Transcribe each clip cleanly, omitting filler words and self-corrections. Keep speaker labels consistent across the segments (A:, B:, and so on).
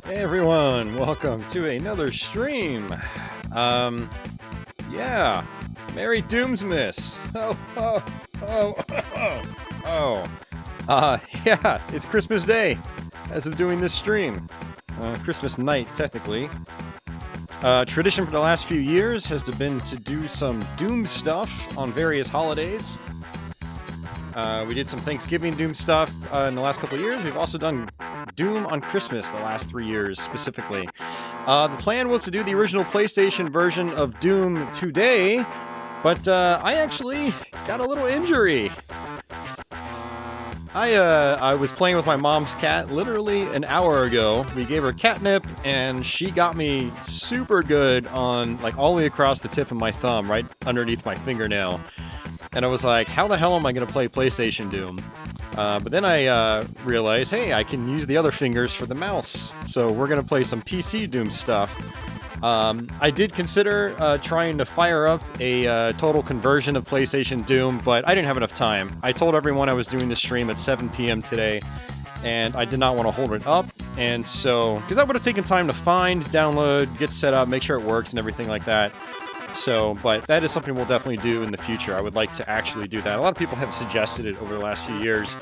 A: Hey everyone, welcome to another stream. Yeah, Merry Doomsmas. Oh. Yeah, it's Christmas Day as of doing this stream. Christmas night, technically. Tradition for the last few years has been to do some Doom stuff on various holidays. We did some Thanksgiving Doom stuff in the last couple of years. We've also done Doom on Christmas the last 3 years, specifically. The plan was to do the original PlayStation version of Doom today, but I actually got a little injury. I was playing with my mom's cat literally an hour ago. We gave her catnip, and she got me super good on, like, all the way across the tip of my thumb, right underneath my fingernail. And I was like, how the hell am I going to play PlayStation Doom? But then I realized, hey, I can use the other fingers for the mouse. So we're going to play some PC Doom stuff. I did consider trying to fire up a total conversion of PlayStation Doom, but I didn't have enough time. I told everyone I was doing the stream at 7 p.m. today, and I did not want to hold it up. And so, because that would have taken time to find, download, get set up, make sure it works and everything like that. So, but that is something we'll definitely do in the future. I would like to actually do that. A lot of people have suggested it over the last few years.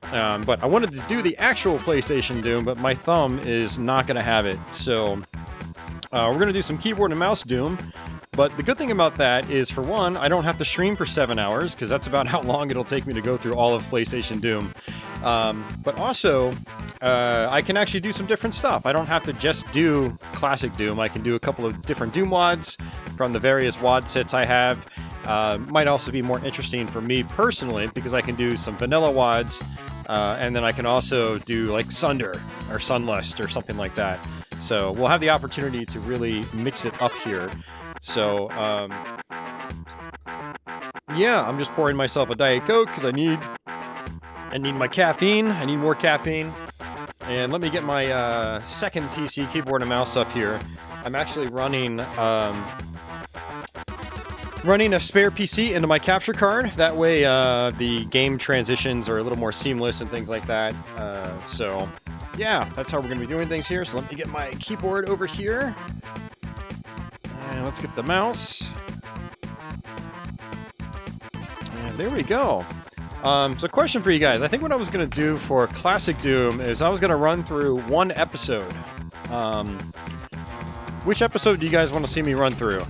A: But I wanted to do the actual PlayStation Doom, but my thumb is not going to have it. So, we're going to do some keyboard and mouse Doom. But the good thing about that is, for one, I don't have to stream for 7 hours, because that's about how long it'll take me to go through all of PlayStation Doom. But also, I can actually do some different stuff. I don't have to just do classic Doom. I can do a couple of different Doom WADs from the various WAD sets I have. Might also be more interesting for me personally, because I can do some vanilla WADs, and then I can also do like SUNDER or Sunlust or something like that. So we'll have the opportunity to really mix it up here. So, yeah, I'm just pouring myself a Diet Coke because I need my caffeine. I need more caffeine. And let me get my second PC keyboard and mouse up here. I'm actually running a spare PC into my capture card. That way the game transitions are a little more seamless and things like that. So, yeah, that's how we're going to be doing things here. So let me get my keyboard over here. And let's get the mouse. And there we go. So question for you guys. I think what I was going to do for Classic Doom is I was going to run through one episode. Which episode do you guys want to see me run through?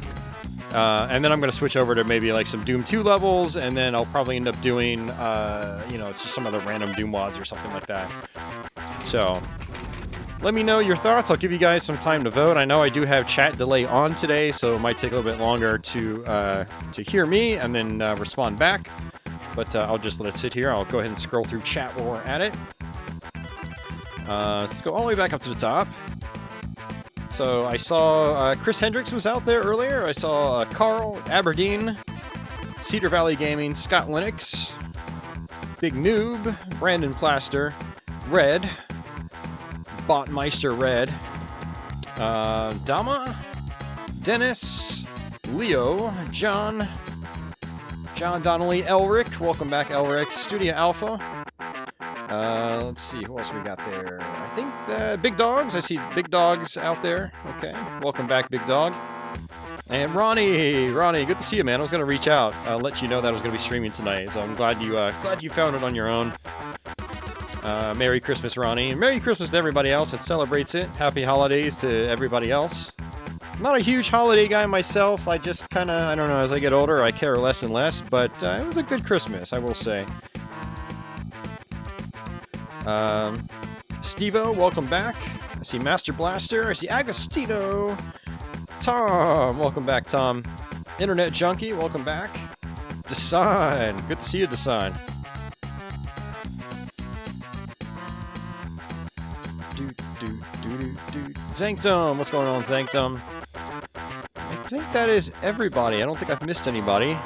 A: And then I'm going to switch over to maybe like some Doom 2 levels, and then I'll probably end up doing, just some other random Doom WADs or something like that. So, let me know your thoughts. I'll give you guys some time to vote. I know I do have chat delay on today, so it might take a little bit longer to hear me and then respond back. But I'll just let it sit here. I'll go ahead and scroll through chat while we're at it. Let's go all the way back up to the top. So I saw Chris Hendricks was out there earlier. I saw Carl, Aberdeen, Cedar Valley Gaming, Scott Linux, Big Noob, Brandon Plaster, Red, Botmeister Red, Dama, Dennis, Leo, John Donnelly, Elric. Welcome back, Elric. Studio Alpha. Let's see, who else we got there? I think Big Dogs. I see Big Dogs out there. Okay, welcome back, Big Dog. And Ronnie, good to see you, man. I was gonna reach out, let you know that I was gonna be streaming tonight. So I'm glad you found it on your own. Merry Christmas, Ronnie. And Merry Christmas to everybody else that celebrates it. Happy holidays to everybody else. I'm not a huge holiday guy myself. I just kind of, I don't know, as I get older, I care less and less. But it was a good Christmas, I will say. Stevo, welcome back. I see Master Blaster. I see Agostino. Tom, welcome back, Tom. Internet Junkie, welcome back. Desan, good to see you, Desan. Zankdom, what's going on, Zankdom? I think that is everybody. I don't think I've missed anybody.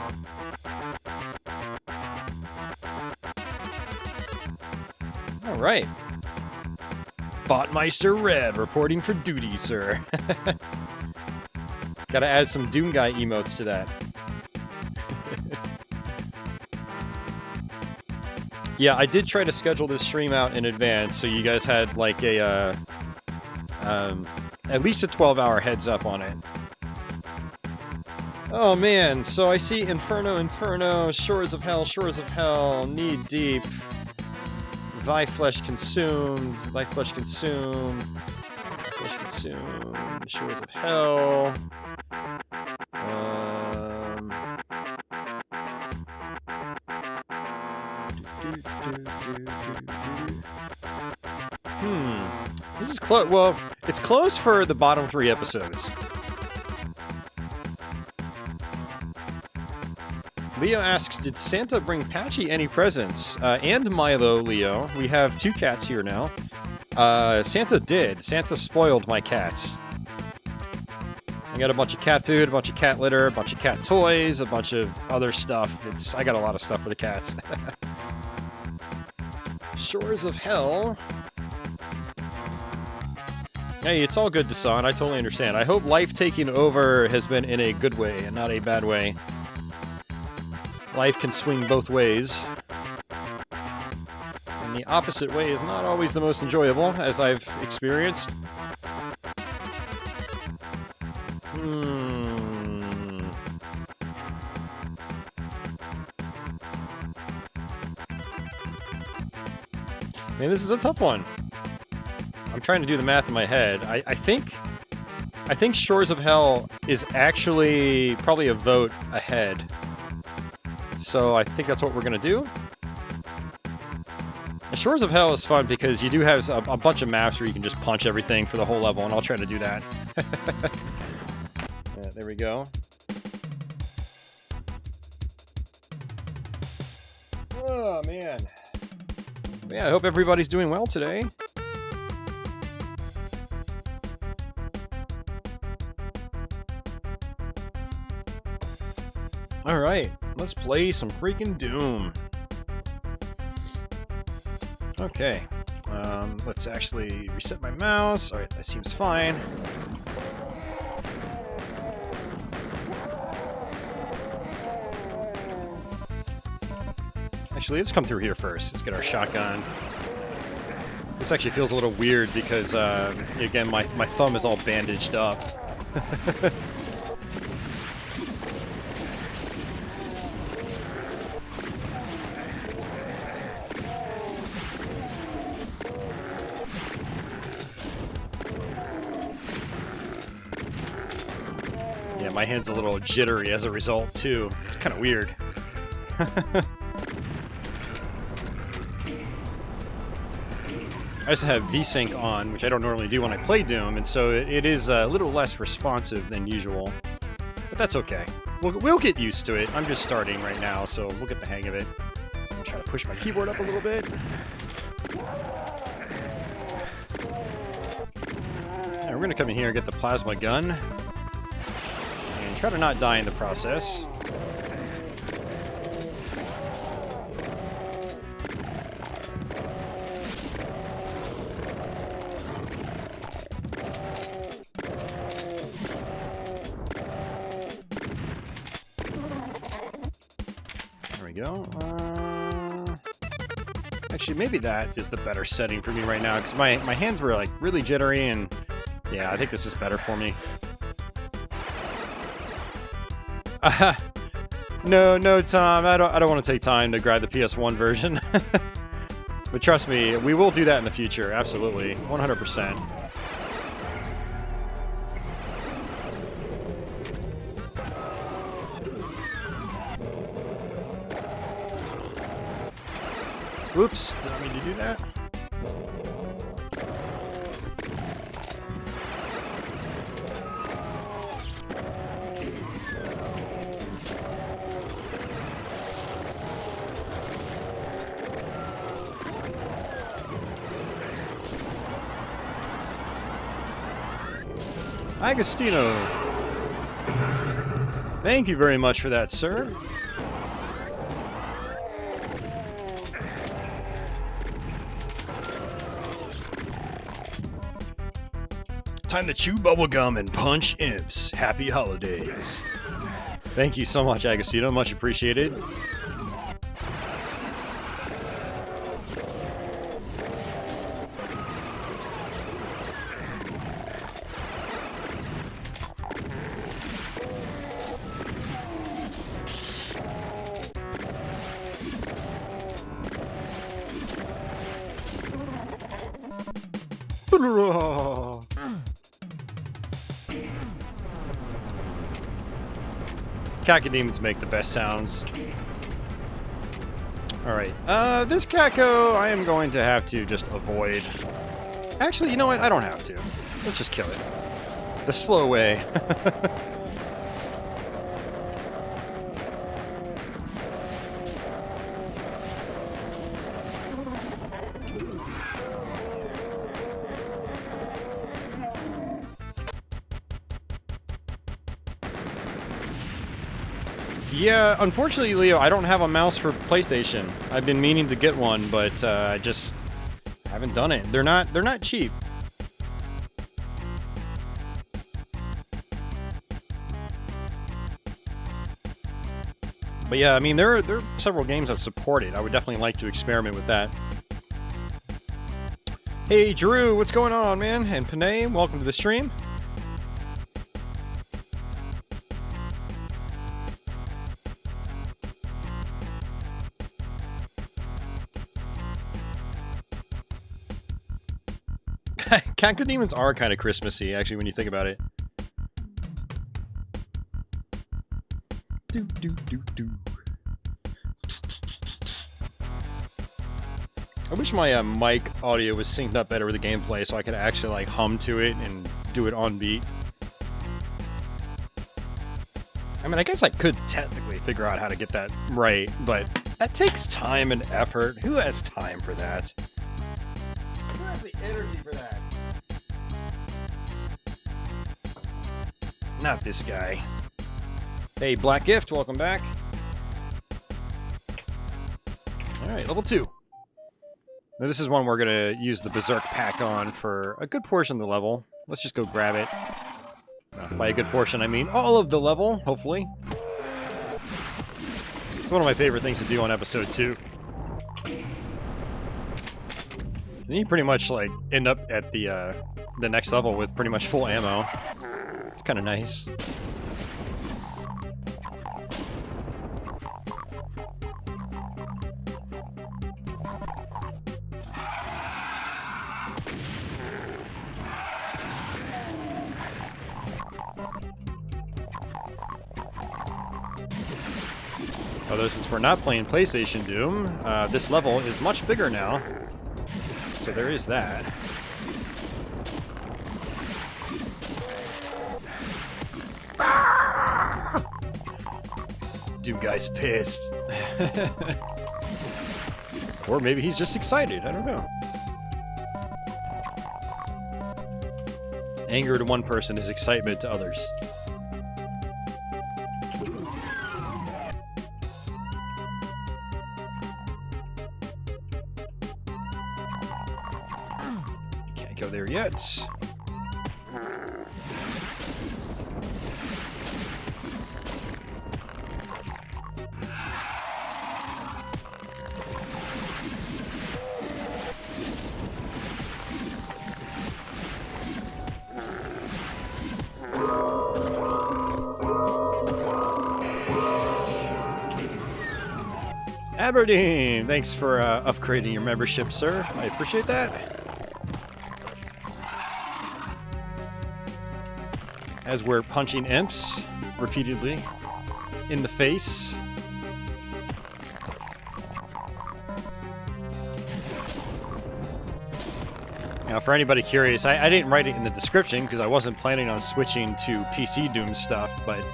A: Alright. Botmeister Red reporting for duty, sir. Gotta add some Doom Guy emotes to that. Yeah, I did try to schedule this stream out in advance, so you guys had like a at least a 12-hour heads up on it. Oh man, so I see Inferno, Inferno, Shores of Hell, Knee Deep, Thy Flesh Consumed, Shores of Hell. This is close. Well, it's close for the bottom 3 episodes. Leo asks, did Santa bring Patchy any presents? And Milo, Leo. We have 2 cats here now. Santa did. Santa spoiled my cats. I got a bunch of cat food, a bunch of cat litter, a bunch of cat toys, a bunch of other stuff. I got a lot of stuff for the cats. Shores of Hell. Hey, it's all good, Dasan. I totally understand. I hope life taking over has been in a good way and not a bad way. Life can swing both ways. And the opposite way is not always the most enjoyable, as I've experienced. Man, this is a tough one. I'm trying to do the math in my head. I think Shores of Hell is actually probably a vote ahead. So I think that's what we're gonna do. And Shores of Hell is fun because you do have a bunch of maps where you can just punch everything for the whole level, and I'll try to do that. Yeah, there we go. Oh man. Yeah, I hope everybody's doing well today. Alright, let's play some freaking Doom. Okay, let's actually reset my mouse. Alright, that seems fine. Actually, let's come through here first. Let's get our shotgun. This actually feels a little weird because, again, my thumb is all bandaged up. Yeah, my hand's a little jittery as a result, too. It's kind of weird. I also have VSync on, which I don't normally do when I play Doom, and so it is a little less responsive than usual. But that's okay. We'll get used to it. I'm just starting right now, so we'll get the hang of it. I'll try to push my keyboard up a little bit. And we're going to come in here and get the plasma gun. And try to not die in the process. Go. Actually, maybe that is the better setting for me right now, because my hands were like really jittery, and yeah, I think this is better for me. No, Tom, I don't want to take time to grab the PS1 version. But trust me, we will do that in the future, absolutely, 100%. Oops, did I mean to do that? Agostino. Thank you very much for that, sir. Time to chew bubblegum and punch imps. Happy holidays. Thank you so much, Agostino. Much appreciated. Cacodemons make the best sounds. Alright, this Caco I am going to have to just avoid. Actually, you know what? I don't have to. Let's just kill it. The slow way. Yeah, unfortunately, Leo, I don't have a mouse for PlayStation. I've been meaning to get one, but I just haven't done it. They're not cheap. But yeah, I mean, there are several games that support it. I would definitely like to experiment with that. Hey, Drew, what's going on, man? And Panay, welcome to the stream. Cacodemons are kind of Christmassy, actually, when you think about it. I wish my mic audio was synced up better with the gameplay so I could actually like hum to it and do it on beat. I mean, I guess I could technically figure out how to get that right, but that takes time and effort. Who has time for that? Who has the energy for that? Not this guy. Hey, Black Gift, welcome back. Alright, level 2. Now this is one we're gonna use the Berserk pack on for a good portion of the level. Let's just go grab it. By a good portion, I mean all of the level, hopefully. It's one of my favorite things to do on episode 2. And you pretty much like end up at the next level with pretty much full ammo. It's kind of nice. Although since we're not playing PlayStation Doom, this level is much bigger now. So there is that. Doom guy's pissed. Or maybe he's just excited, I don't know. Anger to one person is excitement to others. Can't go there yet. Aberdeen, thanks for upgrading your membership, sir. I appreciate that. As we're punching imps repeatedly in the face. Now, for anybody curious, I didn't write it in the description because I wasn't planning on switching to PC Doom stuff, but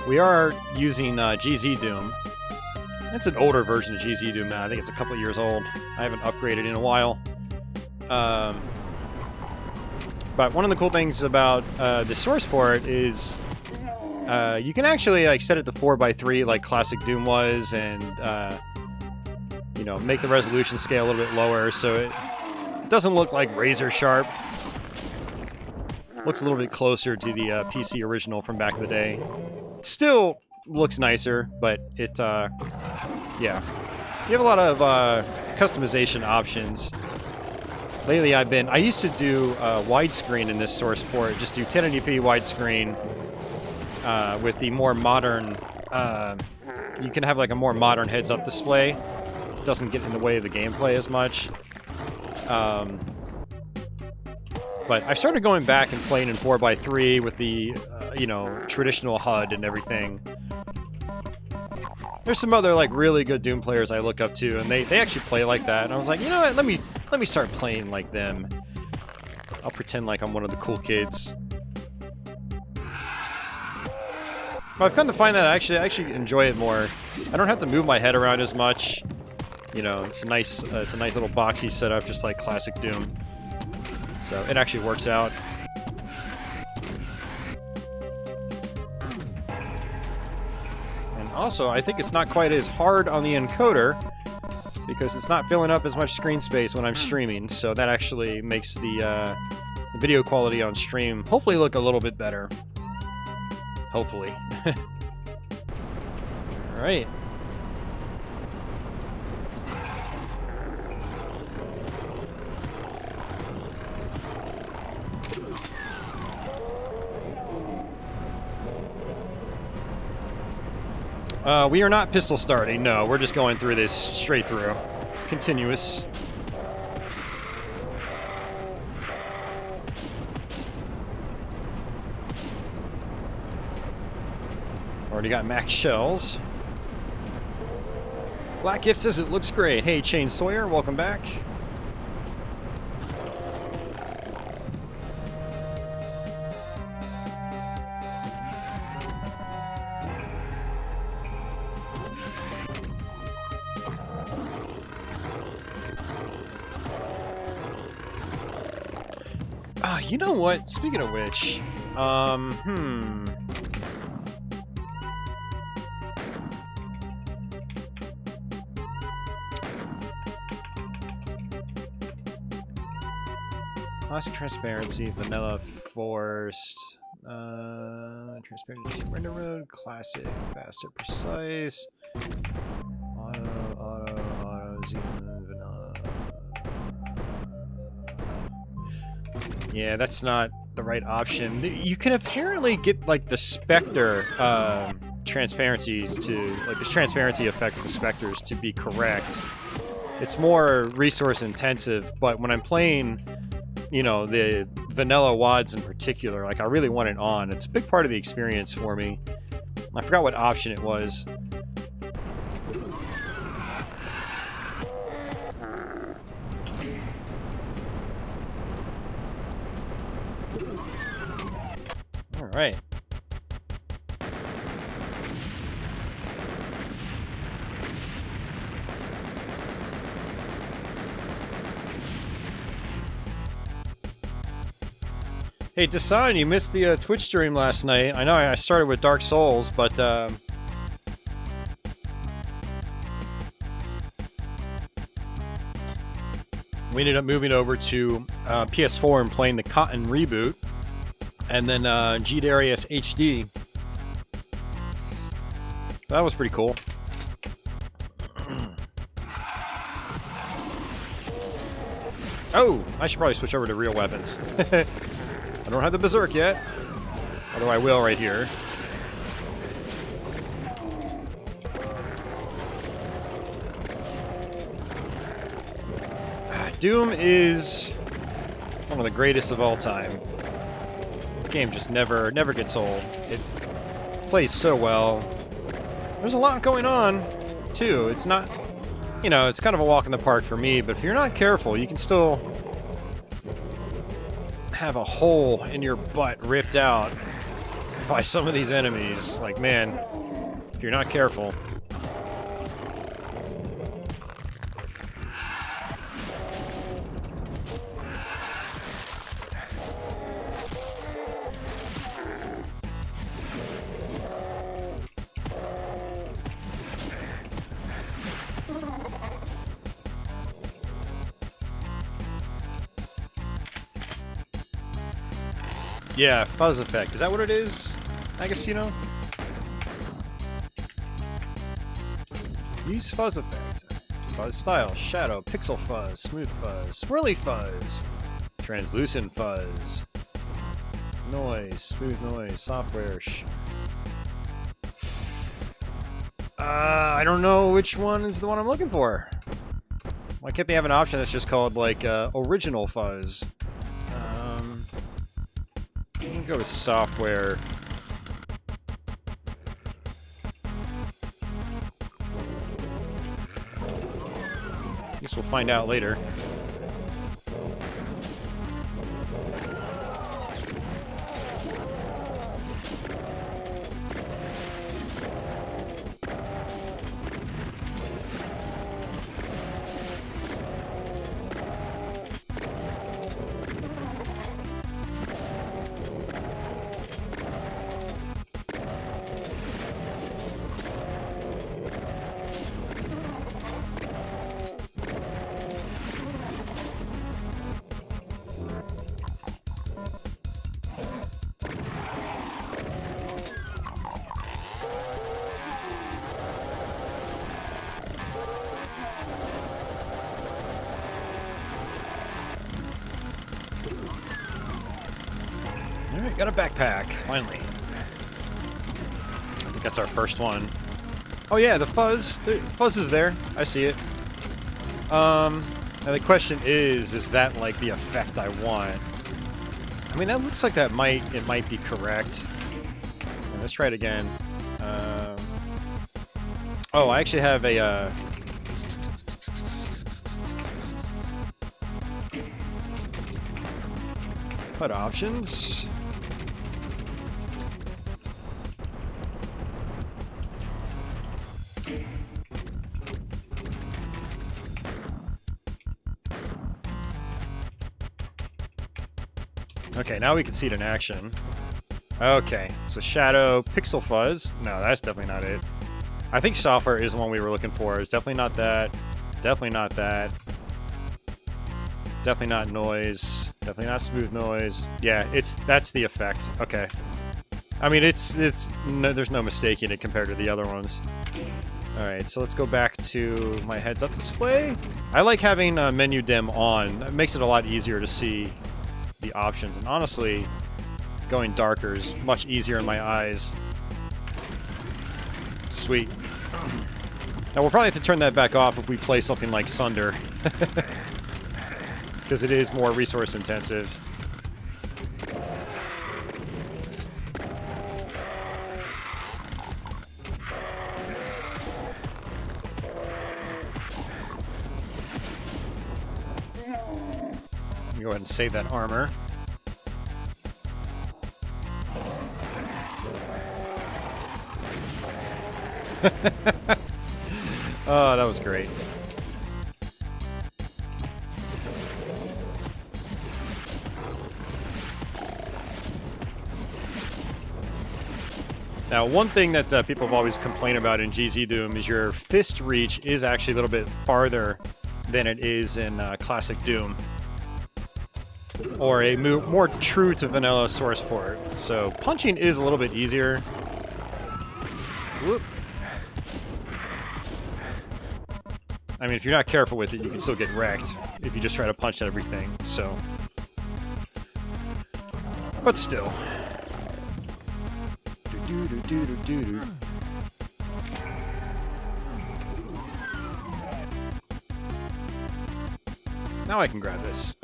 A: we are using GZ Doom. It's an older version of GZ Doom now. I think it's a couple years old. I haven't upgraded in a while. But one of the cool things about the source port is you can actually like set it to 4:3 like classic Doom was, and you know, make the resolution scale a little bit lower so it doesn't look like razor sharp. Looks a little bit closer to the PC original from back in the day. Still looks nicer, but it yeah, you have a lot of customization options. Lately I used to do widescreen in this source port, just do 1080p widescreen with the more modern, you can have like a more modern heads-up display. It doesn't get in the way of the gameplay as much. But I've started going back and playing in 4x3 with the, you know, traditional HUD and everything. There's some other, like, really good Doom players I look up to, and they actually play like that. And I was like, you know what, let me start playing like them. I'll pretend like I'm one of the cool kids. But I've come to find that I actually enjoy it more. I don't have to move my head around as much. You know, it's a nice little boxy setup, just like classic Doom. So it actually works out. And also, I think it's not quite as hard on the encoder because it's not filling up as much screen space when I'm streaming. So that actually makes the video quality on stream hopefully look a little bit better. Hopefully. All right. We are not pistol starting, no. We're just going through this straight through. Continuous. Already got max shells. Black Gift says it looks great. Hey, Chain Sawyer, welcome back. You know what? Speaking of which, Classic transparency, vanilla forced, transparency, render mode, classic, faster, precise, auto, zoom, vanilla. Yeah, that's not the right option. You can apparently get like the Spectre transparencies to, like this transparency effect of the Spectres to be correct. It's more resource intensive, but when I'm playing, you know, the vanilla WADs in particular, like I really want it on. It's a big part of the experience for me. I forgot what option it was. All right. Hey, Dasan, you missed the Twitch stream last night. I know I started with Dark Souls, but we ended up moving over to PS4 and playing the Cotton reboot, and then G Darius HD. That was pretty cool. Oh, I should probably switch over to real weapons. I don't have the Berserk yet, although I will right here. Doom is one of the greatest of all time. This game just never gets old. It plays so well. There's a lot going on, too. It's not, you know, it's kind of a walk in the park for me, but if you're not careful, you can still have a hole in your butt ripped out by some of these enemies. Like, man, if you're not careful. Yeah, fuzz effect. Is that what it is? I guess, you know? Use fuzz effect. Fuzz style, shadow, pixel fuzz, smooth fuzz, swirly fuzz, translucent fuzz, noise, smooth noise, software. I don't know which one is the one I'm looking for. Why can't they have an option that's just called, like, original fuzz? Go with software. Guess we'll find out later. Alright, got a backpack, finally. I think that's our first one. Oh yeah, the fuzz. The fuzz is there. I see it. Now the question is that like the effect I want? I mean, that looks like it might be correct. Let's try it again. Oh, I actually have a, HUD options. Okay, now we can see it in action. Okay, so shadow, pixel fuzz. No, that's definitely not it. I think software is the one we were looking for. It's definitely not that. Definitely not that. Definitely not noise. Definitely not smooth noise. Yeah, that's the effect. Okay. I mean, no, there's no mistaking it compared to the other ones. All right, so let's go back to my heads-up display. I like having menu dim on. It makes it a lot easier to see the options, and honestly, going darker is much easier in my eyes. Sweet. Now we'll probably have to turn that back off if we play something like Sunder, because it is more resource intensive. Go ahead and save that armor. Oh, that was great. Now, one thing that people have always complained about in GZ Doom is your fist reach is actually a little bit farther than it is in classic Doom. Or a more true to vanilla source port. So punching is a little bit easier. Whoop. I mean, if you're not careful with it, you can still get wrecked if you just try to punch at everything, so. But still. Now I can grab this.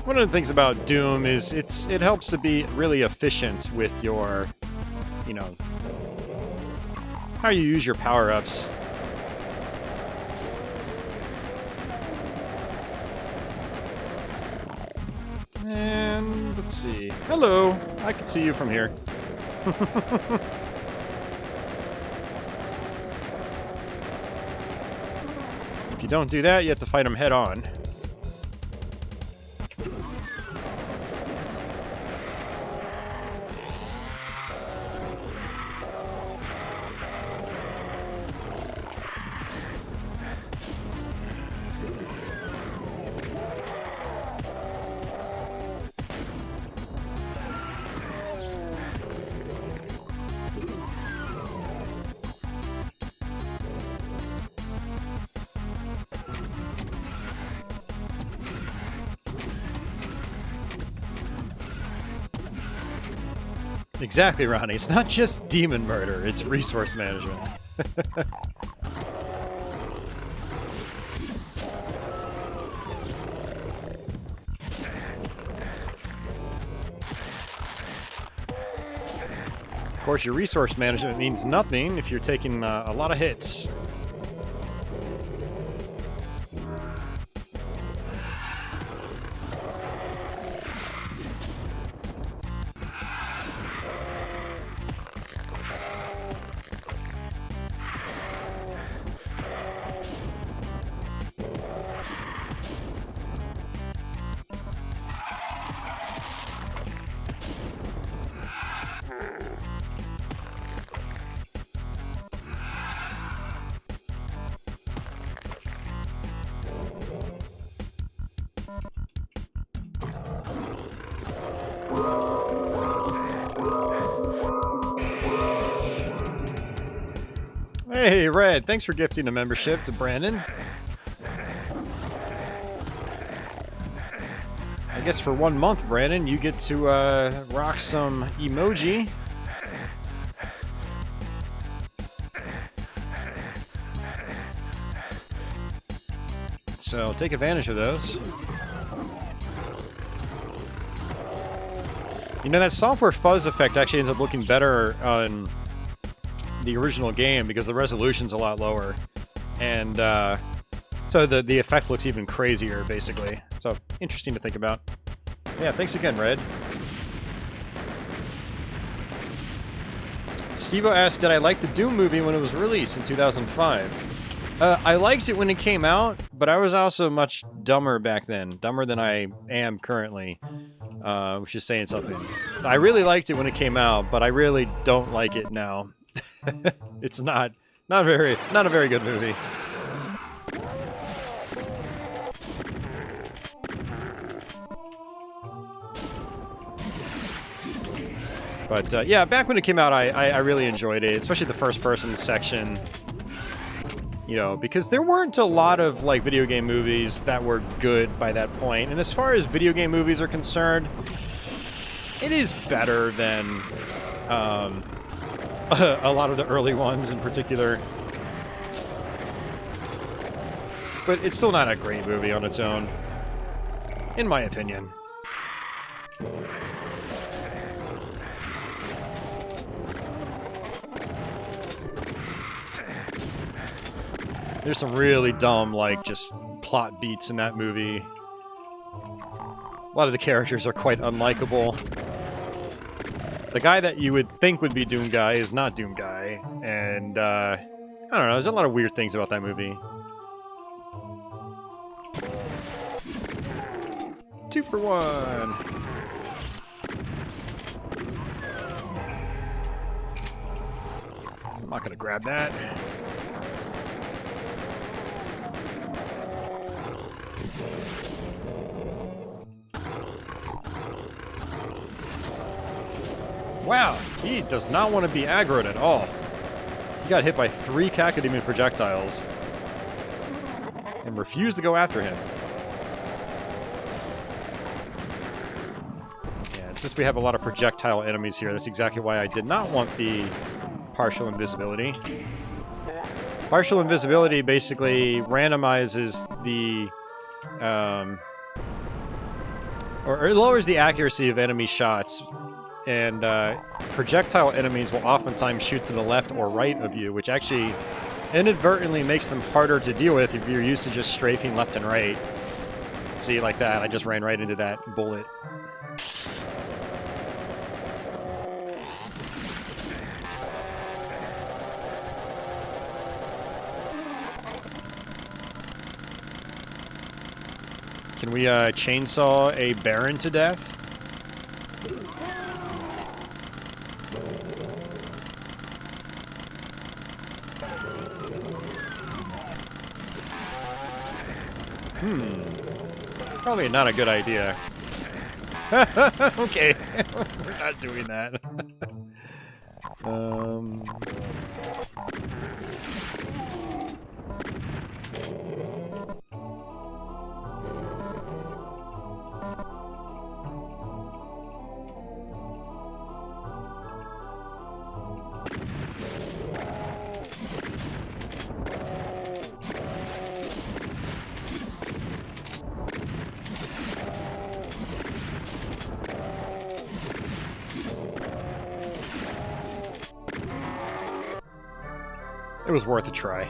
A: One of the things about Doom is it helps to be really efficient with your, you know, how you use your power-ups. And let's see. Hello, I can see you from here. If you don't do that, you have to fight them head-on. Exactly, Ronnie. It's not just demon murder, it's resource management. Of course, your resource management means nothing if you're taking a lot of hits. Hey, Red, thanks for gifting a membership to Brandon. I guess for 1 month, Brandon, you get to rock some emoji. So take advantage of those. You know, that software fuzz effect actually ends up looking better on the original game because the resolution's a lot lower. And so the effect looks even crazier, basically. So, interesting to think about. Yeah, thanks again, Red. Stevo asked, did I like the Doom movie when it was released in 2005? I liked it when it came out, but I was also much dumber back then. Dumber than I am currently. Which is saying something. I really liked it when it came out, but I really don't like it now. It's not a very good movie. But yeah, back when it came out, I really enjoyed it, especially the first-person section. You know, because there weren't a lot of like video game movies that were good by that point. And as far as video game movies are concerned, it is better than a lot of the early ones in particular. But it's still not a great movie on its own, in my opinion. There's some really dumb, like, just plot beats in that movie. A lot of the characters are quite unlikable. The guy that you would think would be Doom Guy is not Doom Guy. And, I don't know, there's a lot of weird things about that movie. 2 for 1! I'm not gonna grab that. Wow, he does not want to be aggroed at all. He got hit by 3 Cacodemon projectiles and refused to go after him. Yeah, and since we have a lot of projectile enemies here, that's exactly why I did not want the partial invisibility. Partial invisibility basically randomizes the or it lowers the accuracy of enemy shots, and projectile enemies will oftentimes shoot to the left or right of you, which actually inadvertently makes them harder to deal with if you're used to just strafing left and right. See, like that, I just ran right into that bullet. Can we chainsaw a Baron to death? Probably not a good idea. Okay, we're not doing that. was worth a try.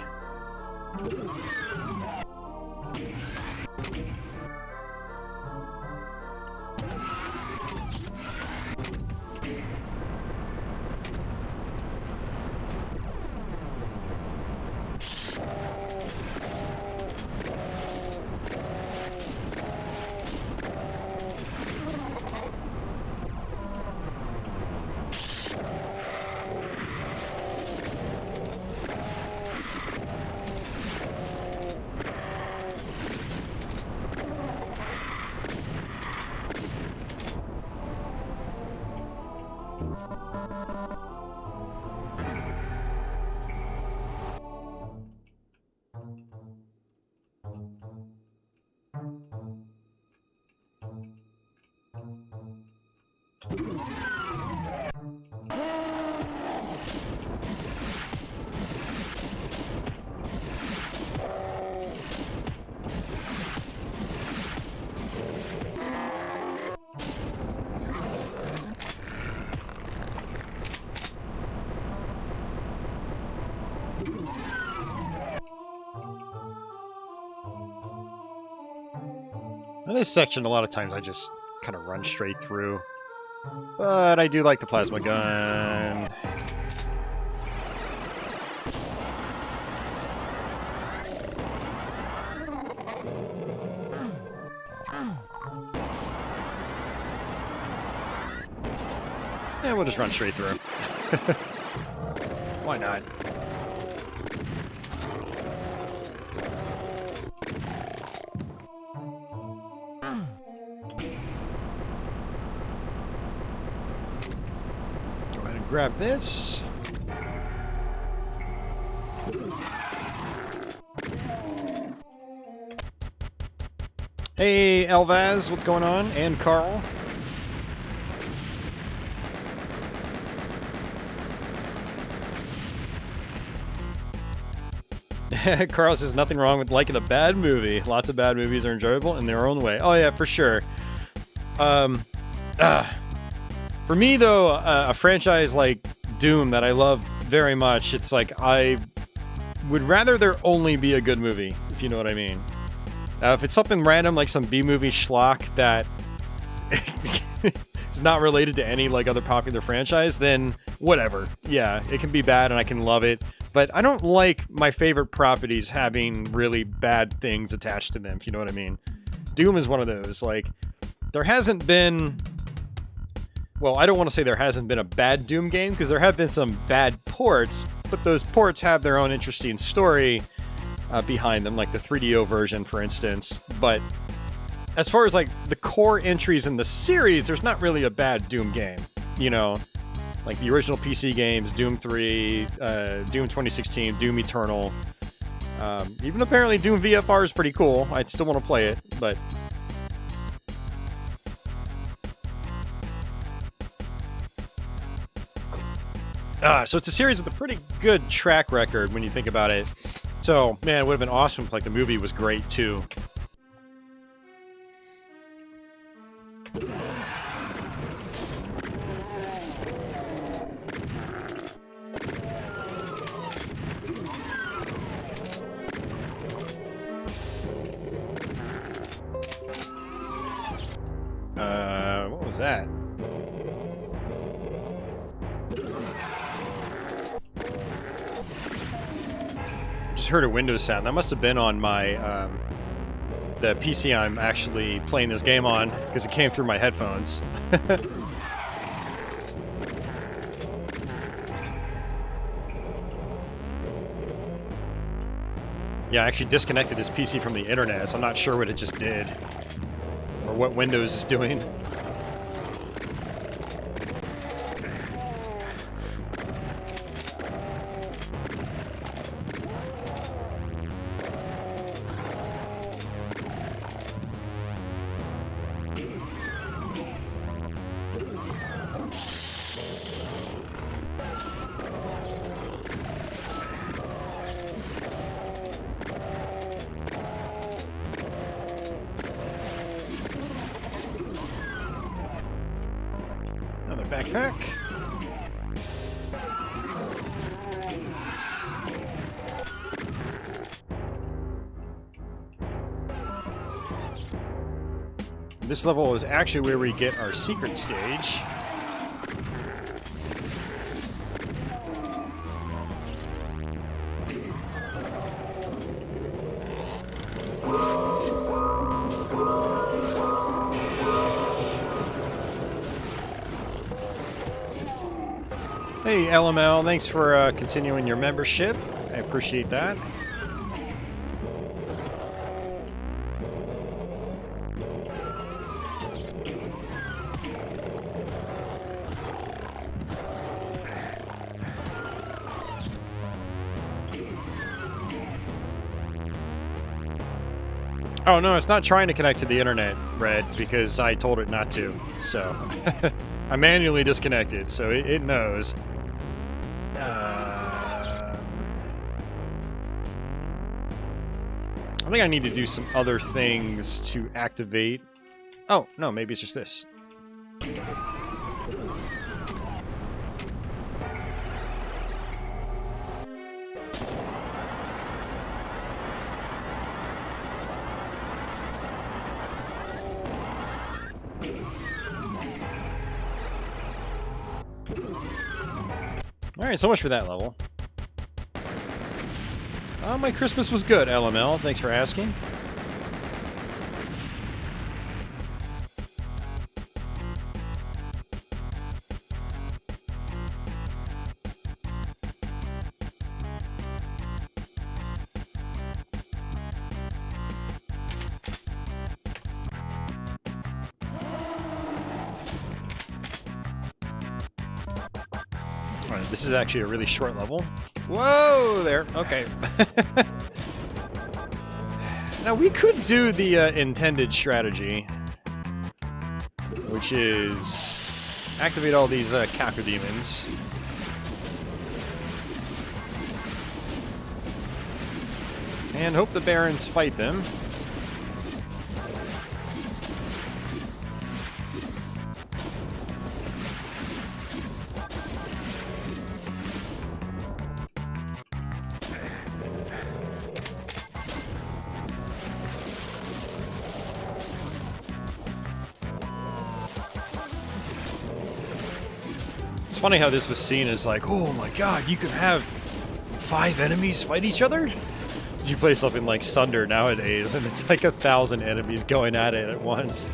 A: In this section, a lot of times I just kind of run straight through. But I do like the plasma gun. Yeah, we'll just run straight through. Why not? Grab this. Hey, Elvaz, what's going on? And Carl. Carl says nothing wrong with liking a bad movie. Lots of bad movies are enjoyable in their own way. Oh yeah, for sure. For me, though, a franchise like Doom that I love very much, it's like I would rather there only be a good movie, if you know what I mean. If it's something random, like some B-movie schlock that is not related to any like other popular franchise, then whatever. Yeah, it can be bad and I can love it. But I don't like my favorite properties having really bad things attached to them, if you know what I mean. Doom is one of those. Like, there hasn't been... Well, I don't want to say there hasn't been a bad Doom game, because there have been some bad ports, but those ports have their own interesting story behind them, like the 3DO version, for instance. But as far as, like, the core entries in the series, there's not really a bad Doom game, you know? Like the original PC games, Doom 3, Doom 2016, Doom Eternal. Even apparently Doom VFR is pretty cool. I'd still want to play it, but... So it's a series with a pretty good track record when you think about it. So, man, it would have been awesome if like, the movie was great, too. What was that? Just heard a Windows sound. That must have been on my, the PC I'm actually playing this game on, because it came through my headphones. Yeah, I actually disconnected this PC from the internet, so I'm not sure what it just did. Or what Windows is doing. Backpack. This level is actually where we get our secret stage. Hey, LML, thanks for continuing your membership. I appreciate that. Oh no, it's not trying to connect to the internet, Red, because I told it not to. So, I manually disconnected, so it knows. I think I need to do some other things to activate. Oh, no, maybe it's just this. Alright, so much for that level. My Christmas was good, LML. Thanks for asking. Alright, this is actually a really short level. Whoa, there. Okay. Now, we could do the intended strategy, which is activate all these cacodemons. And hope the barons fight them. It's funny how this was seen as like, oh my god, you can have 5 enemies fight each other? You play something like Sunder nowadays, and it's like 1,000 enemies going at it at once.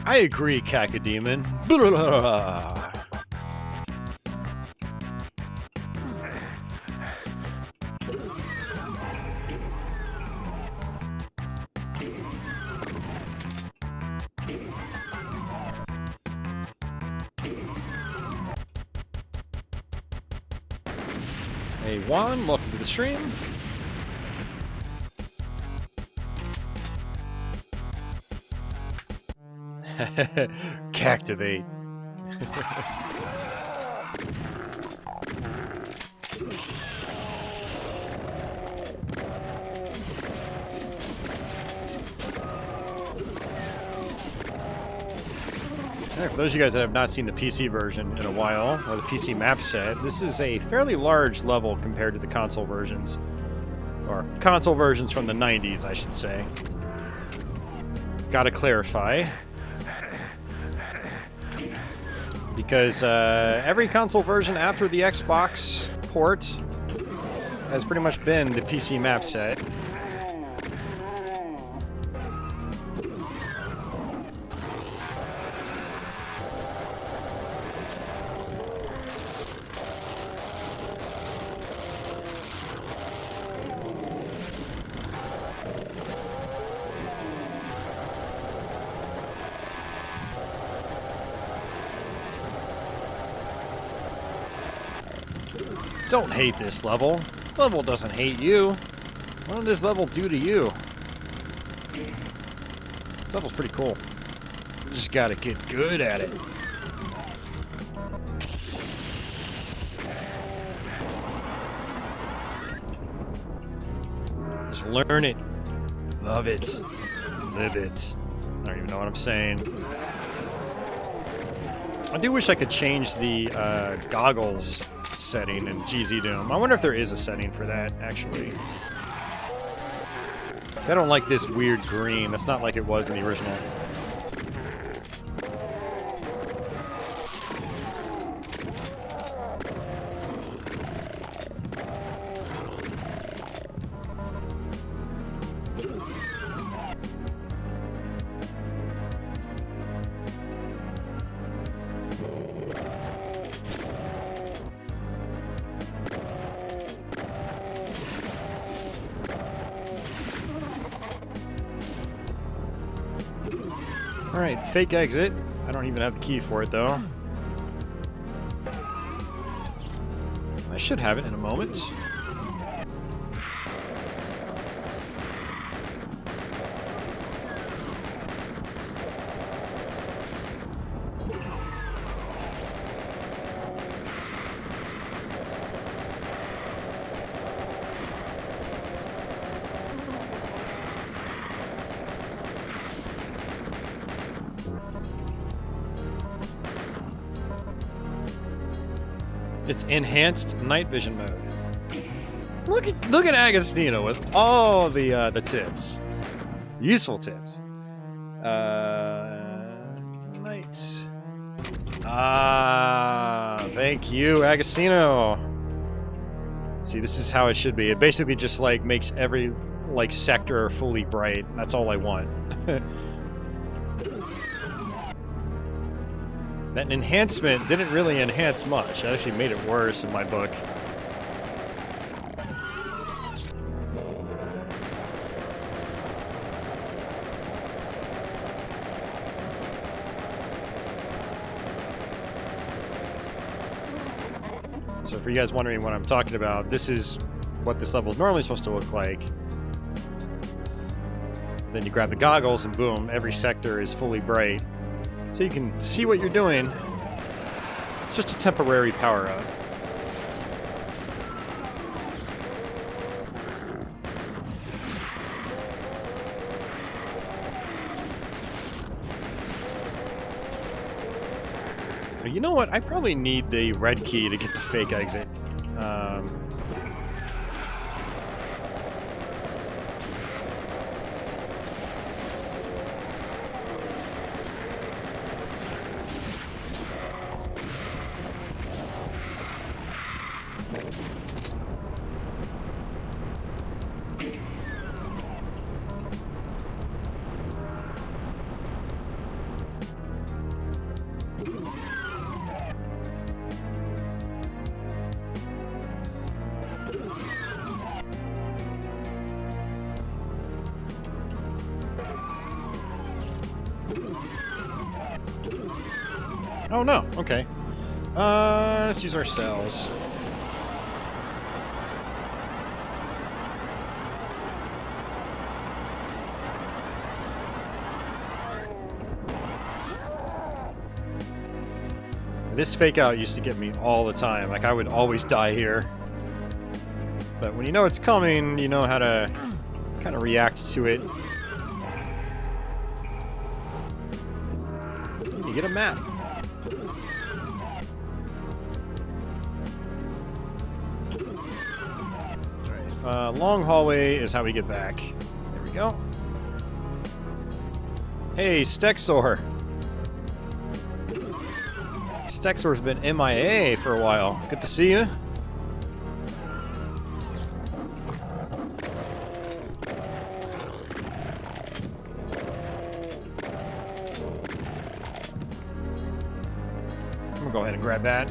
A: I agree, Cacodemon. Hey Juan, welcome to the stream. Cactivate. Alright, for those of you guys that have not seen the PC version in a while, or the PC map set, this is a fairly large level compared to the console versions. Or console versions from the 90s, I should say. Gotta clarify. Because every console version after the Xbox port has pretty much been the PC map set. Don't hate this level. This level doesn't hate you. What did this level do to you? This level's pretty cool. You just gotta get good at it. Just learn it. Love it. Live it. I don't even know what I'm saying. I do wish I could change the goggles setting in GZ Doom. I wonder if there is a setting for that, actually. I don't like this weird green. That's not like it was in the original. Alright, fake exit. I don't even have the key for it, though. I should have it in a moment. It's enhanced night vision mode. Look at Agostino with all the tips, useful tips. Night. Ah, thank you, Agostino. See, this is how it should be. It basically just like makes every like sector fully bright. That's all I want. That enhancement didn't really enhance much. It actually made it worse in my book. So for you guys wondering what I'm talking about, this is what this level is normally supposed to look like. Then you grab the goggles and boom, every sector is fully bright. So you can see what you're doing. It's just a temporary power-up. You know what? I probably need the red key to get the fake exit. Oh no, okay. Let's use our cells. This fake out used to get me all the time. Like, I would always die here. But when you know it's coming, you know how to kind of react to it. You get a map. Long hallway is how we get back. There we go. Hey, Stexor. Stexor's been MIA for a while. Good to see you. I'm gonna go ahead and grab that.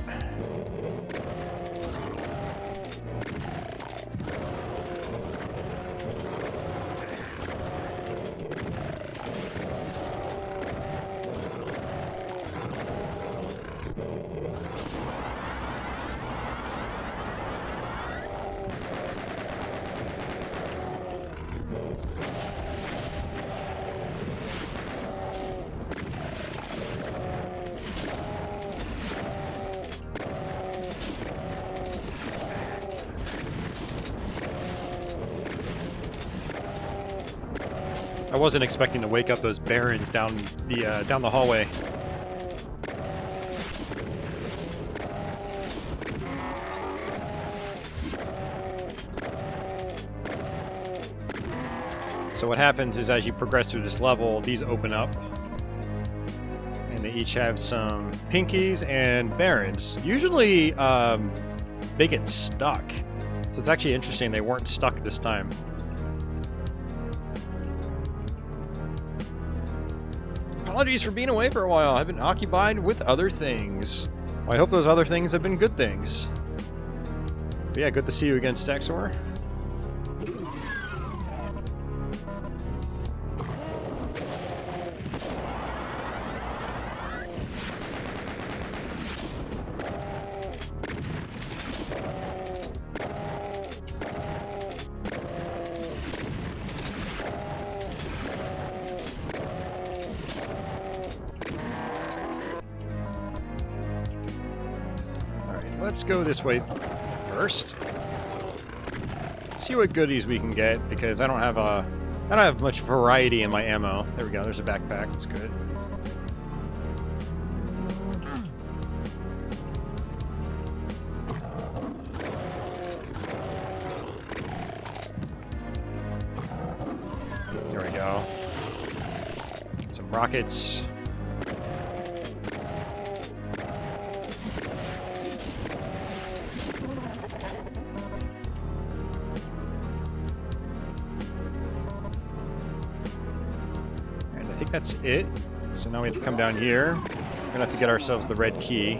A: wasn't expecting to wake up those barons down the hallway. So what happens is as you progress through this level, these open up. And they each have some pinkies and barons. Usually, they get stuck. So it's actually interesting they weren't stuck this time. Apologies for being away for a while. I've been occupied with other things. Well, I hope those other things have been good things. But yeah, good to see you again, Staxor. Let's go this way first. See what goodies we can get because I don't have much variety in my ammo. There we go. There's a backpack. That's good. There we go. Some rockets. That's it. So now we have to come down here. We're gonna have to get ourselves the red key.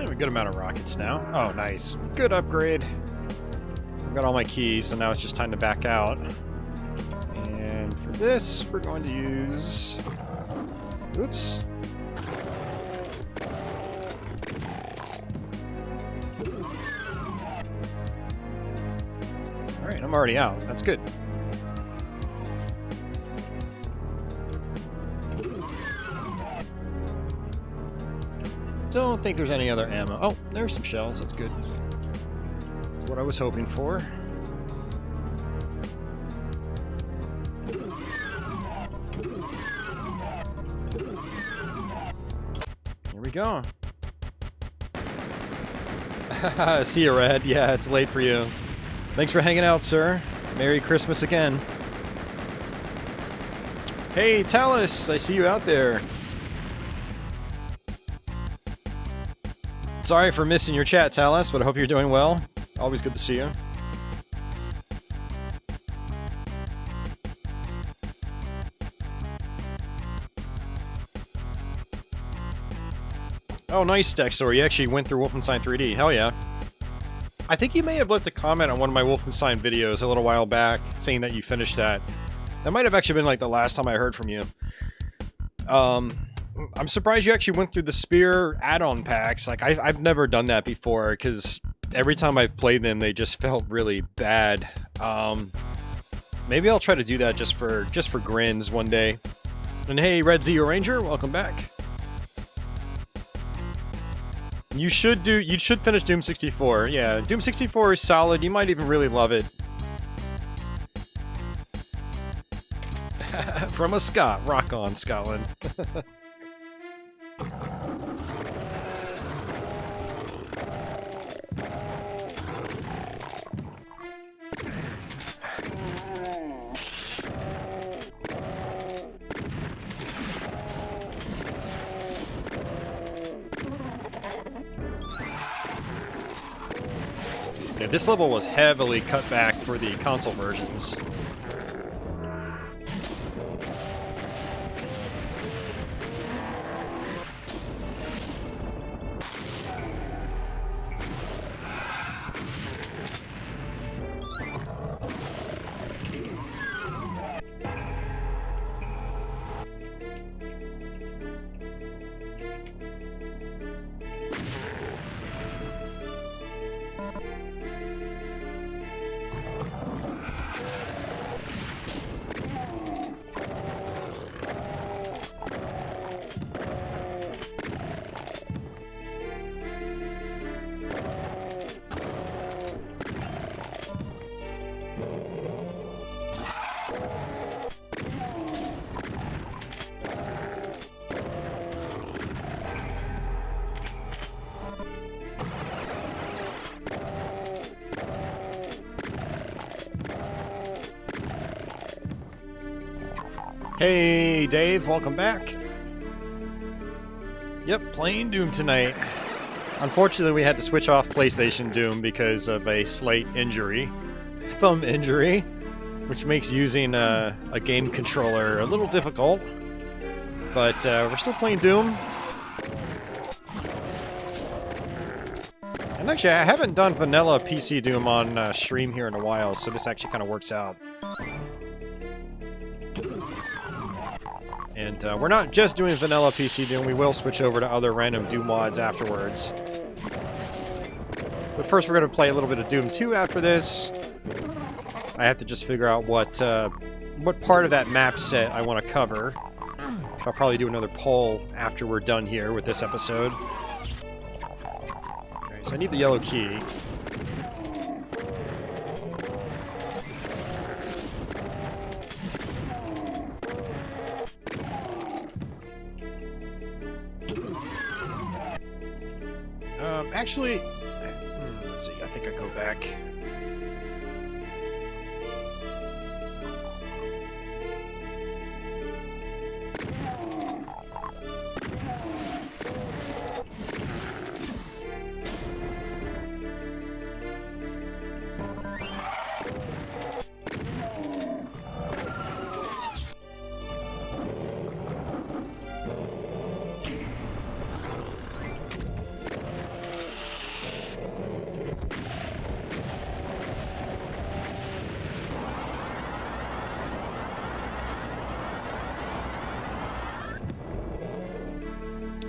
A: A good amount of rockets now. Oh, nice. Good upgrade. I've got all my keys, so now it's just time to back out. And for this, we're going to use... Oops. Alright, I'm already out. That's good. Don't think there's any other ammo. Oh, there's some shells. That's good. That's what I was hoping for. Here we go. See you, Red. Yeah, it's late for you. Thanks for hanging out, sir. Merry Christmas again. Hey, Talus, I see you out there. Sorry for missing your chat, Talus, but I hope you're doing well. Always good to see you. Oh, nice, Dexor. You actually went through Wolfenstein 3D. Hell yeah. I think you may have left a comment on one of my Wolfenstein videos a little while back saying that you finished that. That might have actually been like the last time I heard from you. I'm surprised you actually went through the Spear add-on packs. Like, I've never done that before, because every time I've played them, they just felt really bad. Maybe I'll try to do that just for grins one day. And hey, Red Zeo Ranger, welcome back. You should finish Doom 64. Yeah, Doom 64 is solid. You might even really love it. From a Scot. Rock on, Scotland. Yeah, this level was heavily cut back for the console versions. Hey, Dave, welcome back. Yep, playing Doom tonight. Unfortunately, we had to switch off PlayStation Doom because of a slight injury. Thumb injury, which makes using a game controller a little difficult. But we're still playing Doom. And actually, I haven't done vanilla PC Doom on stream here in a while, so this actually kind of works out. And we're not just doing vanilla PC Doom, we will switch over to other random Doom WADs afterwards. But first we're going to play a little bit of Doom 2 after this. I have to just figure out what part of that map set I want to cover. I'll probably do another poll after we're done here with this episode. Okay, so I need the yellow key. Actually, let's see, I think I go back.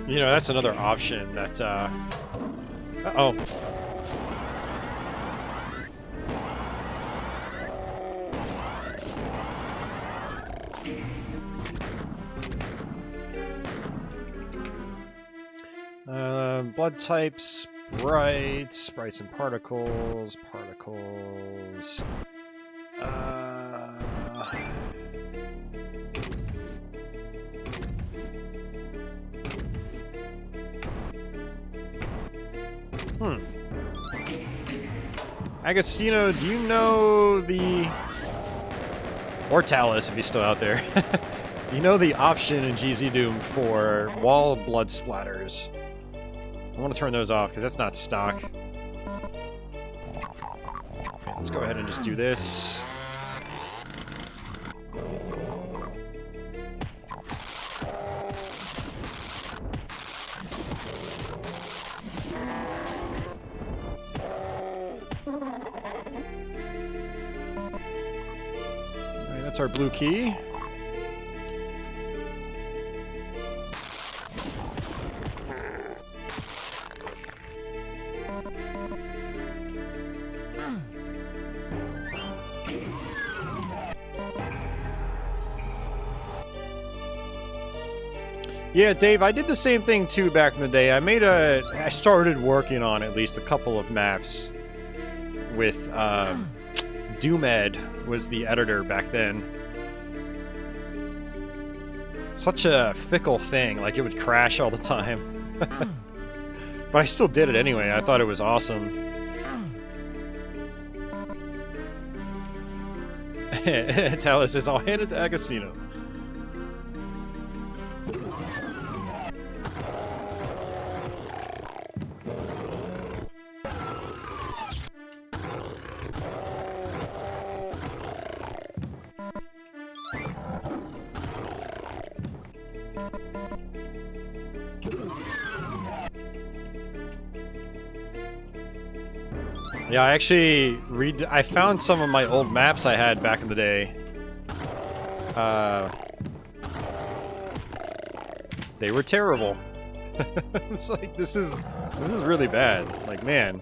A: You know, that's another option that, uh-oh. Blood types, sprites and particles. Agostino, do you know the... Or Talus, if he's still out there. Do you know the option in GZ Doom for wall blood splatters? I want to turn those off, because that's not stock. Okay, let's go ahead and just do this. That's our blue key. Yeah, Dave, I did the same thing too back in the day. I started working on at least a couple of maps with, DoomEd was the editor back then. Such a fickle thing, like it would crash all the time. But I still did it anyway, I thought it was awesome. Talus says, I'll hand it to Agostino. Yeah, I actually I found some of my old maps I had back in the day. They were terrible. It's like, this is really bad. Like, man,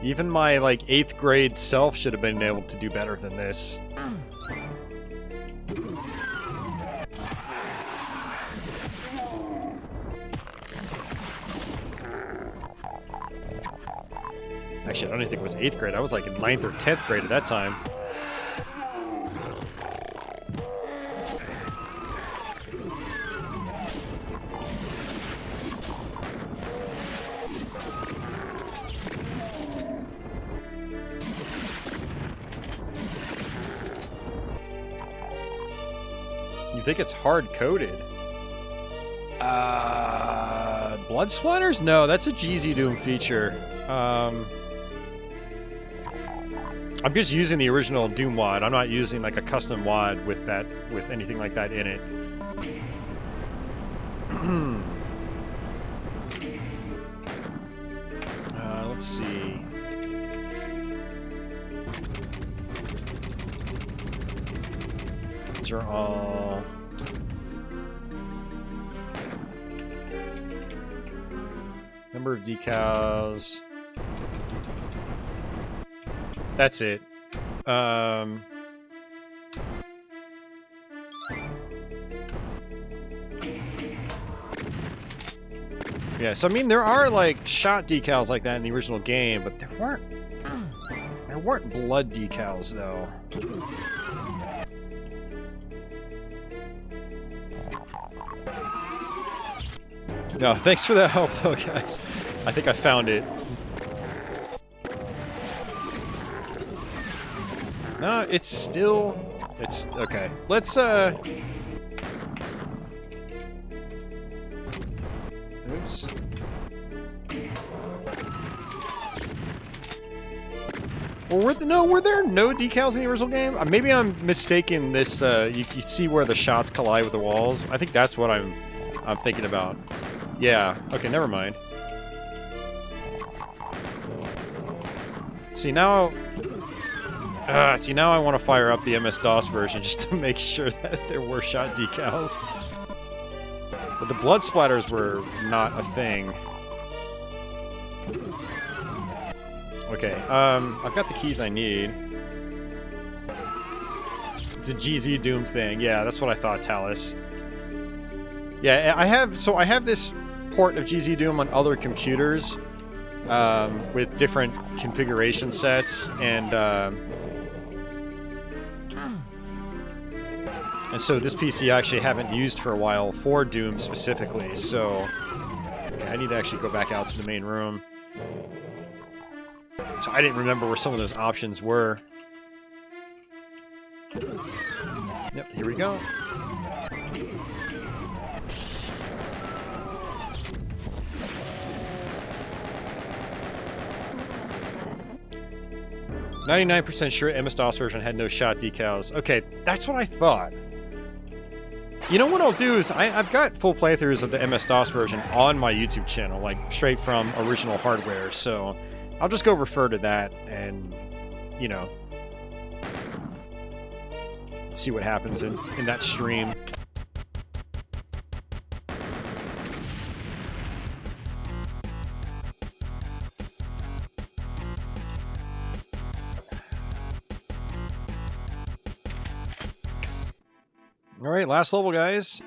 A: even my, like, 8th grade self should have been able to do better than this. Actually, I don't even think it was 8th grade. I was like in 9th or 10th grade at that time. You think it's hard-coded? Blood splatters? No, that's a GZ Doom feature. I'm just using the original Doom WAD. I'm not using like a custom WAD with that, with anything like that in it. Let's see. These are all... Number of decals. That's it. Yeah, so I mean there are like shot decals like that in the original game, but there weren't blood decals though. No, thanks for the help though, guys. I think I found it. No, it's still... It's... Okay. Let's, Oops. Well, were there no decals in the original game? Maybe I'm mistaken this, you see where the shots collide with the walls? I think that's what I'm thinking about. Yeah. Okay, never mind. See, now... see, now I want to fire up the MS-DOS version just to make sure that there were shot decals. But the blood splatters were not a thing. Okay, I've got the keys I need. It's a GZ Doom thing. Yeah, that's what I thought, Talus. Yeah, I have this port of GZ Doom on other computers, with different configuration sets, and so this PC I actually haven't used for a while for Doom specifically, so... Okay, I need to actually go back out to the main room. So I didn't remember where some of those options were. Yep, here we go. "99% sure MS-DOS version had no shot decals." Okay, that's what I thought. You know what I'll do is, I've got full playthroughs of the MS-DOS version on my YouTube channel, like, straight from original hardware, so I'll just go refer to that and, you know, see what happens in that stream. Alright, last level, guys.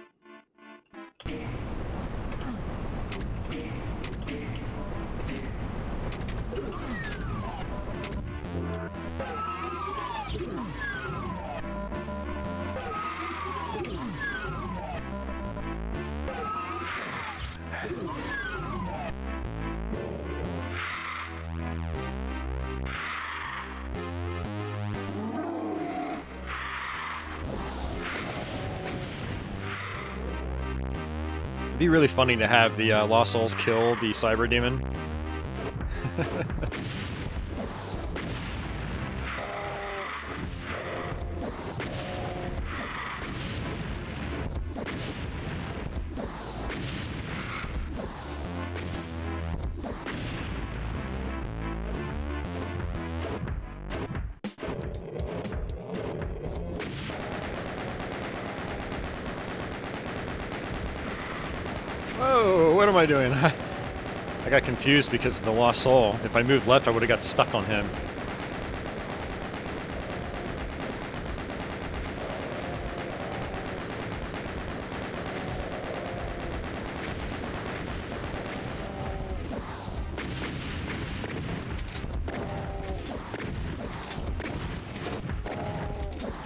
A: It'd be really funny to have the Lost Souls kill the Cyber Demon. Oh, what am I doing? I got confused because of the lost soul. If I moved left, I would have got stuck on him.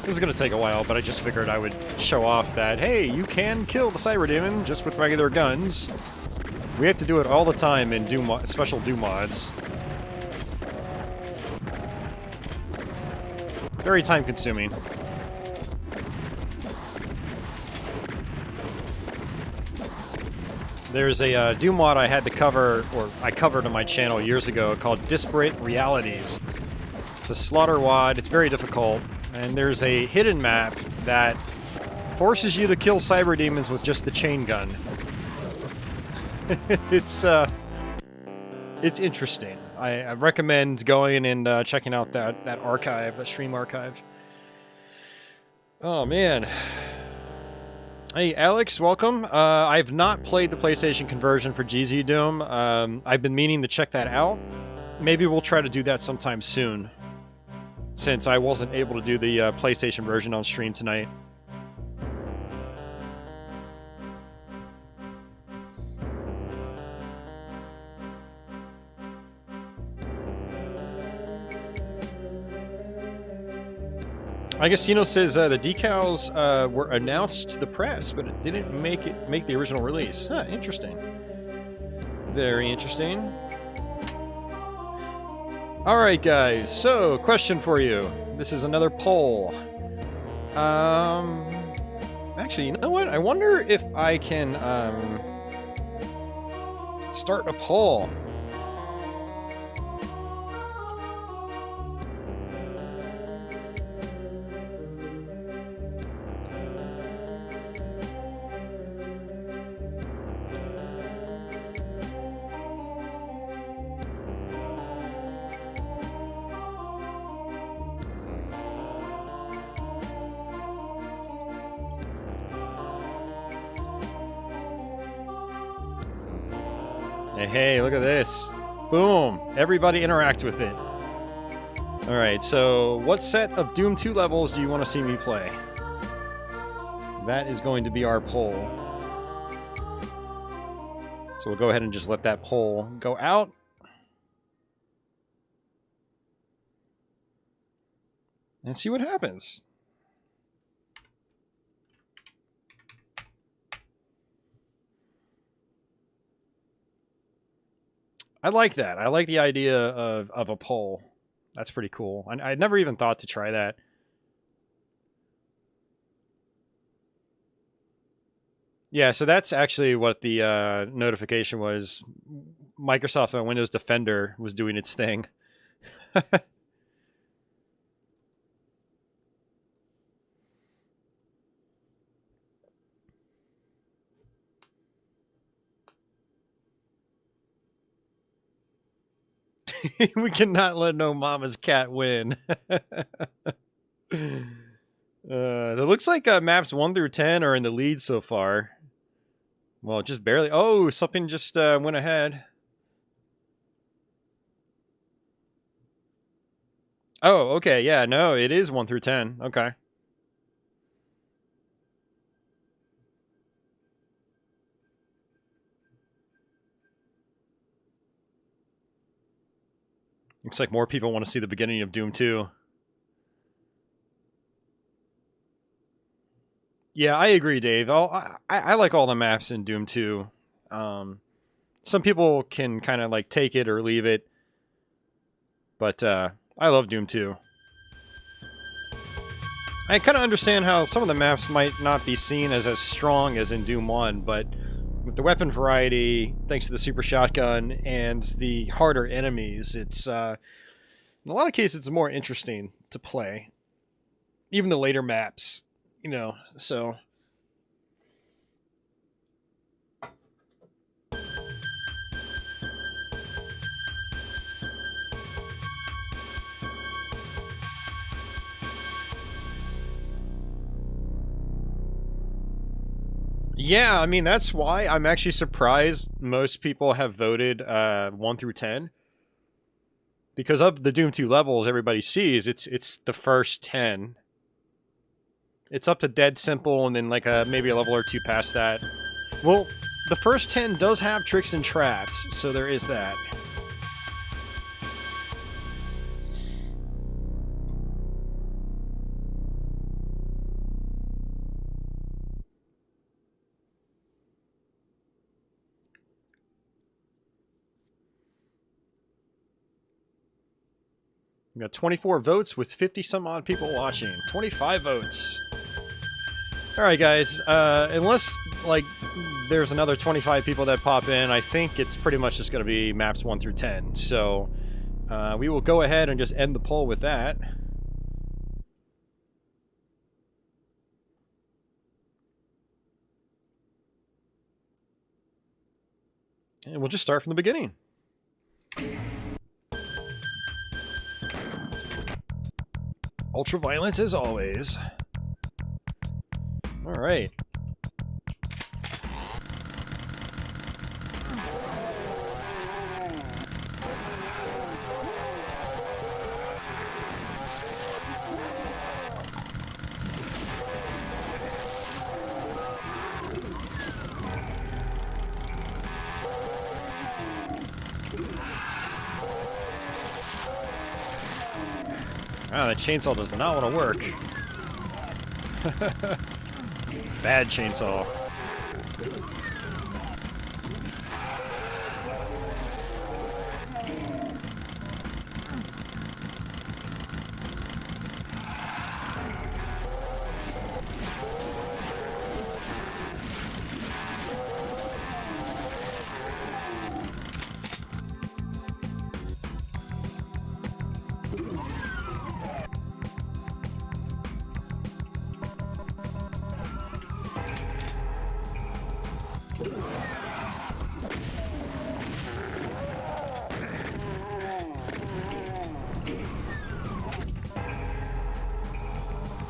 A: This is going to take a while, but I just figured I would show off that, hey, you can kill the Cyber Demon just with regular guns. We have to do it all the time in special Doom mods. It's very time-consuming. There's a Doom mod I had to cover, or I covered on my channel years ago, called Disparate Realities. It's a slaughter WAD, it's very difficult. And there's a hidden map that forces you to kill cyber demons with just the chain gun. It's interesting. I recommend going and checking out that archive, that stream archive. Oh man. Hey Alex, welcome. I've not played the PlayStation conversion for GZ Doom. I've been meaning to check that out. Maybe we'll try to do that sometime soon, since I wasn't able to do the PlayStation version on stream tonight. Agostino says the decals were announced to the press, but it didn't make the original release. Huh, interesting. Very interesting. Alright guys, so question for you. This is another poll. Actually, you know what? I wonder if I can start a poll. Hey, look at this. Boom. Everybody interact with it. Alright, so what set of Doom 2 levels do you want to see me play? That is going to be our poll. So we'll go ahead and just let that poll go out. And see what happens. I like that. I like the idea of a poll. That's pretty cool. I'd never even thought to try that. Yeah, so that's actually what the notification was. Microsoft on Windows Defender was doing its thing. We cannot let no mama's cat win. It looks like maps 1 through 10 are in the lead so far. Well, just barely. Oh, something just went ahead. Oh, okay. Yeah, no, it is 1 through 10. Okay. Looks like more people want to see the beginning of Doom 2. Yeah, I agree, Dave. I like all the maps in Doom 2. Some people can kind of like take it or leave it. But I love Doom 2. I kind of understand how some of the maps might not be seen as strong as in Doom 1, but with the weapon variety, thanks to the super shotgun, and the harder enemies, it's, in a lot of cases, it's more interesting to play. Even the later maps, you know, so... Yeah, I mean, that's why I'm actually surprised most people have voted 1 through 10. Because of the Doom 2 levels everybody sees, it's the first 10. It's up to Dead Simple, and then like maybe a level or two past that. Well, the first 10 does have tricks and traps, so there is that. We got 24 votes with 50 some odd people watching. 25 votes. Alright guys, unless like there's another 25 people that pop in, I think it's pretty much just going to be maps 1 through 10. So we will go ahead and just end the poll with that. And we'll just start from the beginning. Ultraviolence as always. Alright. Ah, that chainsaw does not want to work. Bad chainsaw.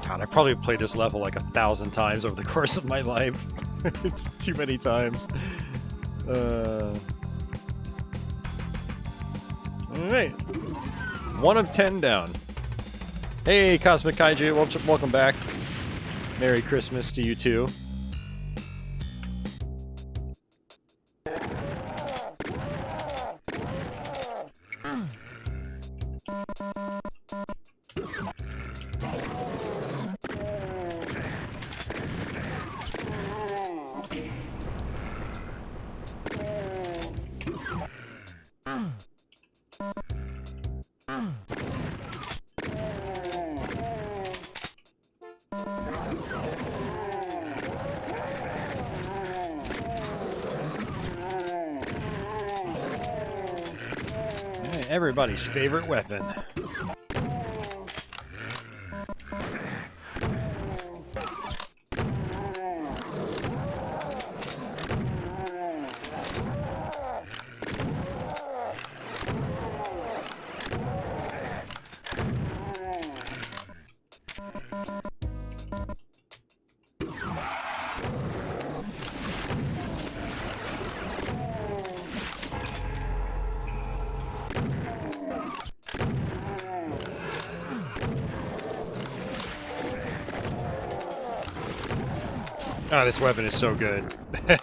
A: God, I've probably played this level like 1,000 times over the course of my life. It's too many times. Alright. 1 of 10 down. Hey, Cosmic Kaiju, welcome back. Merry Christmas to you too. Everybody's favorite weapon. Oh, this weapon is so good. Yeah,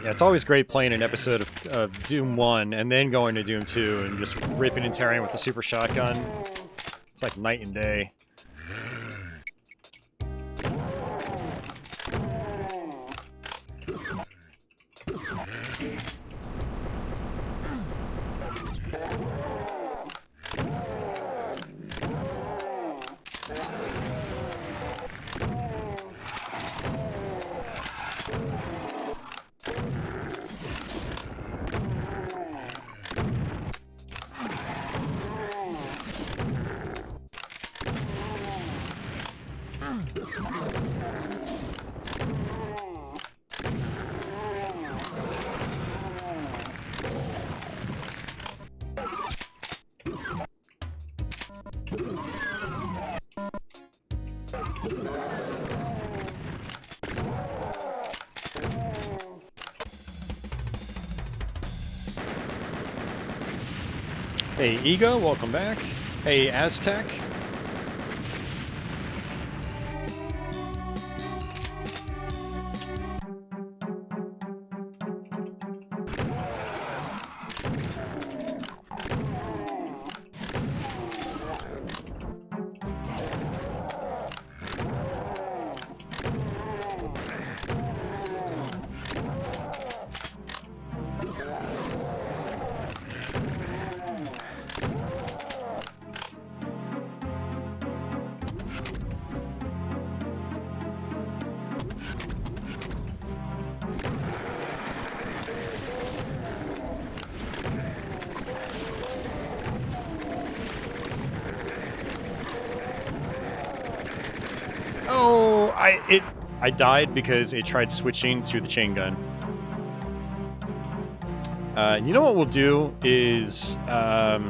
A: it's always great playing an episode of Doom 1 and then going to Doom 2 and just ripping and tearing with the super shotgun. It's like night and day. Hey, Ego, welcome back. Hey, Aztec. Oh, I died because it tried switching to the chain gun. You know what we'll do is, or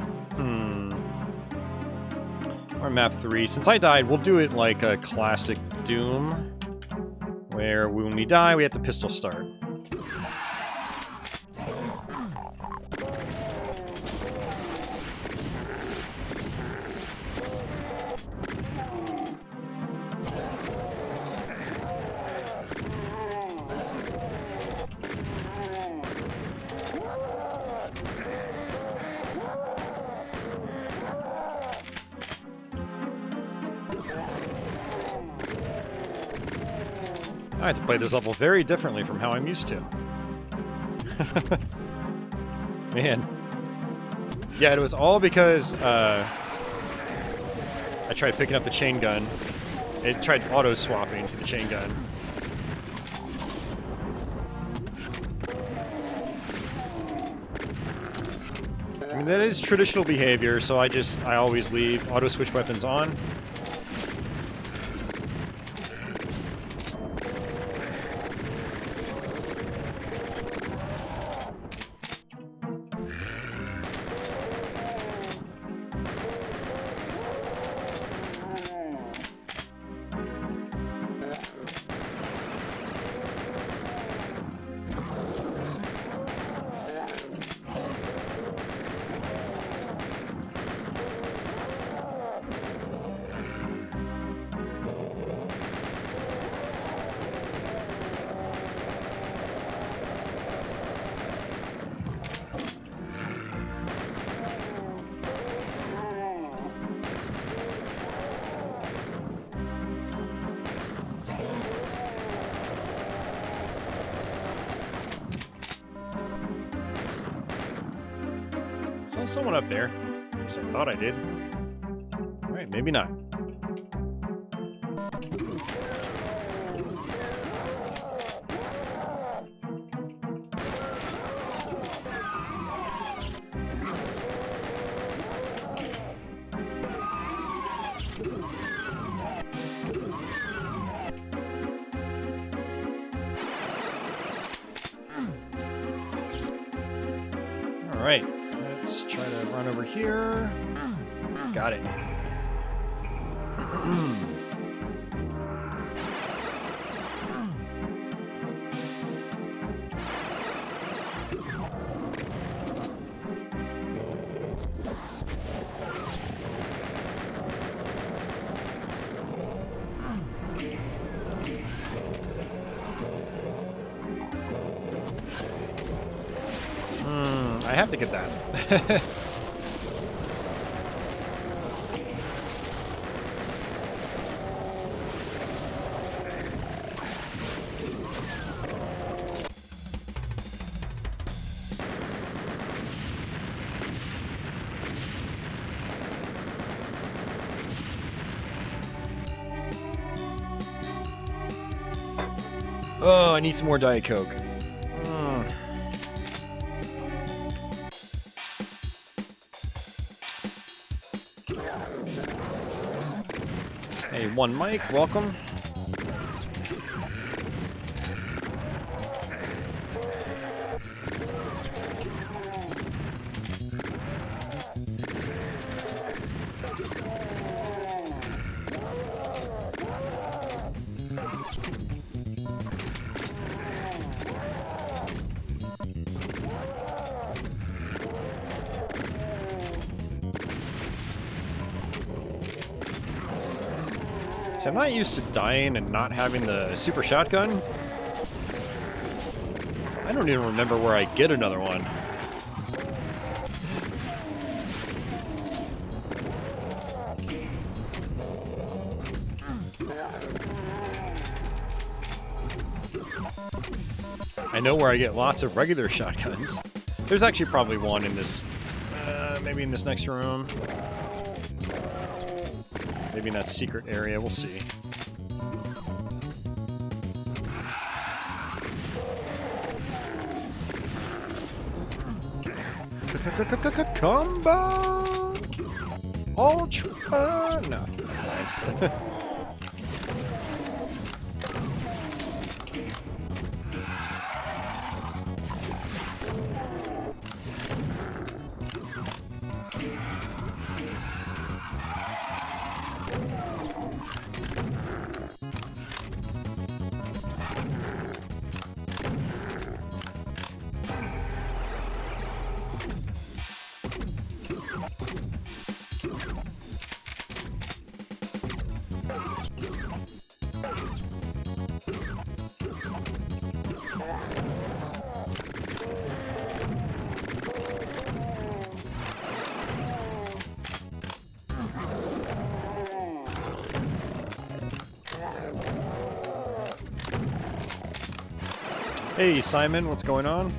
A: map 3. Since I died, we'll do it like a classic Doom, where when we die, we have to pistol start. I have to play this level very differently from how I'm used to. Man. Yeah, it was all because I tried picking up the chain gun. It tried auto-swapping to the chain gun. I mean, that is traditional behavior, so I always leave auto-switch weapons on. Saw someone up there. At least I thought I did. Alright, maybe not. Alright. Let's try to run over here. Got it. I have to get that. Oh, I need some more Diet Coke. Hey, One Mike, welcome. So I'm not used to dying and not having the super shotgun. I don't even remember where I get another one. I know where I get lots of regular shotguns. There's actually probably one in this, maybe in this next room. Maybe in that secret area, we'll see. Combo! Ultra! No, never mind. Hey Simon, what's going on?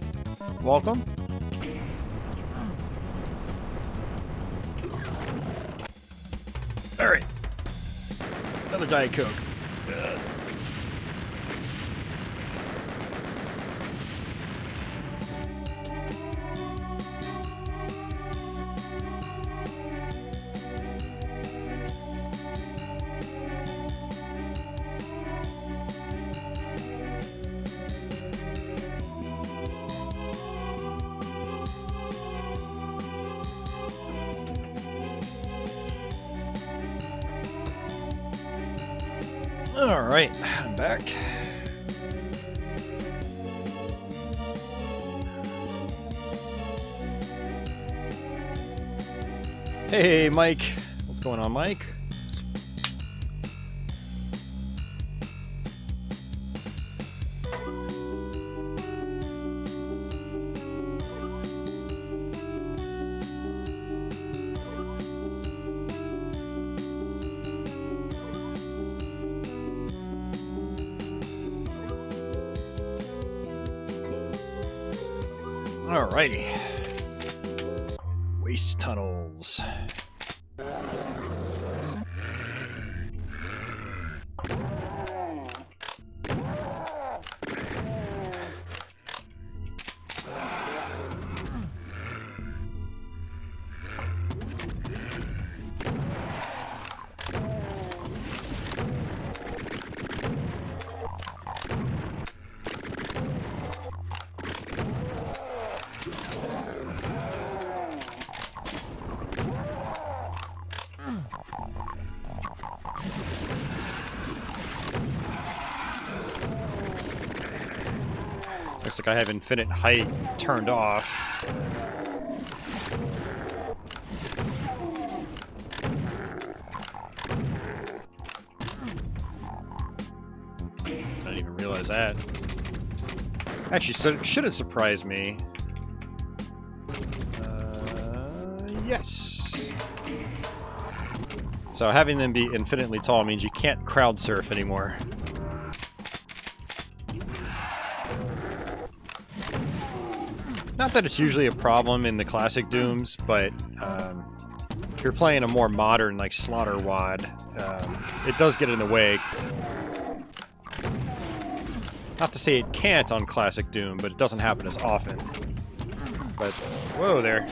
A: Welcome. Alright. Another Diet Coke. Alright, I'm back. Hey, Mike. What's going on, Mike? Alrighty. Waste tunnels. Looks like I have infinite height turned off. I didn't even realize that. Actually, so it shouldn't surprise me. Yes. So having them be infinitely tall means you can't crowd surf anymore. Not that it's usually a problem in the classic Dooms, but if you're playing a more modern, like Slaughter WAD, it does get in the way. Not to say it can't on classic Doom, but it doesn't happen as often. But, whoa there.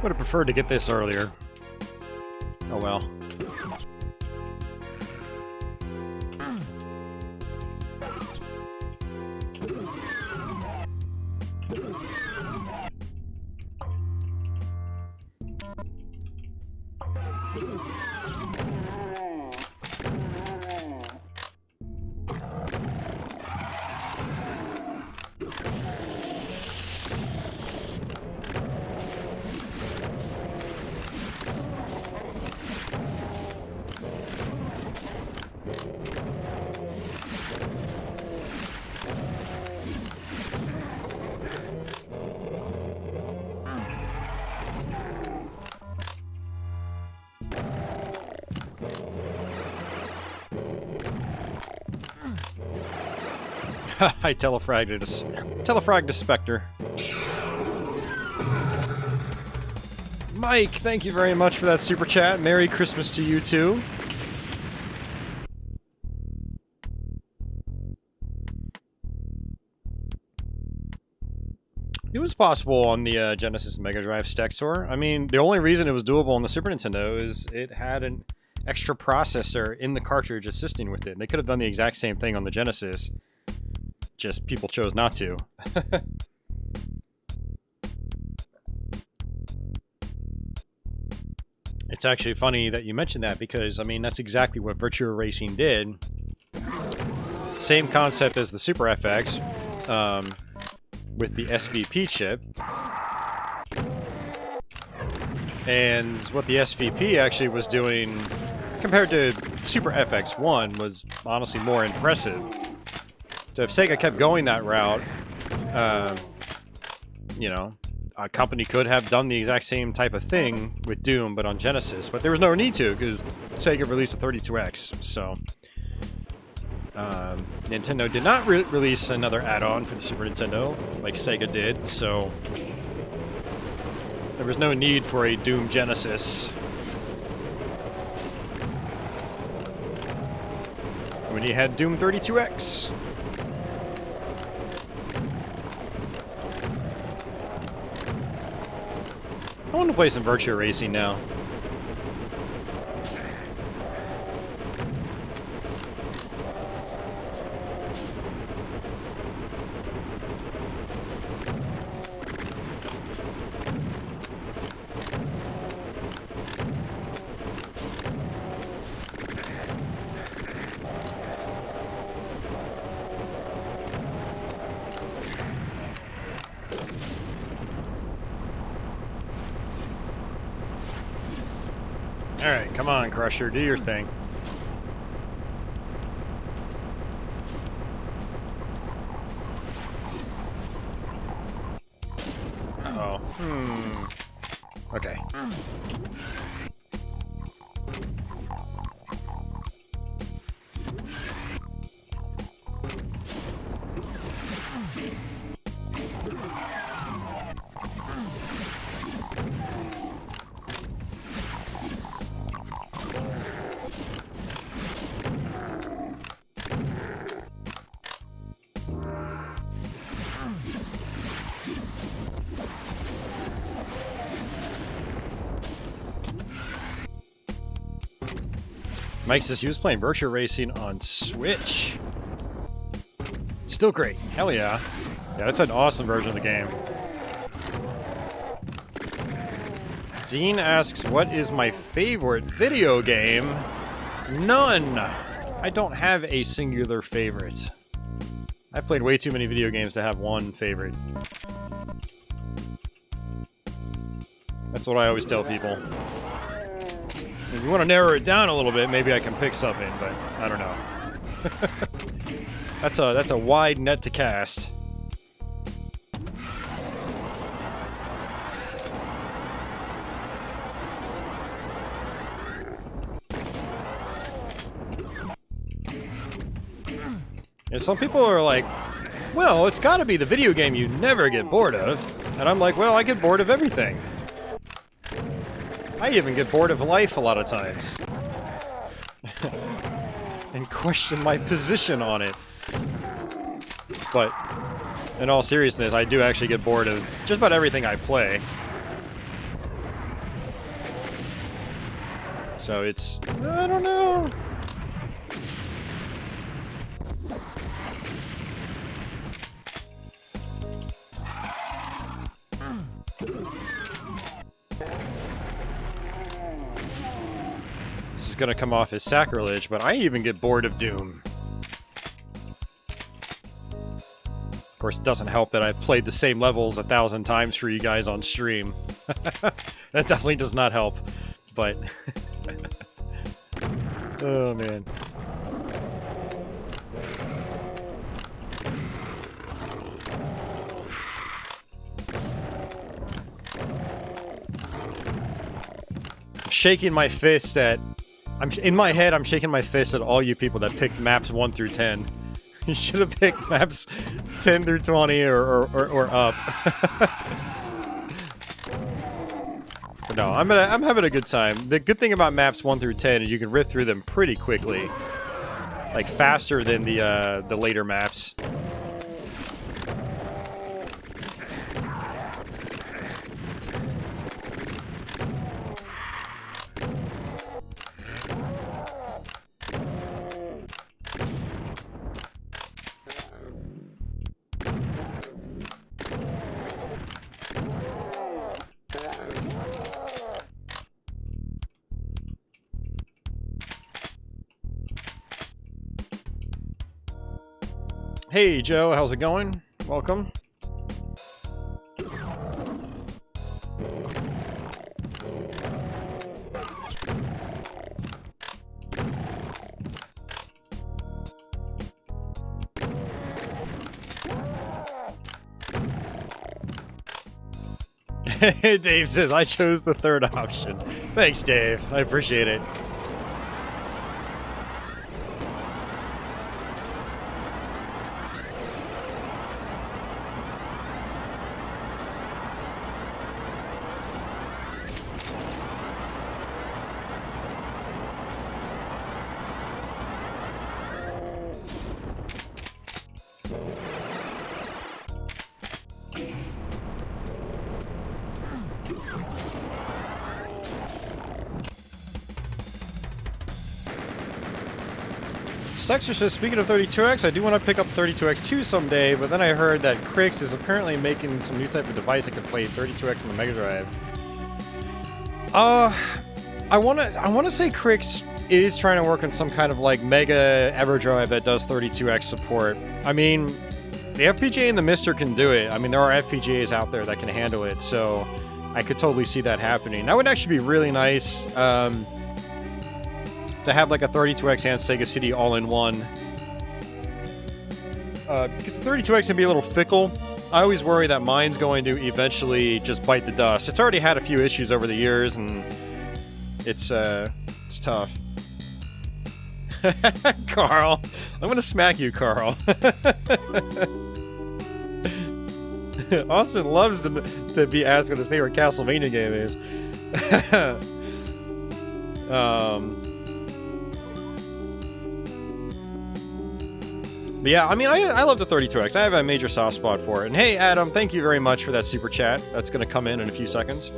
A: Would have preferred to get this earlier. Oh well. I telefragged a Spectre. Mike, thank you very much for that super chat. Merry Christmas to you too. It was possible on the Genesis and Mega Drive Stack Store. I mean, the only reason it was doable on the Super Nintendo is it had an extra processor in the cartridge assisting with it. They could have done the exact same thing on the Genesis. Just people chose not to. It's actually funny that you mentioned that because, I mean, that's exactly what Virtua Racing did. Same concept as the Super FX with the SVP chip. And what the SVP actually was doing compared to Super FX1 was honestly more impressive. So if Sega kept going that route, you know, a company could have done the exact same type of thing with Doom, but on Genesis. But there was no need to, because Sega released a 32X, so... Nintendo did not release another add-on for the Super Nintendo, like Sega did, so... there was no need for a Doom Genesis. When you had Doom 32X. I want to play some Virtua Racing now. Alright, come on, Crusher, do your thing. Uh-oh. Okay. Mike says he was playing Virtua Racing on Switch. Still great. Hell yeah. Yeah, that's an awesome version of the game. Dean asks, what is my favorite video game? None! I don't have a singular favorite. I've played way too many video games to have one favorite. That's what I always tell people. If you want to narrow it down a little bit, maybe I can pick something, but I don't know. That's a wide net to cast. And some people are like, well, it's gotta be the video game you never get bored of. And I'm like, well, I get bored of everything. I even get bored of life a lot of times. And question my position on it. But, in all seriousness, I do actually get bored of just about everything I play. So it's... I don't know. This is gonna come off as sacrilege, but I even get bored of Doom. Of course, it doesn't help that I've played the same levels 1,000 times for you guys on stream. That definitely does not help, but... oh, man. I'm shaking my fist at... in my head, I'm shaking my fist at all you people that picked maps 1 through 10. You should have picked maps 10 through 20 or up. But no, I'm having a good time. The good thing about maps 1 through 10 is you can rip through them pretty quickly. Like, faster than the later maps. Hey Joe, how's it going? Welcome. Dave says, I chose the third option. Thanks, Dave. I appreciate it. Sexer says, speaking of 32X, I do want to pick up 32X2 someday, but then I heard that Crix is apparently making some new type of device that can play 32X on the Mega Drive. I wanna say Crix is trying to work on some kind of like Mega EverDrive that does 32X support. I mean, the FPGA and the Mister can do it. I mean, there are FPGAs out there that can handle it, so I could totally see that happening. That would actually be really nice. To have like a 32X and Sega CD all-in-one. Because 32X can be a little fickle. I always worry that mine's going to eventually just bite the dust. It's already had a few issues over the years, and it's tough. Carl! I'm gonna smack you, Carl. Austin loves to be asked what his favorite Castlevania game is. But yeah, I mean, I love the 32X. I have a major soft spot for it. And hey, Adam, thank you very much for that super chat. That's going to come in a few seconds.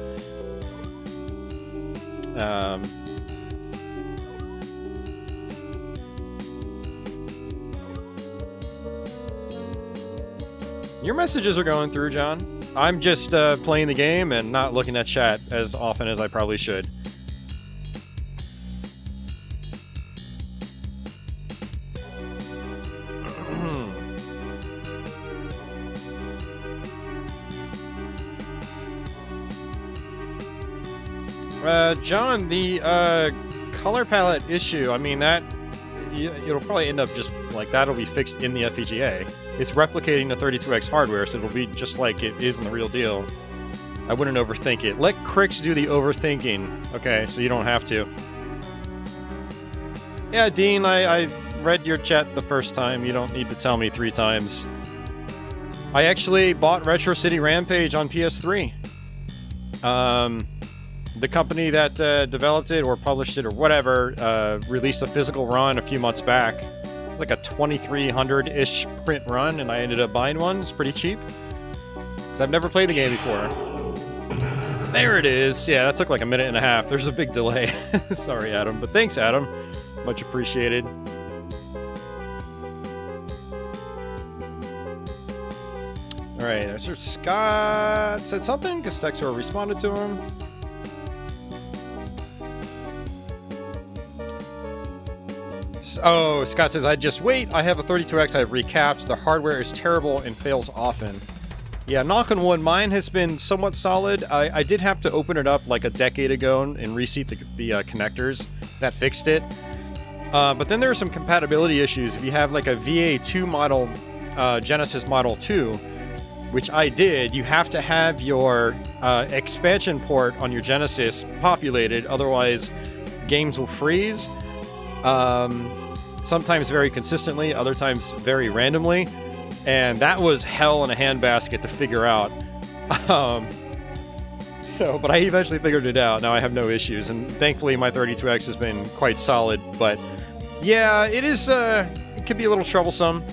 A: Your messages are going through, John. I'm just playing the game and not looking at chat as often as I probably should. John, the color palette issue, I mean, that it'll probably end up just like that'll be fixed in the FPGA. It's replicating the 32X hardware, so it'll be just like it is in the real deal. I wouldn't overthink it. Let Crix do the overthinking, okay, so you don't have to. Yeah, Dean, I read your chat the first time. You don't need to tell me 3 times. I actually bought Retro City Rampage on PS3. The company that developed it or published it or whatever released a physical run a few months back. It's like a 2,300-ish print run, and I ended up buying one. It's pretty cheap. Because I've never played the game before. There it is. Yeah, that took like a minute and a half. There's a big delay. Sorry, Adam. But thanks, Adam. Much appreciated. Alright, Sir Scott said something, because Stexor responded to him. Oh, Scott says, I'd just wait. I have a 32X I've recapped. The hardware is terrible and fails often. Yeah, knock on wood, mine has been somewhat solid. I did have to open it up like a decade ago and reseat the connectors. That fixed it. But then there are some compatibility issues. If you have like a VA2 model, Genesis Model 2, which I did, you have to have your expansion port on your Genesis populated, otherwise games will freeze. Sometimes very consistently, other times very randomly, and that was hell in a handbasket to figure out. But I eventually figured it out. Now I have no issues, and thankfully my 32X has been quite solid. But yeah, it is. It could be a little troublesome.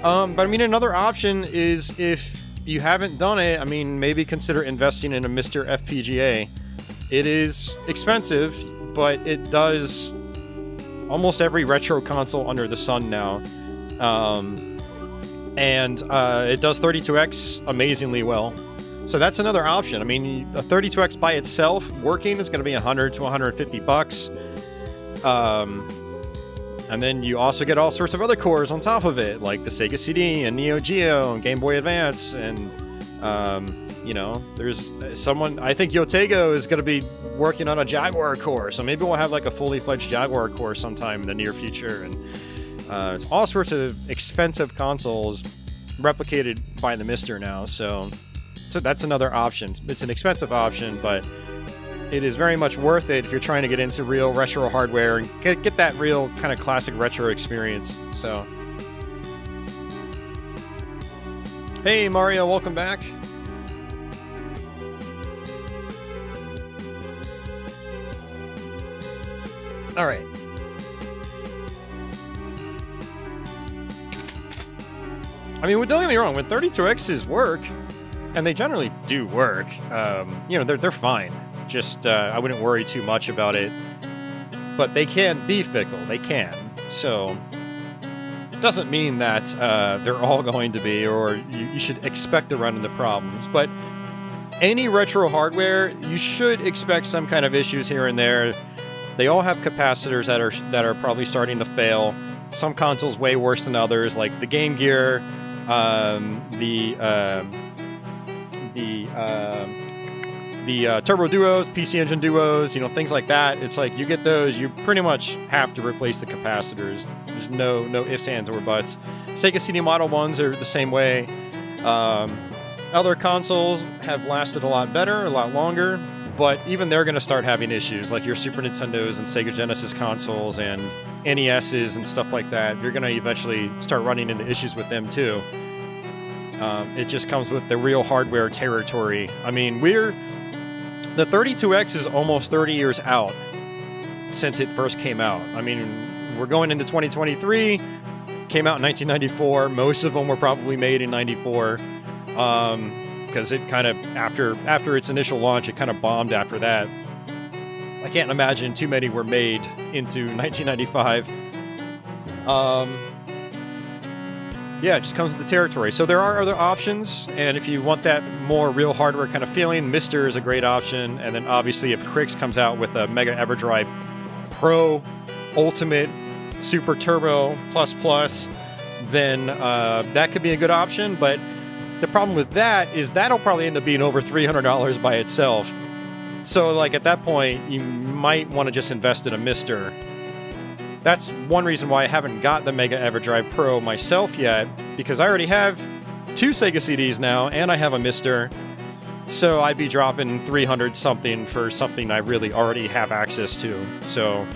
A: But I mean, another option is if you haven't done it, I mean, maybe consider investing in a Mr. FPGA. It is expensive, but it does almost every retro console under the sun now. It does 32X amazingly well. So that's another option. I mean, a 32X by itself working is going to be $100 to $150. And then you also get all sorts of other cores on top of it, like the Sega CD and Neo Geo and Game Boy Advance. And, you know, there's someone, I think Yotego is going to be working on a Jaguar core. So maybe we'll have like a fully fledged Jaguar core sometime in the near future. And it's all sorts of expensive consoles replicated by the Mister now. So that's another option. It's an expensive option, but it is very much worth it if you're trying to get into real retro hardware and get that real kind of classic retro experience. So, hey Mario, welcome back. All right. I mean, don't get me wrong, when 32X's work, and they generally do work, you know, they're fine. Just, I wouldn't worry too much about it. But they can be fickle. They can. So, it doesn't mean that they're all going to be, or you should expect to run into problems. But any retro hardware, you should expect some kind of issues here and there. They all have capacitors that are probably starting to fail. Some consoles way worse than others, like the Game Gear, the Turbo Duos, PC Engine Duos, you know, things like that. It's like you get those, you pretty much have to replace the capacitors. There's no ifs, ands, or buts. Sega CD Model 1s are the same way. Other consoles have lasted a lot better, a lot longer, but even they're going to start having issues, like your Super Nintendos and Sega Genesis consoles and NESs and stuff like that. You're going to eventually start running into issues with them too. It just comes with the real hardware territory. I mean, the 32X is almost 30 years out since it first came out. I mean, we're going into 2023. Came out in 1994. Most of them were probably made in 94. Because it kind of, after its initial launch, it kind of bombed after that. I can't imagine too many were made into 1995. Yeah, it just comes with the territory. So there are other options, and if you want that more real hardware kind of feeling, Mister is a great option. And then obviously if Crix comes out with a Mega EverDrive Pro, Ultimate, Super Turbo, Plus, then that could be a good option. But the problem with that is that'll probably end up being over $300 by itself. So like at that point, you might want to just invest in a Mister. That's one reason why I haven't got the Mega EverDrive Pro myself yet, because I already have 2 Sega CDs now, and I have a Mister, so I'd be dropping 300 something for something I really already have access to, so...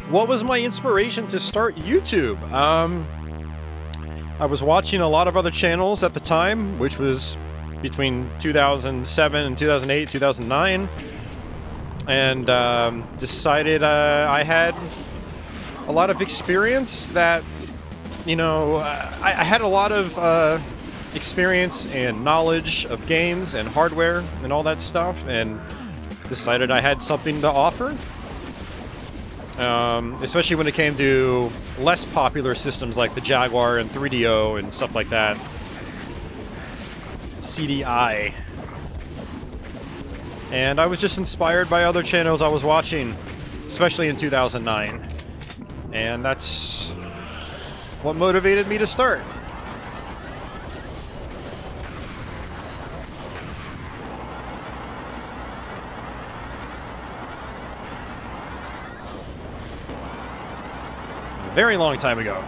A: What was my inspiration to start YouTube? I was watching a lot of other channels at the time, which was between 2007 and 2008, 2009, and decided I had a lot of experience that, you know, I had a lot of experience and knowledge of games and hardware and all that stuff, and decided I had something to offer. Especially when it came to less popular systems like the Jaguar and 3DO and stuff like that. CDI. And I was just inspired by other channels I was watching, especially in 2009. And that's what motivated me to start. A very long time ago.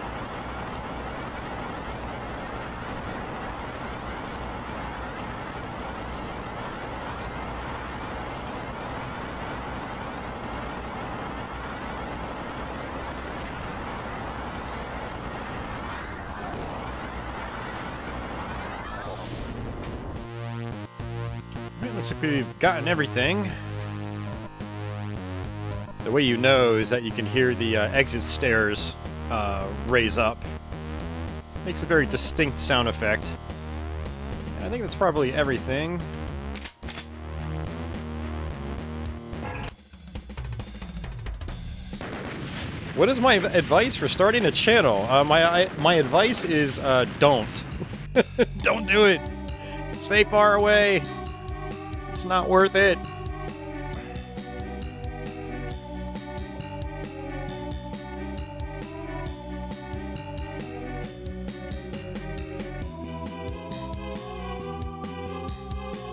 A: Looks like we've gotten everything. The way you know is that you can hear the exit stairs raise up. Makes a very distinct sound effect. And I think that's probably everything. What is my advice for starting a channel? My advice is don't. Don't do it. Stay far away. It's not worth it.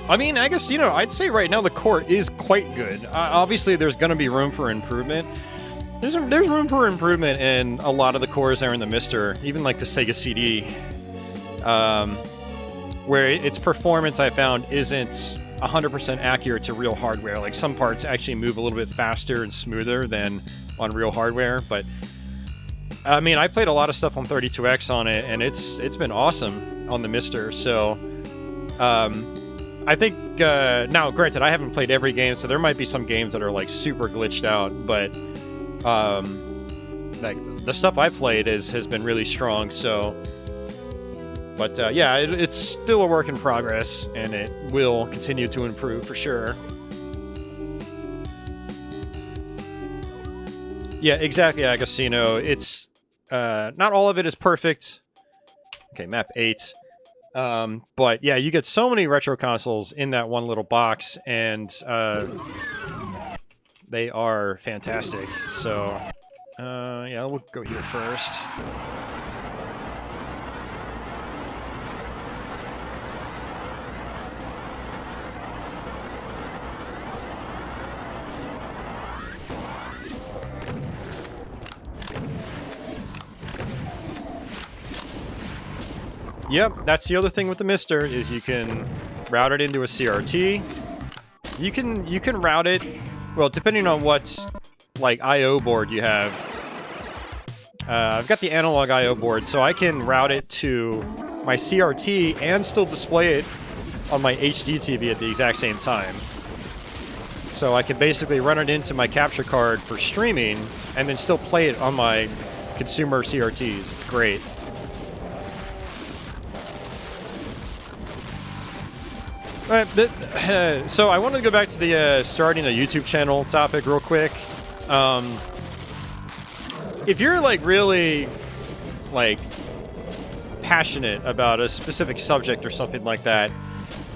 A: I mean, I guess, you know, I'd say right now the core is quite good. Obviously, there's going to be room for improvement. There's room for improvement in a lot of the cores that are in the Mister, even like the Sega CD, where its performance, I found, isn't 100% accurate to real hardware. Like, some parts actually move a little bit faster and smoother than on real hardware, but I mean, I played a lot of stuff on 32X on it, and it's been awesome on the Mister, so I think, now, granted, I haven't played every game, so there might be some games that are, like, super glitched out, but like, the stuff I've played has been really strong, so... But, yeah, it's still a work in progress, and it will continue to improve for sure. Yeah, exactly, Agostino. It's, not all of it is perfect. Okay, map 8. But, yeah, you get so many retro consoles in that one little box, and, they are fantastic. So, yeah, we'll go here first. Yep, that's the other thing with the Mister, is you can route it into a CRT. You can route it, well, depending on what, like, I/O board you have. I've got the analog I/O board, so I can route it to my CRT and still display it on my HD TV at the exact same time. So I can basically run it into my capture card for streaming, and then still play it on my consumer CRTs. It's great. So I want to go back to the starting a YouTube channel topic real quick. If you're like really like passionate about a specific subject or something like that,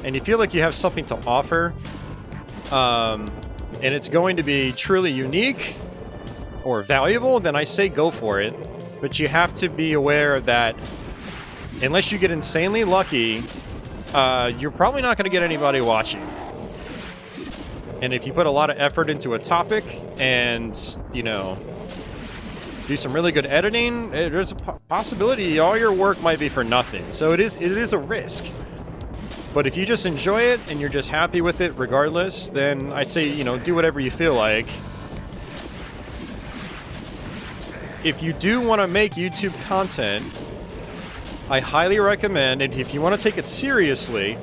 A: and you feel like you have something to offer, and it's going to be truly unique or valuable, then I say go for it. But you have to be aware that unless you get insanely lucky, you're probably not going to get anybody watching. And if you put a lot of effort into a topic and, you know, do some really good editing, there's a possibility all your work might be for nothing. So it is a risk. But if you just enjoy it and you're just happy with it regardless, then I say, you know, do whatever you feel like. If you do want to make YouTube content, I highly recommend, and if you want to take it seriously,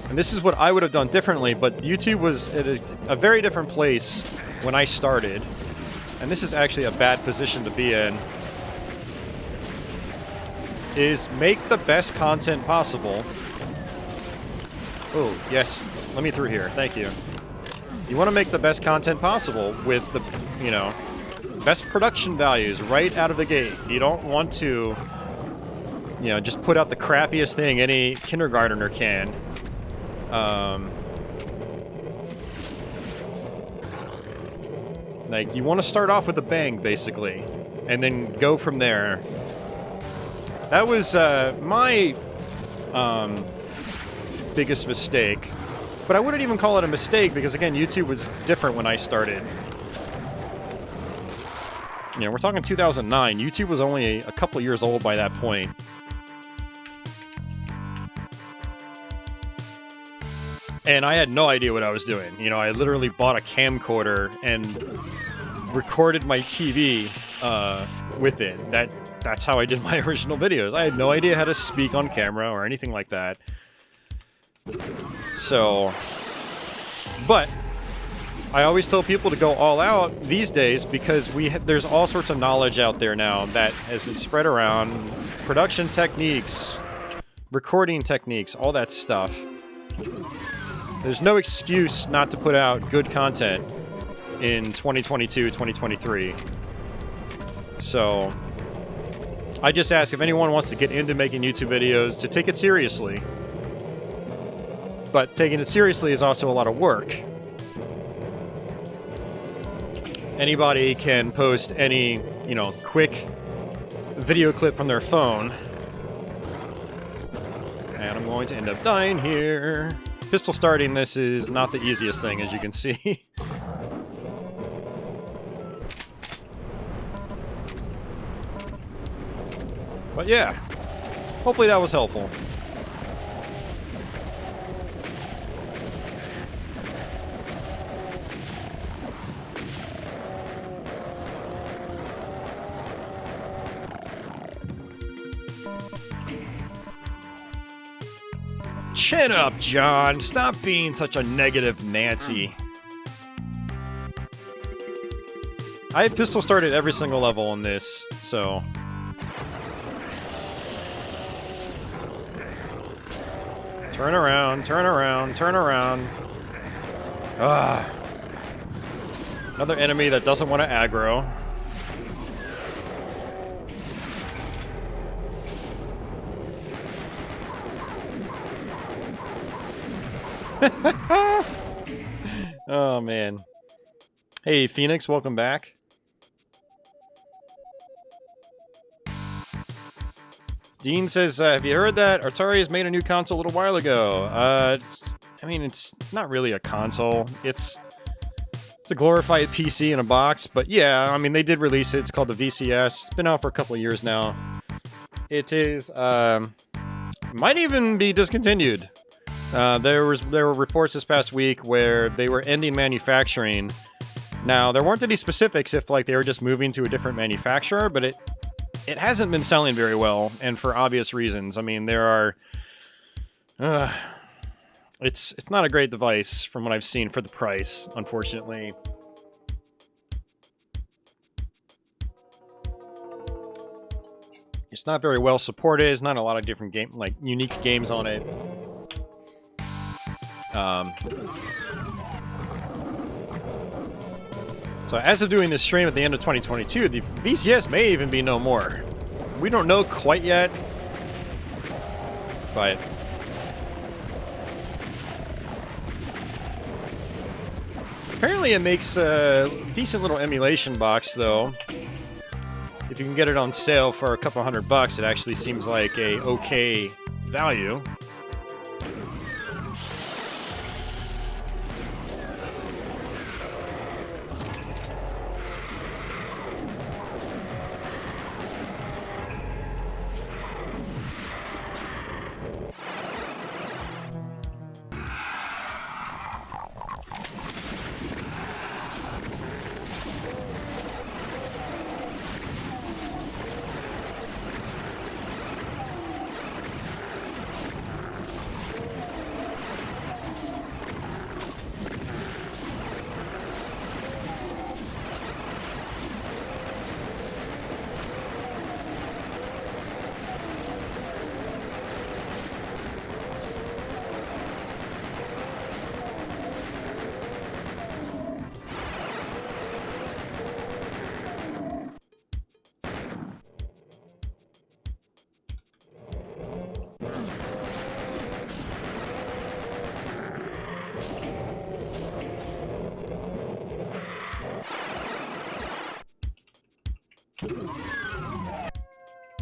A: and this is what I would have done differently, but YouTube was at a very different place when I started, and this is actually a bad position to be in, is make the best content possible. Oh, yes, let me through here, thank you. You want to make the best content possible with the, you know, best production values right out of the gate. You don't want to, you know, just put out the crappiest thing any kindergartner can. Like, you want to start off with a bang, basically, and then go from there. That was my biggest mistake. But I wouldn't even call it a mistake, because, again, YouTube was different when I started. You know, we're talking 2009. YouTube was only a couple years old by that point. And I had no idea what I was doing. You know, I literally bought a camcorder and recorded my TV with it. That's how I did my original videos. I had no idea how to speak on camera or anything like that. So, but I always tell people to go all out these days because there's all sorts of knowledge out there now that has been spread around. Production techniques, recording techniques, all that stuff. There's no excuse not to put out good content in 2022, 2023. So, I just ask if anyone wants to get into making YouTube videos to take it seriously. But taking it seriously is also a lot of work. Anybody can post any, you know, quick video clip from their phone. And I'm going to end up dying here. Pistol starting this is not the easiest thing, as you can see. But yeah, hopefully that was helpful. Chin up, John. Stop being such a negative Nancy. I had pistol started every single level on this, so... Turn around, turn around, turn around. Ah. Another enemy that doesn't want to aggro. Oh, man. Hey, Phoenix, welcome back. Dean says, have you heard that Atari has made a new console a little while ago? I mean, it's not really a console. It's a glorified PC in a box, but yeah, I mean, they did release it. It's called the VCS. It's been out for a couple of years now. It is, might even be discontinued. There were reports this past week where they were ending manufacturing. Now, there weren't any specifics if, like, they were just moving to a different manufacturer, but it hasn't been selling very well, and for obvious reasons. I mean, there are... it's not a great device from what I've seen for the price, unfortunately. It's not very well supported. There's not a lot of different unique games on it. So as of doing this stream at the end of 2022, the VCS may even be no more. We don't know quite yet, but apparently it makes a decent little emulation box, though. If you can get it on sale for a couple $100, it actually seems like a okay value.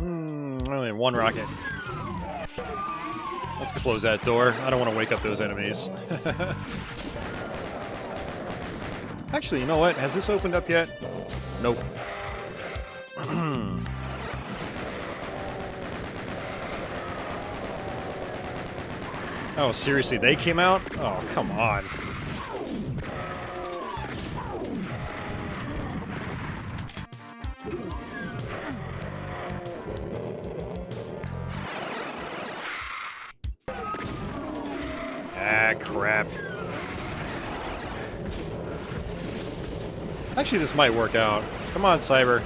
A: Only one rocket. Let's close that door. I don't want to wake up those enemies. Actually, you know what? Has this opened up yet? Nope. Oh, seriously? They came out? Oh, come on. Ah, crap. Actually, this might work out. Come on, Cyber.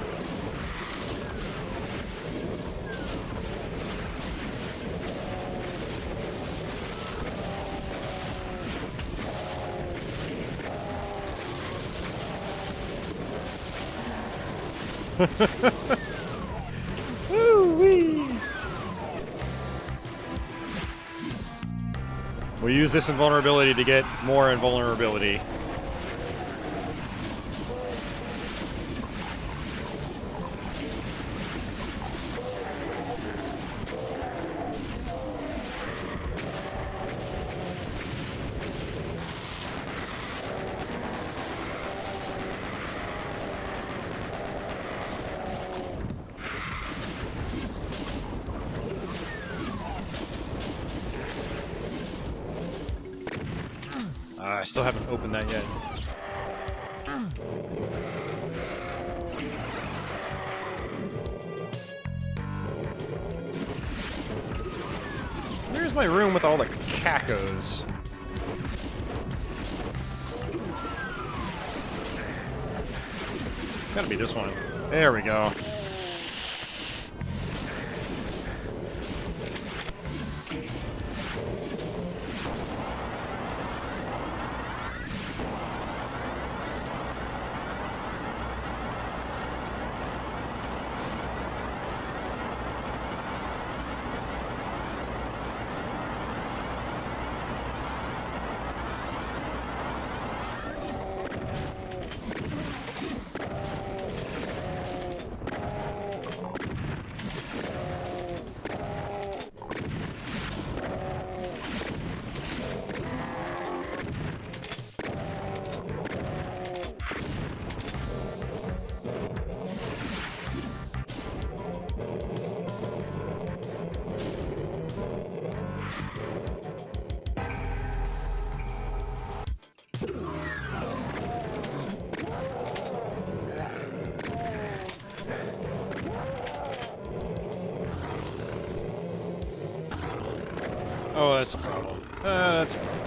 A: Woo-wee. We use this invulnerability to get more invulnerability. I still haven't opened that yet. Where's my room with all the cacos? It's gotta be this one. There we go. Oh, that's a problem. That's a problem.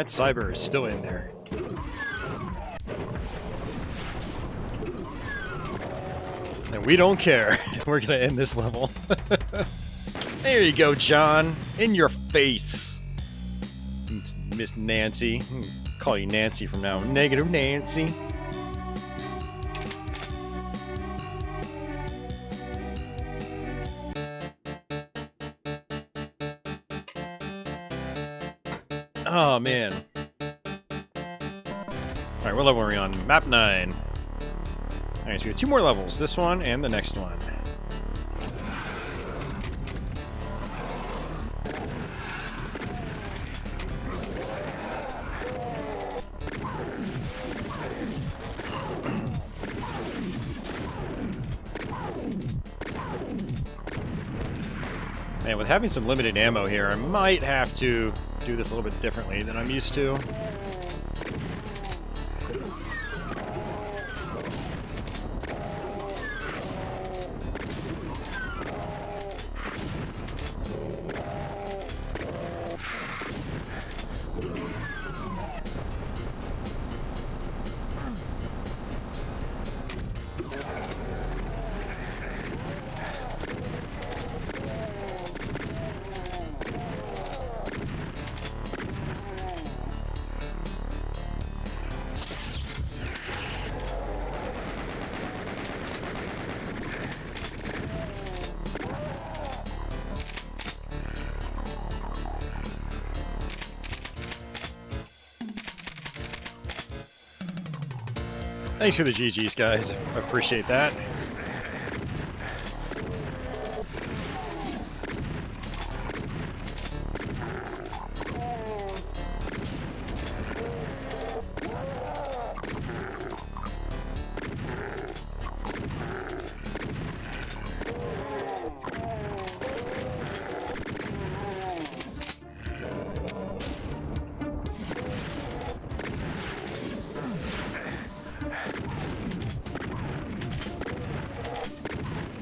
A: That cyber is still in there. And we don't care. We're gonna end this level. There you go, John. In your face. Miss Nancy. Call you Nancy from now on. Negative Nancy. Oh, man. Alright, what level are we on? Map 9. Alright, so we have 2 more levels. This one and the next one. Man, with having some limited ammo here, I might have to do this a little bit differently than I'm used to. Thanks for the GGs, guys. I appreciate that.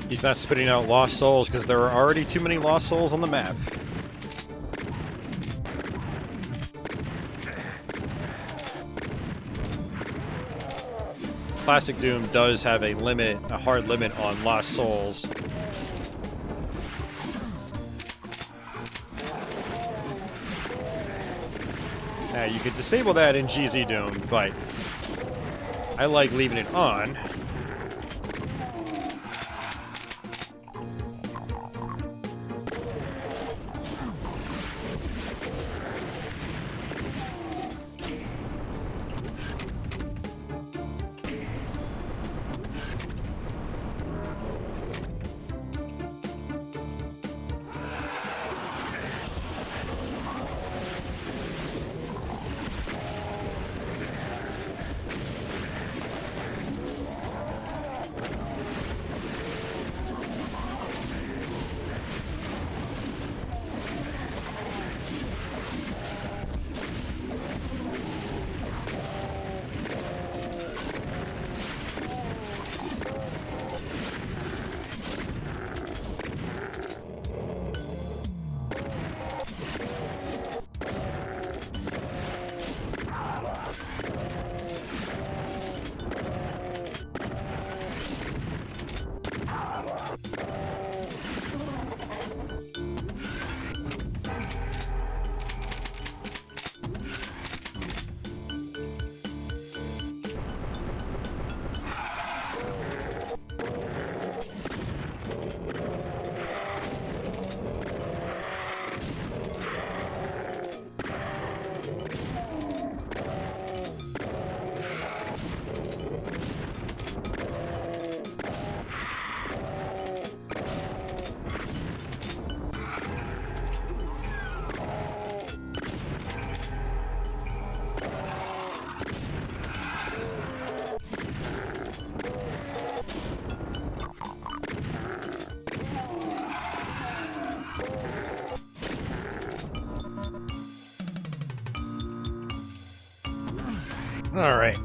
A: He's not spitting out lost souls because there are already too many lost souls on the map. Classic Doom does have a limit, a hard limit on lost souls. Now you could disable that in GZ Doom, but I like leaving it on. All right.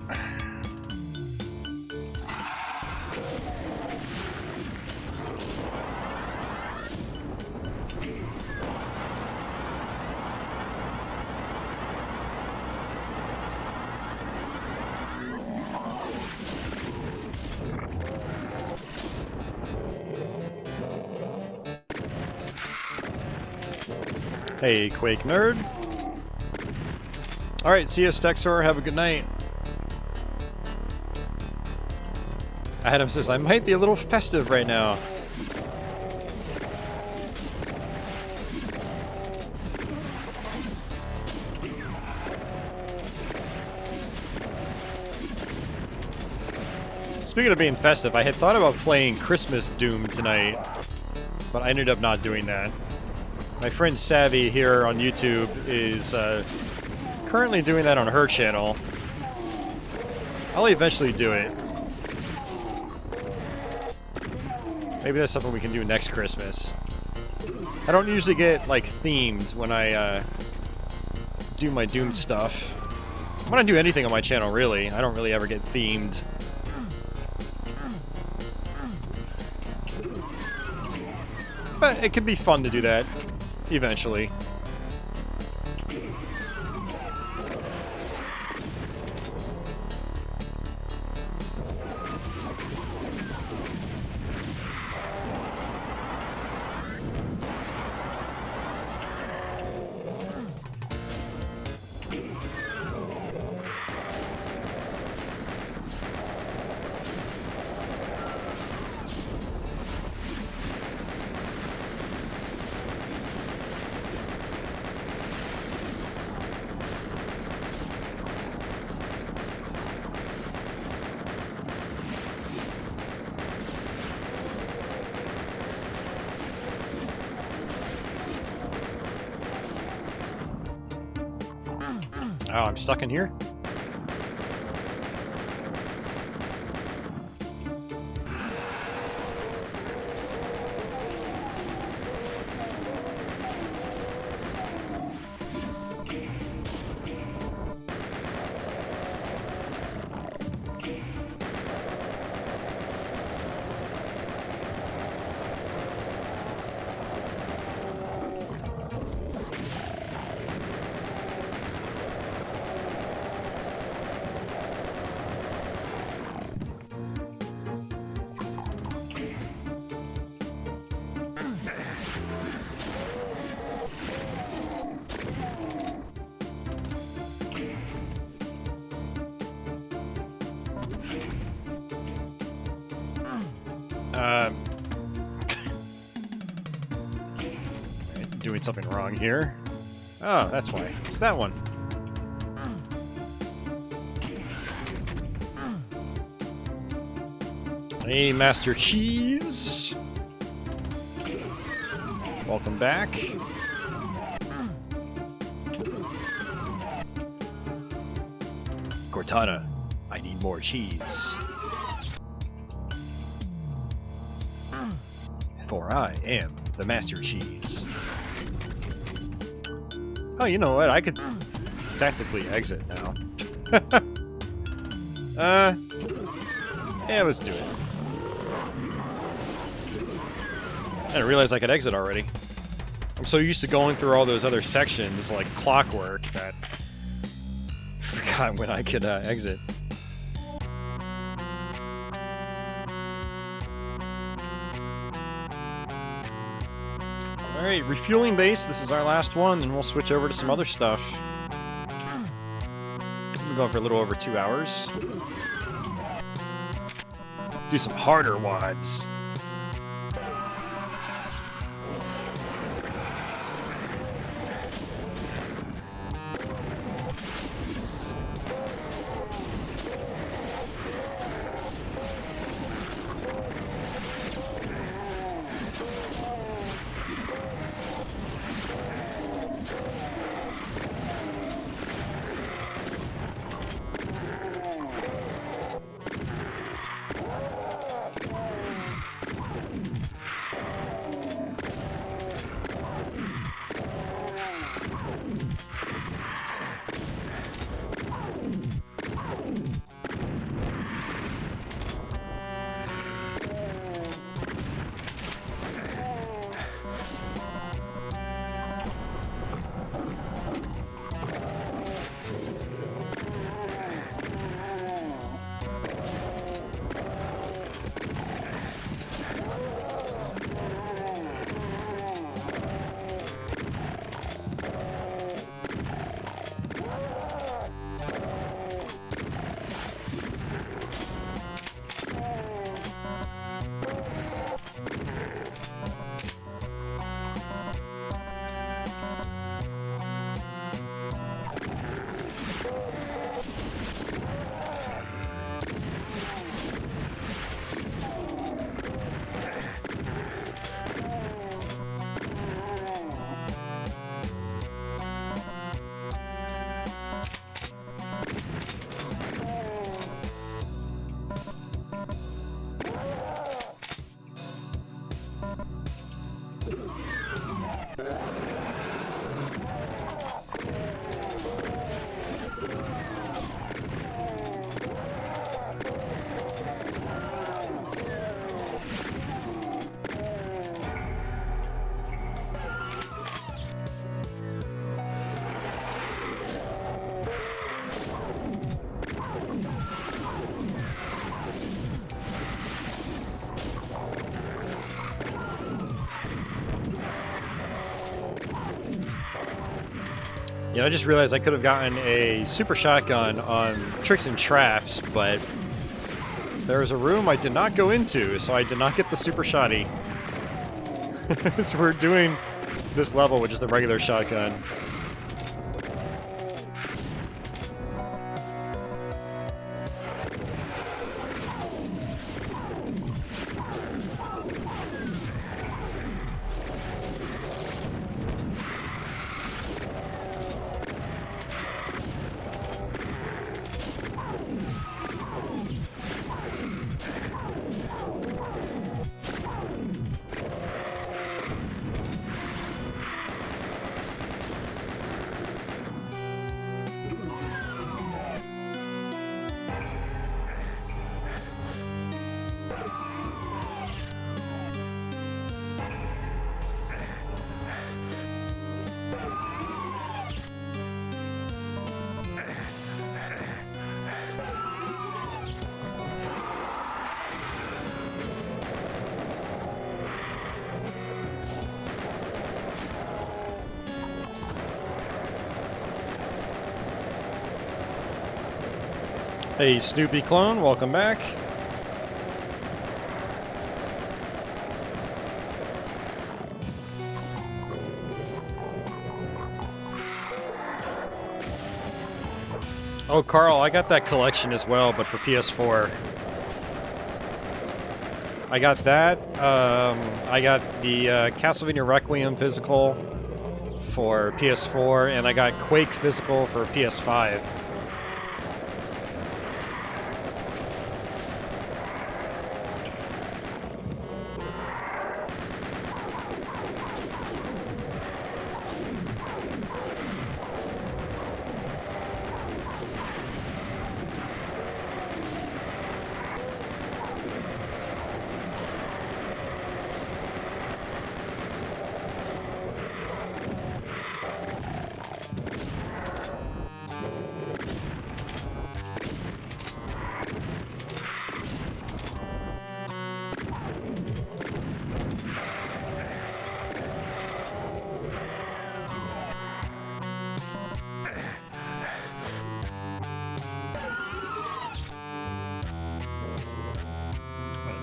A: Hey, Quake Nerd. Alright, see you, Stexor. Have a good night. Adam says, I might be a little festive right now. Speaking of being festive, I had thought about playing Christmas Doom tonight, but I ended up not doing that. My friend Savvy here on YouTube is currently doing that on her channel. I'll eventually do it. Maybe that's something we can do next Christmas. I don't usually get, like, themed when I do my Doom stuff. When I do anything on my channel, really, I don't really ever get themed. But it could be fun to do that, eventually. Oh, I'm stuck in here? Doing something wrong here. Oh, that's why. It's that one. Hey, Master Cheese. Welcome back. Cortana, I need more cheese. For I am the Master Cheese. Oh, you know what? I could technically exit now. Yeah, let's do it. I didn't realize I could exit already. I'm so used to going through all those other sections like clockwork that I forgot when I could exit. Alright, refueling base. This is our last one, and we'll switch over to some other stuff. We're going for a little over 2 hours. Do some harder WADs. You know, I just realized I could have gotten a super shotgun on Tricks and Traps, but there was a room I did not go into, so I did not get the super shotty. So we're doing this level with just the regular shotgun. Hey, Snoopy clone, welcome back. Oh, Carl, I got that collection as well, but for PS4. I got that. I got the Castlevania Requiem physical for PS4, and I got Quake physical for PS5.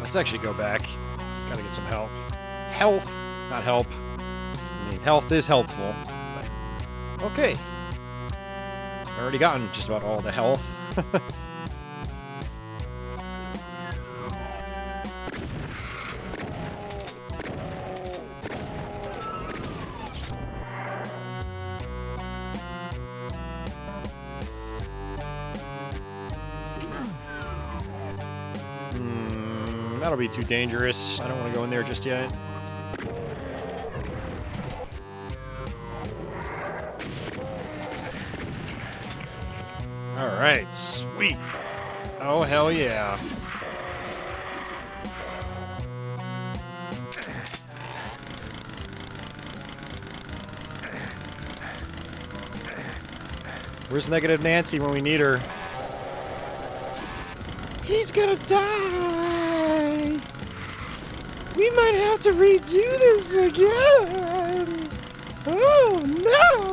A: Let's actually go back. Gotta get some help. Health, not help. I mean, health is helpful. But okay. I've already gotten just about all the health. That'll be too dangerous. I don't want to go in there just yet. Alright, sweet. Oh, hell yeah. Where's Negative Nancy when we need her? He's gonna die! We might have to redo this again! Oh no!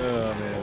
A: Oh, man.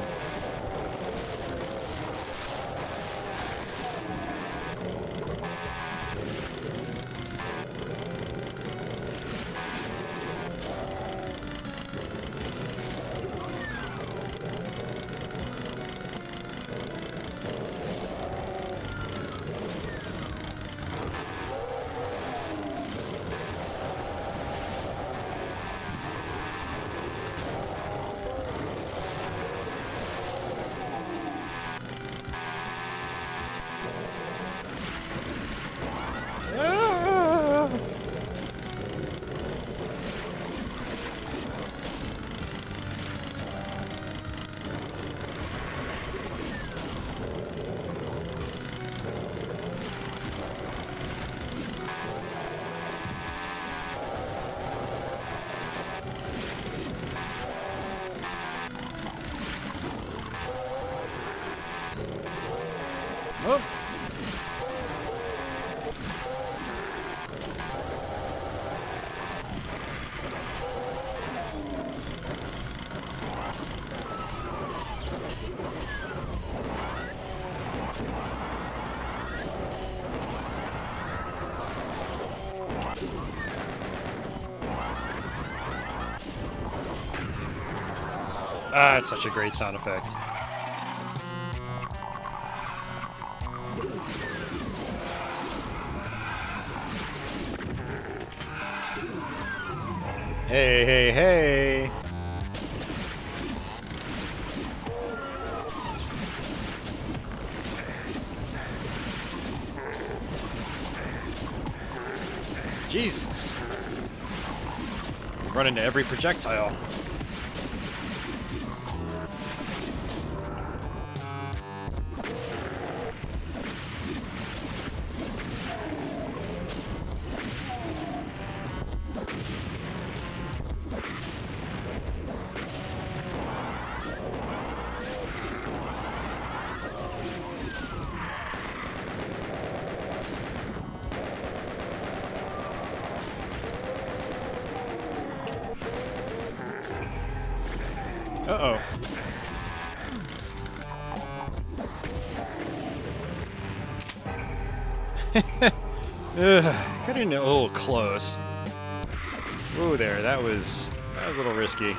A: Ah, it's such a great sound effect. Hey, hey, hey! Jesus! Run into every projectile. Uh-oh. Ugh, getting a little close. Ooh, there, that was a little risky.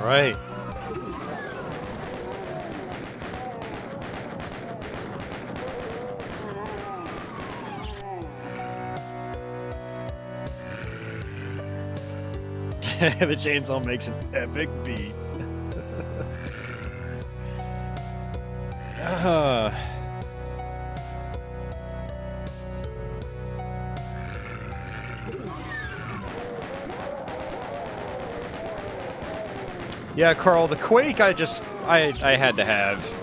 A: Right. The chainsaw makes an epic beat. Yeah, Carl, the Quake I had to have.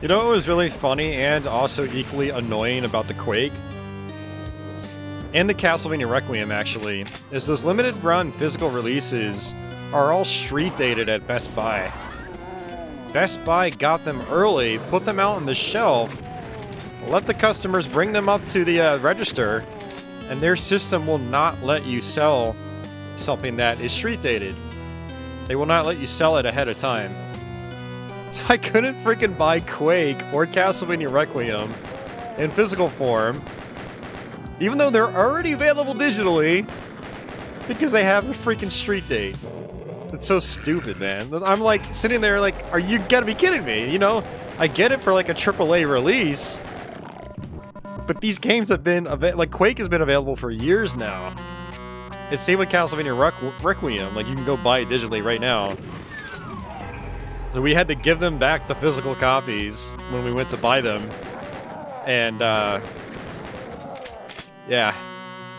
A: You know what was really funny and also equally annoying about the Quake? And the Castlevania Requiem, actually, is those limited run physical releases are all street dated at Best Buy. Best Buy got them early, put them out on the shelf, let the customers bring them up to the register, and their system will not let you sell something that is street dated. They will not let you sell it ahead of time. So I couldn't freaking buy Quake or Castlevania Requiem in physical form, even though they're already available digitally, because they have a freaking street date. It's so stupid, man. I'm like sitting there like, are you gotta be kidding me? You know, I get it for like a AAA release, but these games have been like Quake has been available for years now. It's same with Castlevania Requiem. Like you can go buy it digitally right now. And we had to give them back the physical copies when we went to buy them, and yeah,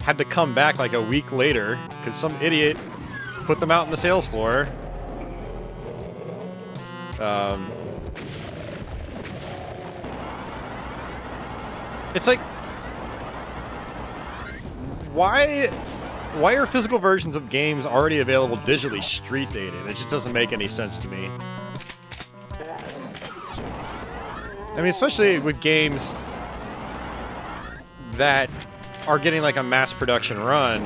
A: had to come back like a week later because some idiot put them out on the sales floor. It's like, why are physical versions of games already available digitally street dated? It just doesn't make any sense to me. I mean, especially with games that are getting like a mass production run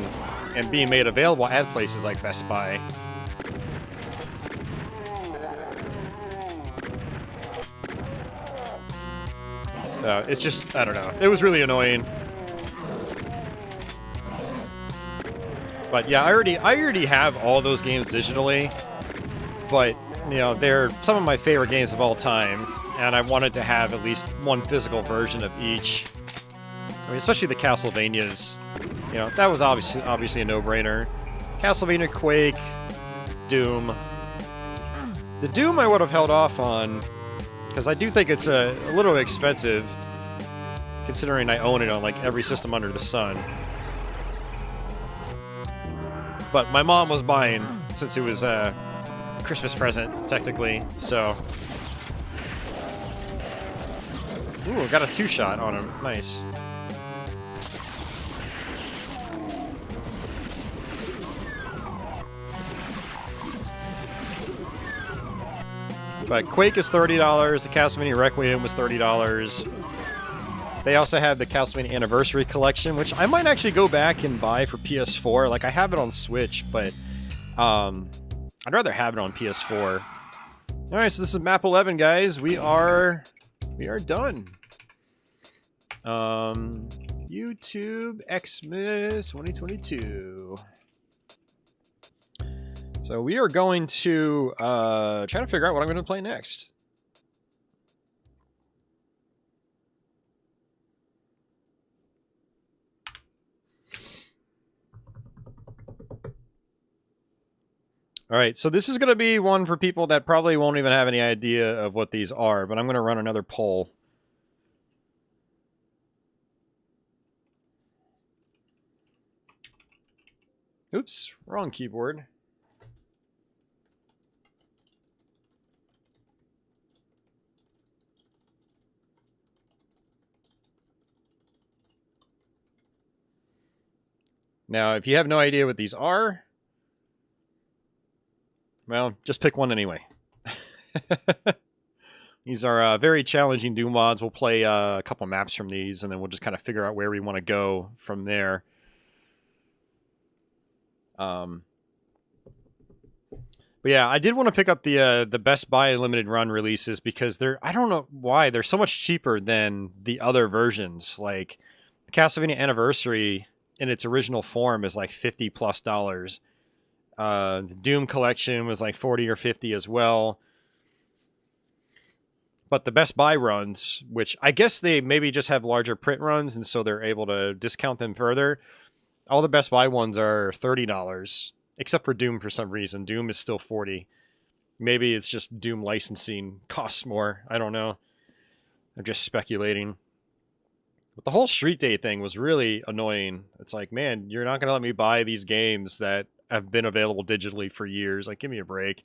A: and being made available at places like Best Buy. It's just, I don't know. It was really annoying. But yeah, I already have all those games digitally. But, you know, they're some of my favorite games of all time. And I wanted to have at least one physical version of each. I mean, especially the Castlevanias. You know, that was obviously a no-brainer. Castlevania, Quake, Doom. The Doom I would have held off on, because I do think it's a little expensive, considering I own it on, like, every system under the sun. But my mom was buying, since it was a Christmas present, technically, so... Ooh, got a two-shot on him. Nice. But Quake is $30, the Castlevania Requiem was $30. They also have the Castlevania Anniversary Collection, which I might actually go back and buy for PS4. Like, I have it on Switch, but I'd rather have it on PS4. Alright, so this is map 11, guys. We are done. YouTube Xmas 2022. So we are going to try to figure out what I'm going to play next. All right, so this is going to be one for people that probably won't even have any idea of what these are, but I'm going to run another poll. Oops, wrong keyboard. Now, if you have no idea what these are, well, just pick one anyway. These are very challenging Doom WADs. We'll play a couple maps from these, and then we'll just kind of figure out where we want to go from there. But yeah, I did want to pick up the Best Buy limited run releases because I don't know why, they're so much cheaper than the other versions. Like, the Castlevania Anniversary in its original form is like $50+. The Doom collection was like 40 or 50 as well. But the Best Buy runs, which I guess they maybe just have larger print runs, and so they're able to discount them further. All the Best Buy ones are $30, except for Doom for some reason. Doom is still 40. Maybe it's just Doom licensing costs more. I don't know. I'm just speculating. But the whole Street Day thing was really annoying. It's like, man, you're not going to let me buy these games that have been available digitally for years. Like, give me a break.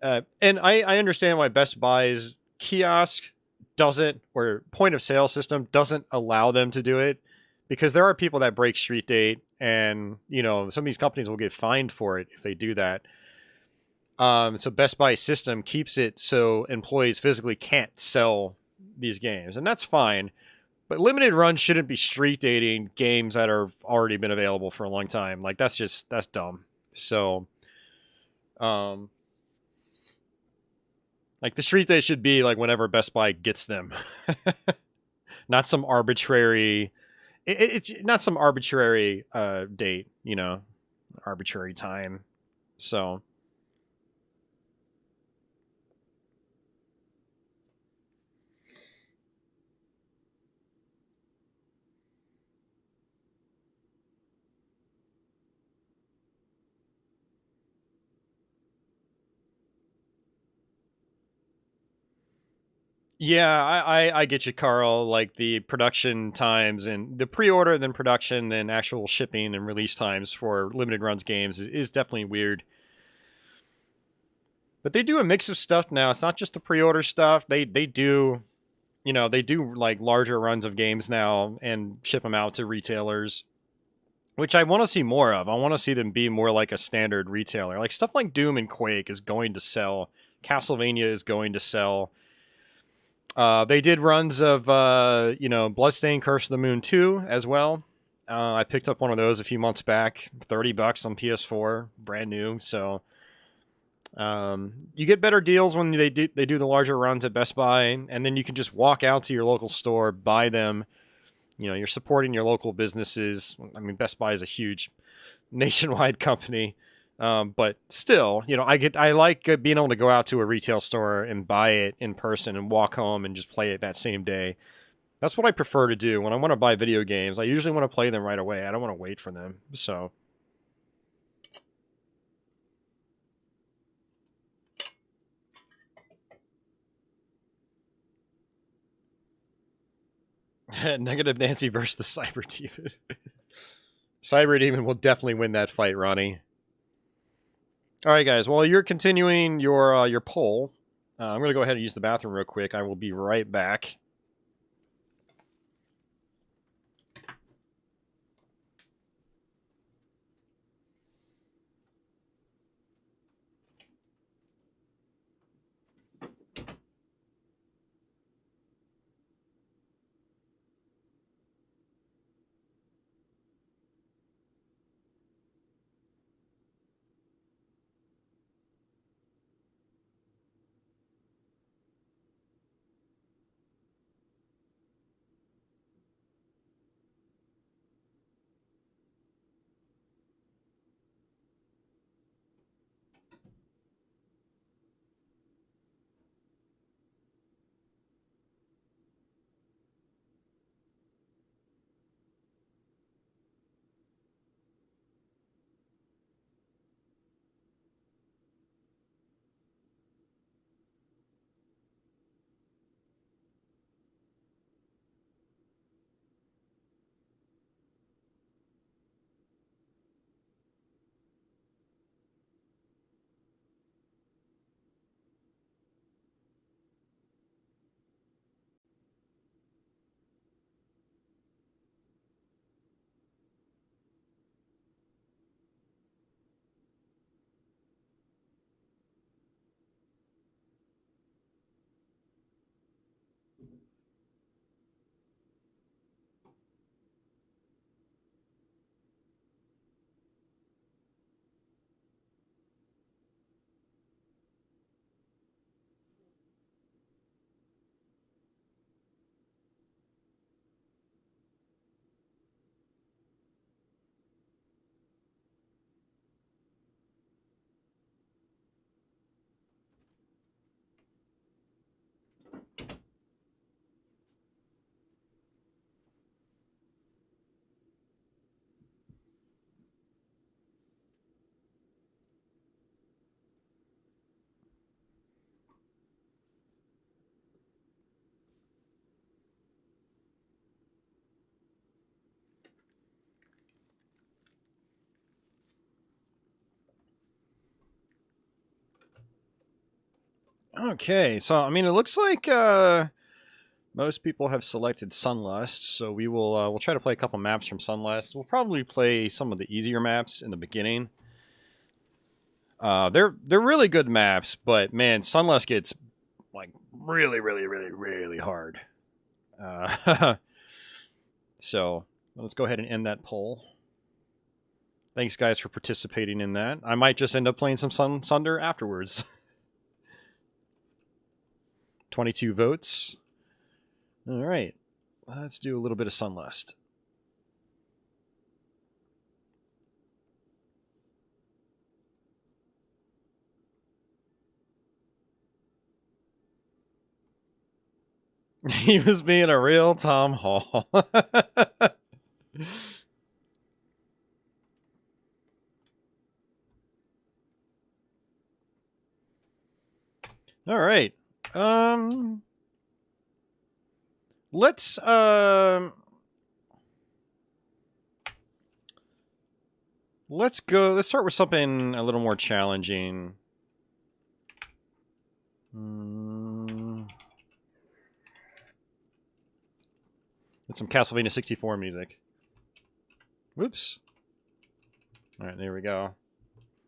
A: And I understand why Best Buy's kiosk doesn't, or point of sale system doesn't allow them to do it, because there are people that break Street Date, and, you know, some of these companies will get fined for it if they do that. So Best Buy system keeps it so employees physically can't sell these games, and that's fine. But limited runs shouldn't be street dating games that have already been available for a long time. Like, that's dumb. So, like, the street date should be like whenever Best Buy gets them, not some arbitrary. It's not some arbitrary date, you know, arbitrary time. So. Yeah, I get you, Carl. Like, the production times and the pre-order, then production, then actual shipping and release times for limited runs games is definitely weird. But they do a mix of stuff now. It's not just the pre-order stuff. They do, you know, they do like larger runs of games now and ship them out to retailers, which I want to see more of. I want to see them be more like a standard retailer. Like, stuff like Doom and Quake is going to sell. Castlevania is going to sell. They did runs of, you know, Bloodstained Curse of the Moon 2 as well. I picked up one of those a few months back, $30 on PS4, brand new. So, You get better deals when they do the larger runs at Best Buy, and then you can just walk out to your local store, buy them. You know, you're supporting your local businesses. I mean, Best Buy is a huge nationwide company, but still, you know, I like being able to go out to a retail store and buy it in person and walk home and just play it that same day. That's what I prefer to do when I want to buy video games. I usually want to play them right away. I don't want to wait for them. So. Negative Nancy versus the Cyber Demon. Cyber Demon will definitely win that fight, Ronnie. All right, guys. While you're continuing your poll, I'm going to go ahead and use the bathroom real quick. I will be right back. Okay, so I mean, it looks like most people have selected Sunlust, so we'll try to play a couple maps from Sunlust. We'll probably play some of the easier maps in the beginning. They're really good maps, but man, Sunlust gets like really hard. So let's go ahead and end that poll. Thanks, guys, for participating in that. I might just end up playing some Sunder afterwards. 22 votes. All right, let's do a little bit of Sunlust. He was being a real Tom Hall. All right. Let's go. Let's start with something a little more challenging. With some Castlevania 64 music. Whoops. All right, there we go.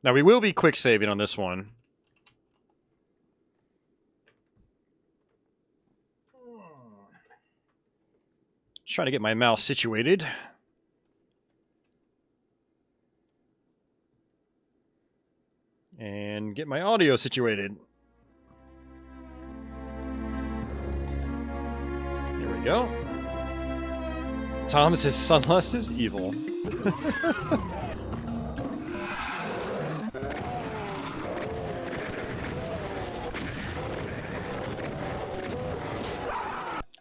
A: Now we will be quick saving on this one. Just trying to get my mouse situated. and get my audio situated. Here we go. Tom says Sunlust is evil.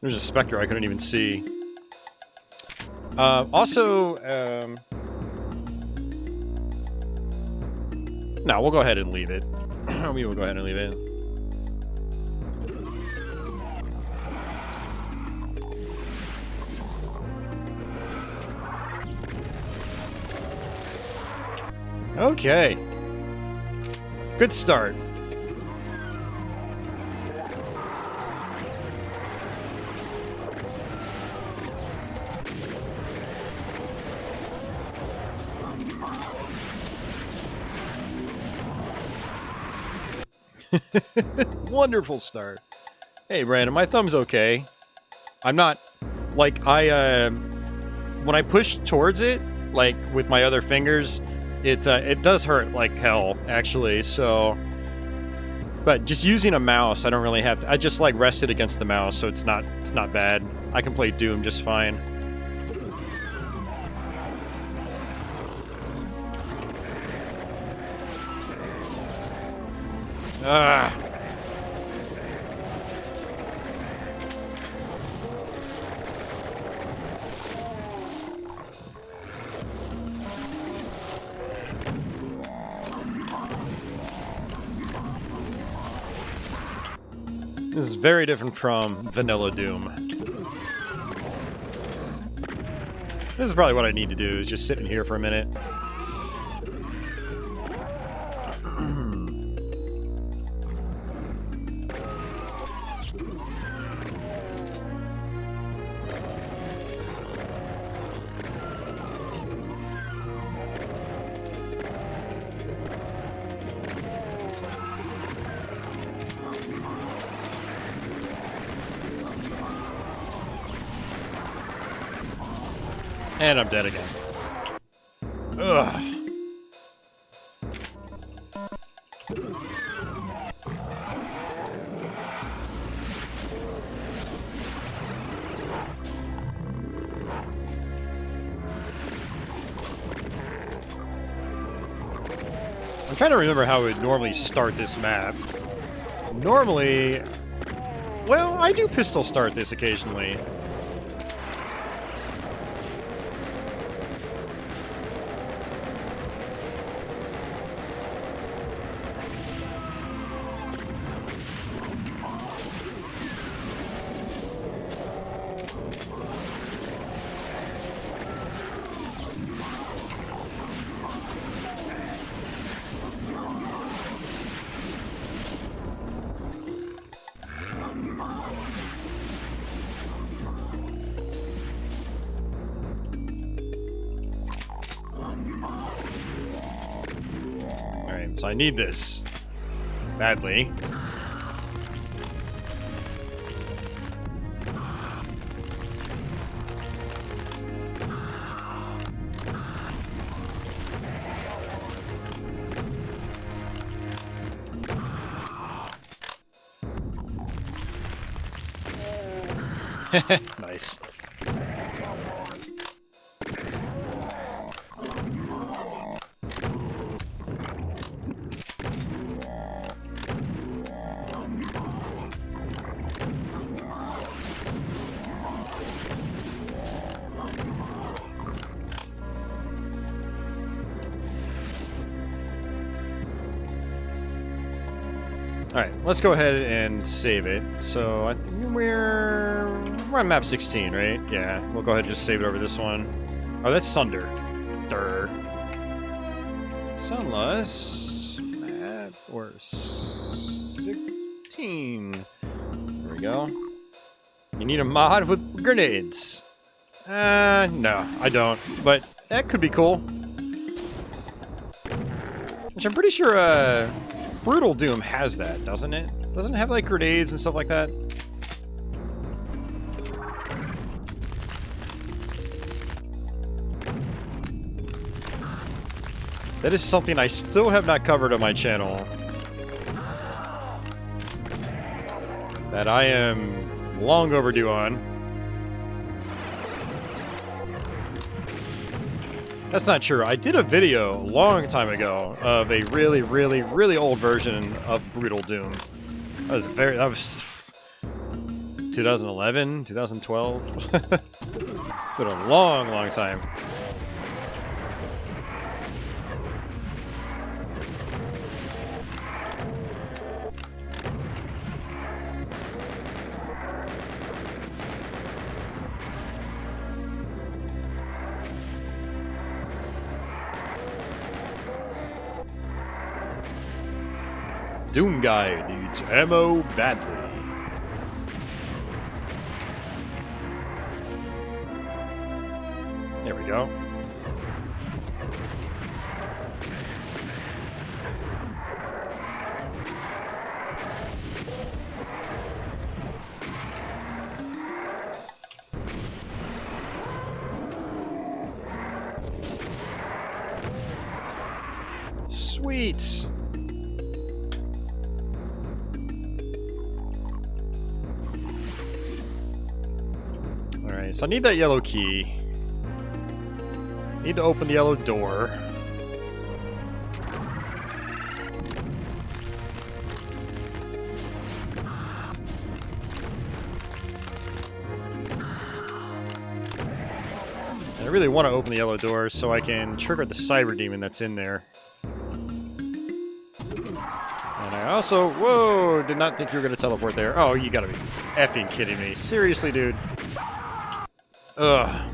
A: There's a specter I couldn't even see. Also, no, we'll go ahead and leave it. We will go ahead and leave it. Okay. Good start. Wonderful start. Hey, Brandon, my thumb's okay. I'm not, like, when I push towards it, like, with my other fingers, it does hurt like hell, actually, so... But just using a mouse, I don't really have to... I just, like, rest it against the mouse, so it's not bad. I can play Doom just fine. Ah. This is very different from vanilla Doom. This is probably what I need to do, is just sit in here for a minute. And I'm dead again. Ugh. I'm trying to remember how we would normally start this map. Normally... Well, I do pistol start this occasionally. So I need this badly. Nice. Alright, let's go ahead and save it. So, I think we're on map 16, right? Yeah, we'll go ahead and just save it over this one. Oh, that's Sunder. Durr. Sunlust. Map or 16. There we go. You need a mod with grenades. No, I don't. But that could be cool. Which I'm pretty sure, Brutal Doom has that, doesn't it? Doesn't it have, like, grenades and stuff like that? That is something I still have not covered on my channel. That I am long overdue on. That's not true. I did a video a long time ago of a really, really, really old version of Brutal Doom. That was 2011, 2012. It's been a long, long time. Doom guy needs ammo badly. There we go. Sweet. So I need that yellow key. Need to open the yellow door. I really want to open the yellow door so I can trigger the cyber demon that's in there. And I also, whoa, did not think you were going to teleport there. Oh, you gotta be effing kidding me. Seriously, dude. Ugh.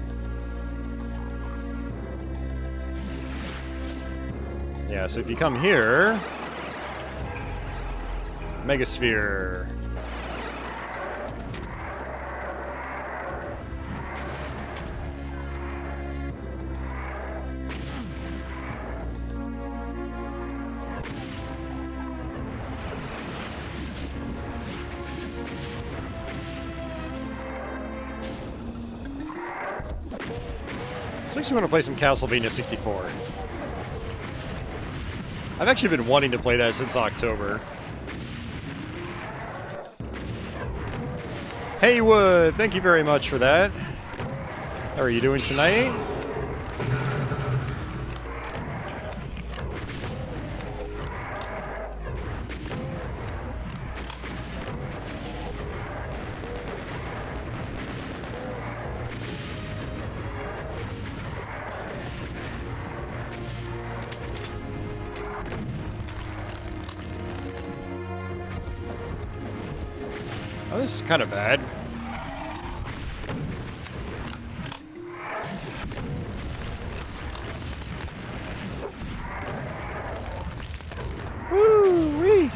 A: Yeah, so if you come here... Megasphere. This makes me want to play some Castlevania 64. I've actually been wanting to play that since October. Haywood, thank you very much for that. How are you doing tonight? Oh, this is kind of bad. Woo-wee!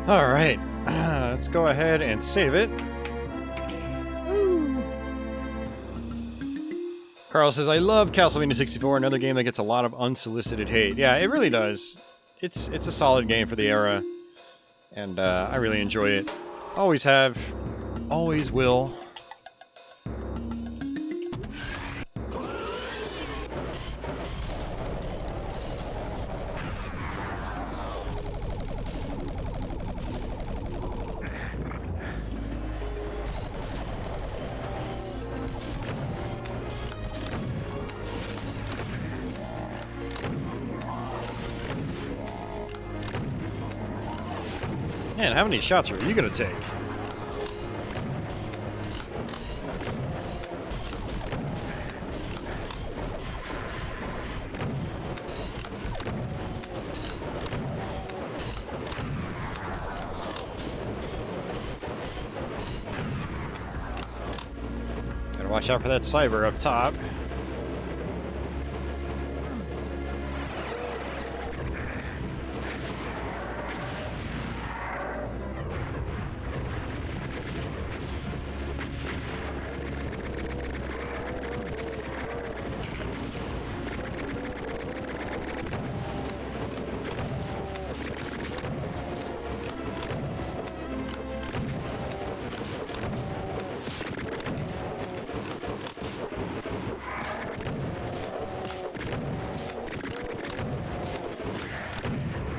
A: All right, let's go ahead and save it. Carl says, I love Castlevania 64, another game that gets a lot of unsolicited hate. Yeah, it really does. It's a solid game for the era, and I really enjoy it. Always have, always will. Man, how many shots are you gonna take? Gotta watch out for that cyber up top.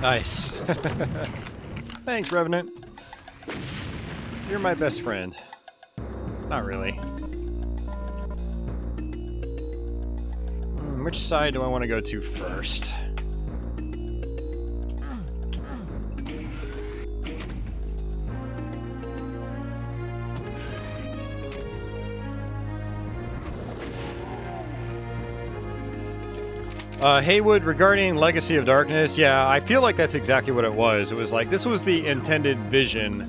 A: Nice. Thanks, Revenant. You're my best friend. Not really. Which side do I want to go to first? Haywood, regarding Legacy of Darkness, yeah, I feel like that's exactly what it was. It was like, this was the intended vision,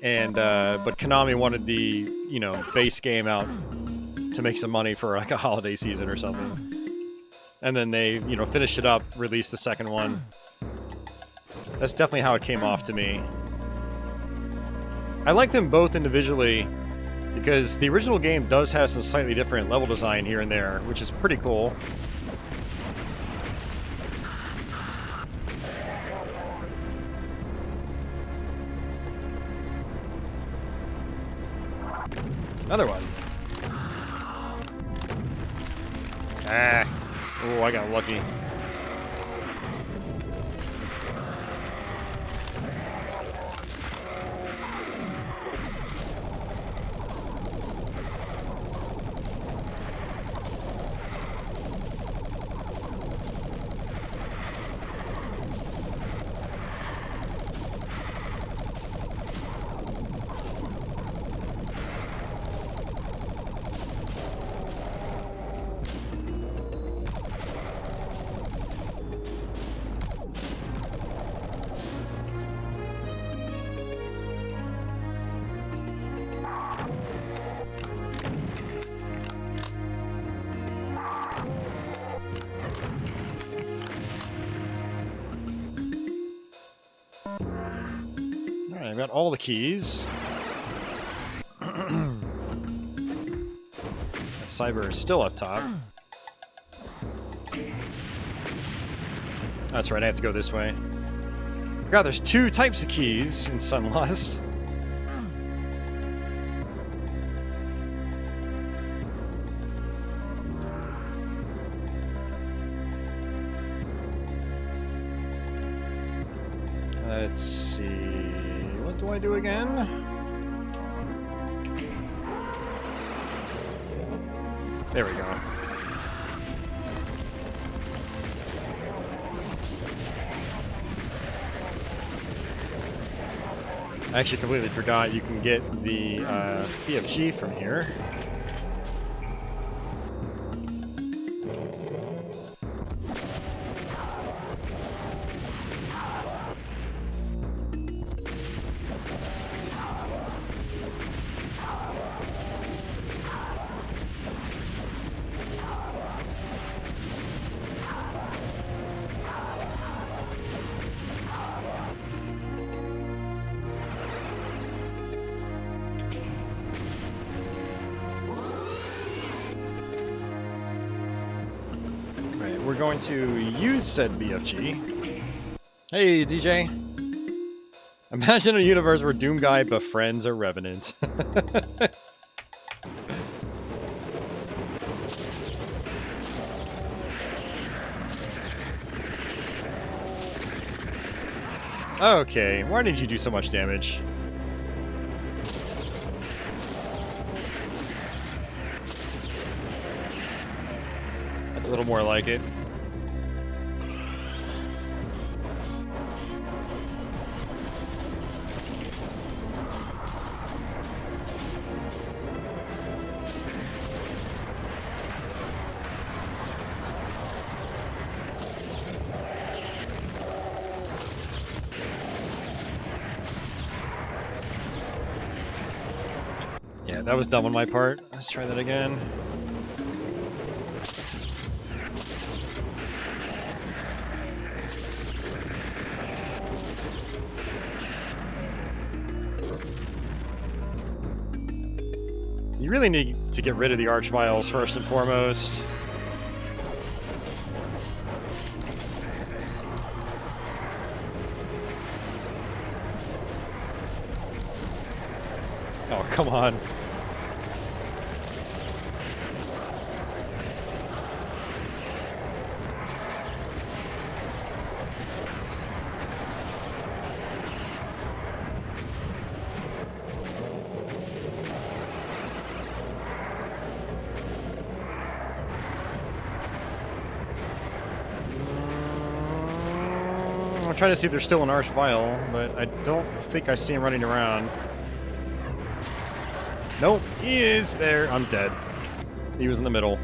A: and, but Konami wanted the, you know, base game out to make some money for, like, a holiday season or something. And then they, you know, finished it up, released the second one. That's definitely how it came off to me. I like them both individually, because the original game does have some slightly different level design here and there, which is pretty cool. Another one. Ah. Oh, I got lucky. I've got all the keys. That cyber is still up top. That's right, I have to go this way. Forgot there's two types of keys in Sunlust. Let's see. What do I do again? There we go. I actually completely forgot you can get the BFG from here. we're going to use said BFG. Hey, DJ. Imagine a universe where Doom Guy befriends a Revenant. Okay, why did you do so much damage? That's a little more like it. Yeah, that was dumb on my part. Let's try that again. You really need to get rid of the Archviles first and foremost. Oh, come on. I'm trying to see if there's still an Archvile, but I don't think I see him running around. Nope, he is there. I'm dead. He was in the middle.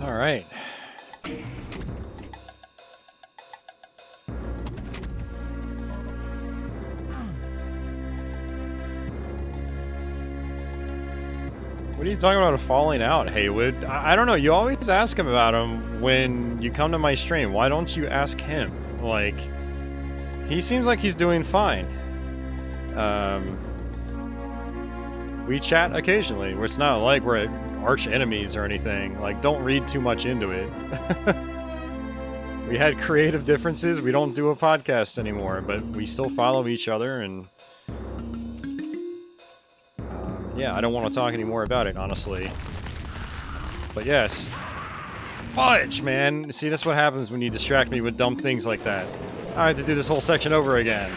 A: All right. What are you talking about a falling out, Haywood? I don't know. You always ask him about him when you come to my stream. Why don't you ask him? Like, he seems like he's doing fine. We chat occasionally. It's not like we're arch enemies or anything. Like, don't read too much into it. We had creative differences. We don't do a podcast anymore, but we still follow each other, and yeah, I don't want to talk anymore about it, honestly. But yes. Fudge, man! See, that's what happens when you distract me with dumb things like that. I have to do this whole section over again.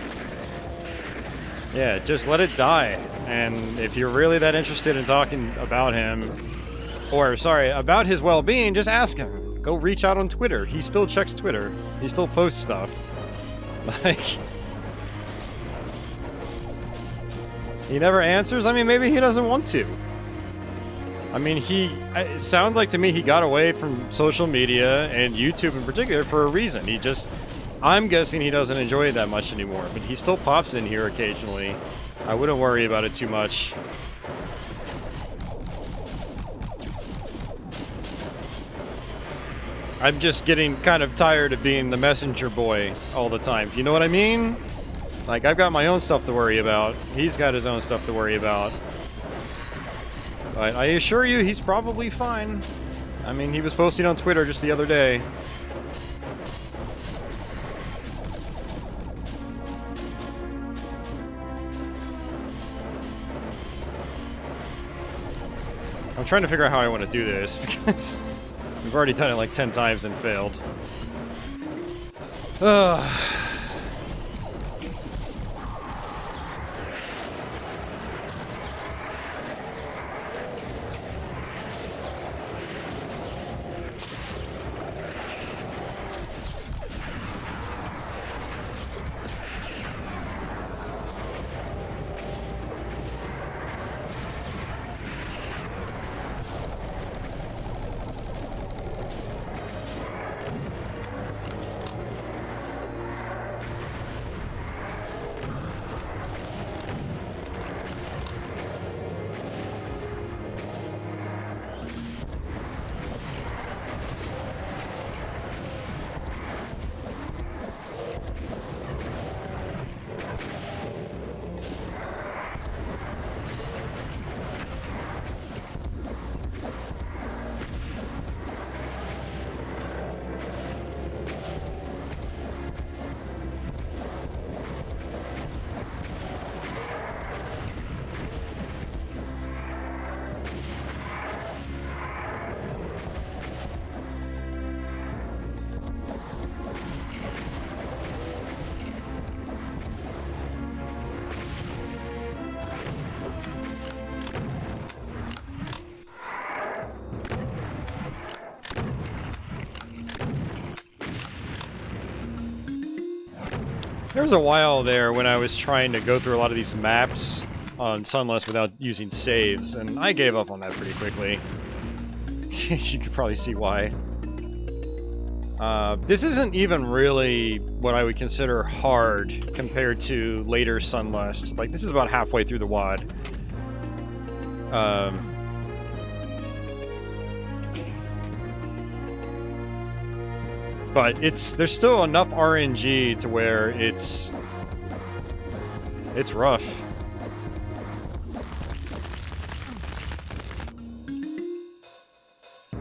A: Yeah, just let it die. And if you're really that interested in talking about him, or, sorry, about his well-being, just ask him. Go reach out on Twitter. He still checks Twitter. He still posts stuff. Like... he never answers? I mean, maybe he doesn't want to. I mean, it sounds like to me he got away from social media, and YouTube in particular, for a reason. He just... I'm guessing he doesn't enjoy it that much anymore, but he still pops in here occasionally. I wouldn't worry about it too much. I'm just getting kind of tired of being the messenger boy all the time. You know what I mean? Like, I've got my own stuff to worry about. He's got his own stuff to worry about. But I assure you, he's probably fine. I mean, he was posting on Twitter just the other day. I'm trying to figure out how I want to do this, because... we've already done it like 10 times and failed. There was a while there when I was trying to go through a lot of these maps on Sunlust without using saves, and I gave up on that pretty quickly. You could probably see why. This isn't even really what I would consider hard compared to later Sunlust. Like, this is about halfway through the WAD. But there's still enough RNG to where it's rough.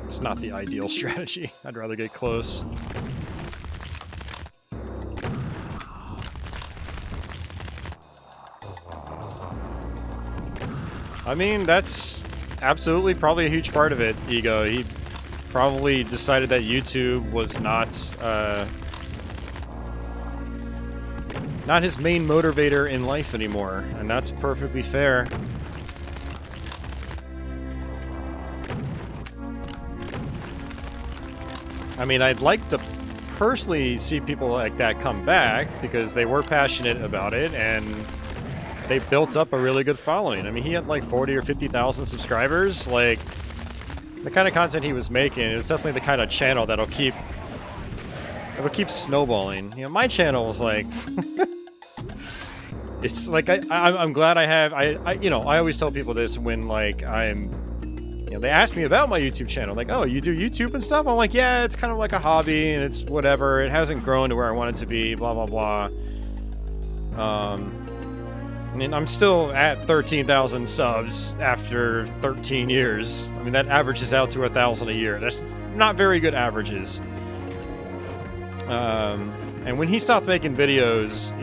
A: It's not the ideal strategy. I'd rather get close. I mean, that's absolutely probably a huge part of it, Ego. He probably decided that YouTube was not his main motivator in life anymore, and that's perfectly fair. I mean, I'd like to personally see people like that come back, because they were passionate about it, and they built up a really good following. I mean, he had like 40 or 50,000 subscribers. Like, the kind of content he was making, it was definitely the kind of channel that'll keep snowballing. You know, my channel was like... it's like, I'm glad I have... you know, I always tell people this when, like, you know, they ask me about my YouTube channel. Like, oh, you do YouTube and stuff? I'm like, yeah, it's kind of like a hobby, and it's whatever. It hasn't grown to where I want it to be, blah, blah, blah. I mean, I'm still at 13,000 subs after 13 years. I mean, that averages out to 1,000 a year. That's not very good averages. And when he stopped making videos,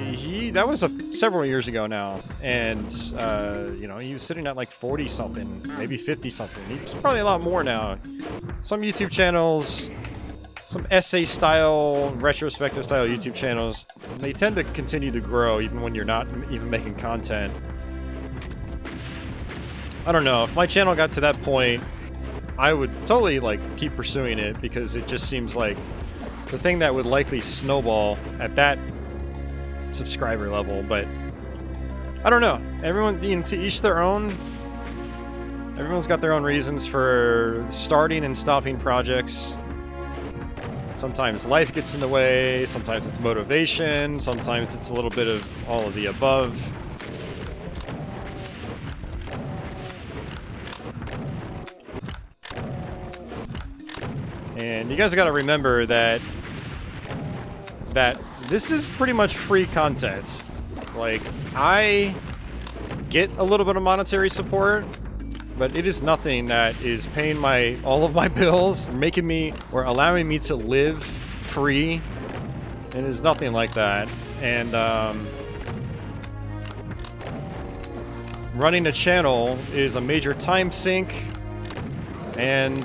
A: that was several years ago now, and you know, he was sitting at like 40 something, maybe 50 something. He's probably a lot more now. Some YouTube channels, some essay style, retrospective style YouTube channels, they tend to continue to grow even when you're not even making content. I don't know, if my channel got to that point, I would totally like keep pursuing it, because it just seems like it's a thing that would likely snowball at that subscriber level. But I don't know, everyone, you know, to each their own. Everyone's got their own reasons for starting and stopping projects. Sometimes life gets in the way, sometimes it's motivation, sometimes it's a little bit of all of the above. And you guys got to remember that this is pretty much free content. Like, I get a little bit of monetary support, but it is nothing that is paying all of my bills, making me or allowing me to live free. It is nothing like that. And running a channel is a major time sink, and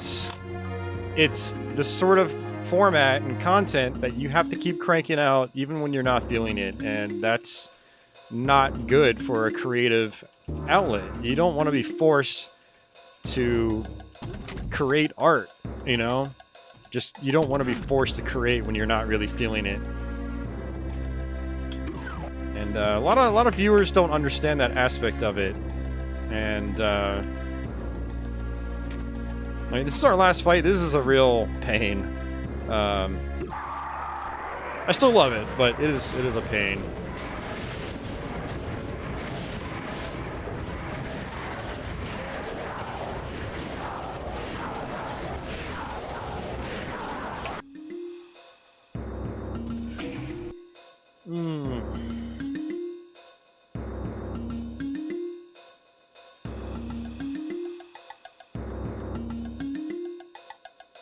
A: it's the sort of format and content that you have to keep cranking out even when you're not feeling it, and that's not good for a creative outlet. You don't want to be forced to create art, you know? You don't want to be forced to create when you're not really feeling it. And a lot of viewers don't understand that aspect of it. And I mean, this is our last fight. This is a real pain. I still love it, but it is a pain.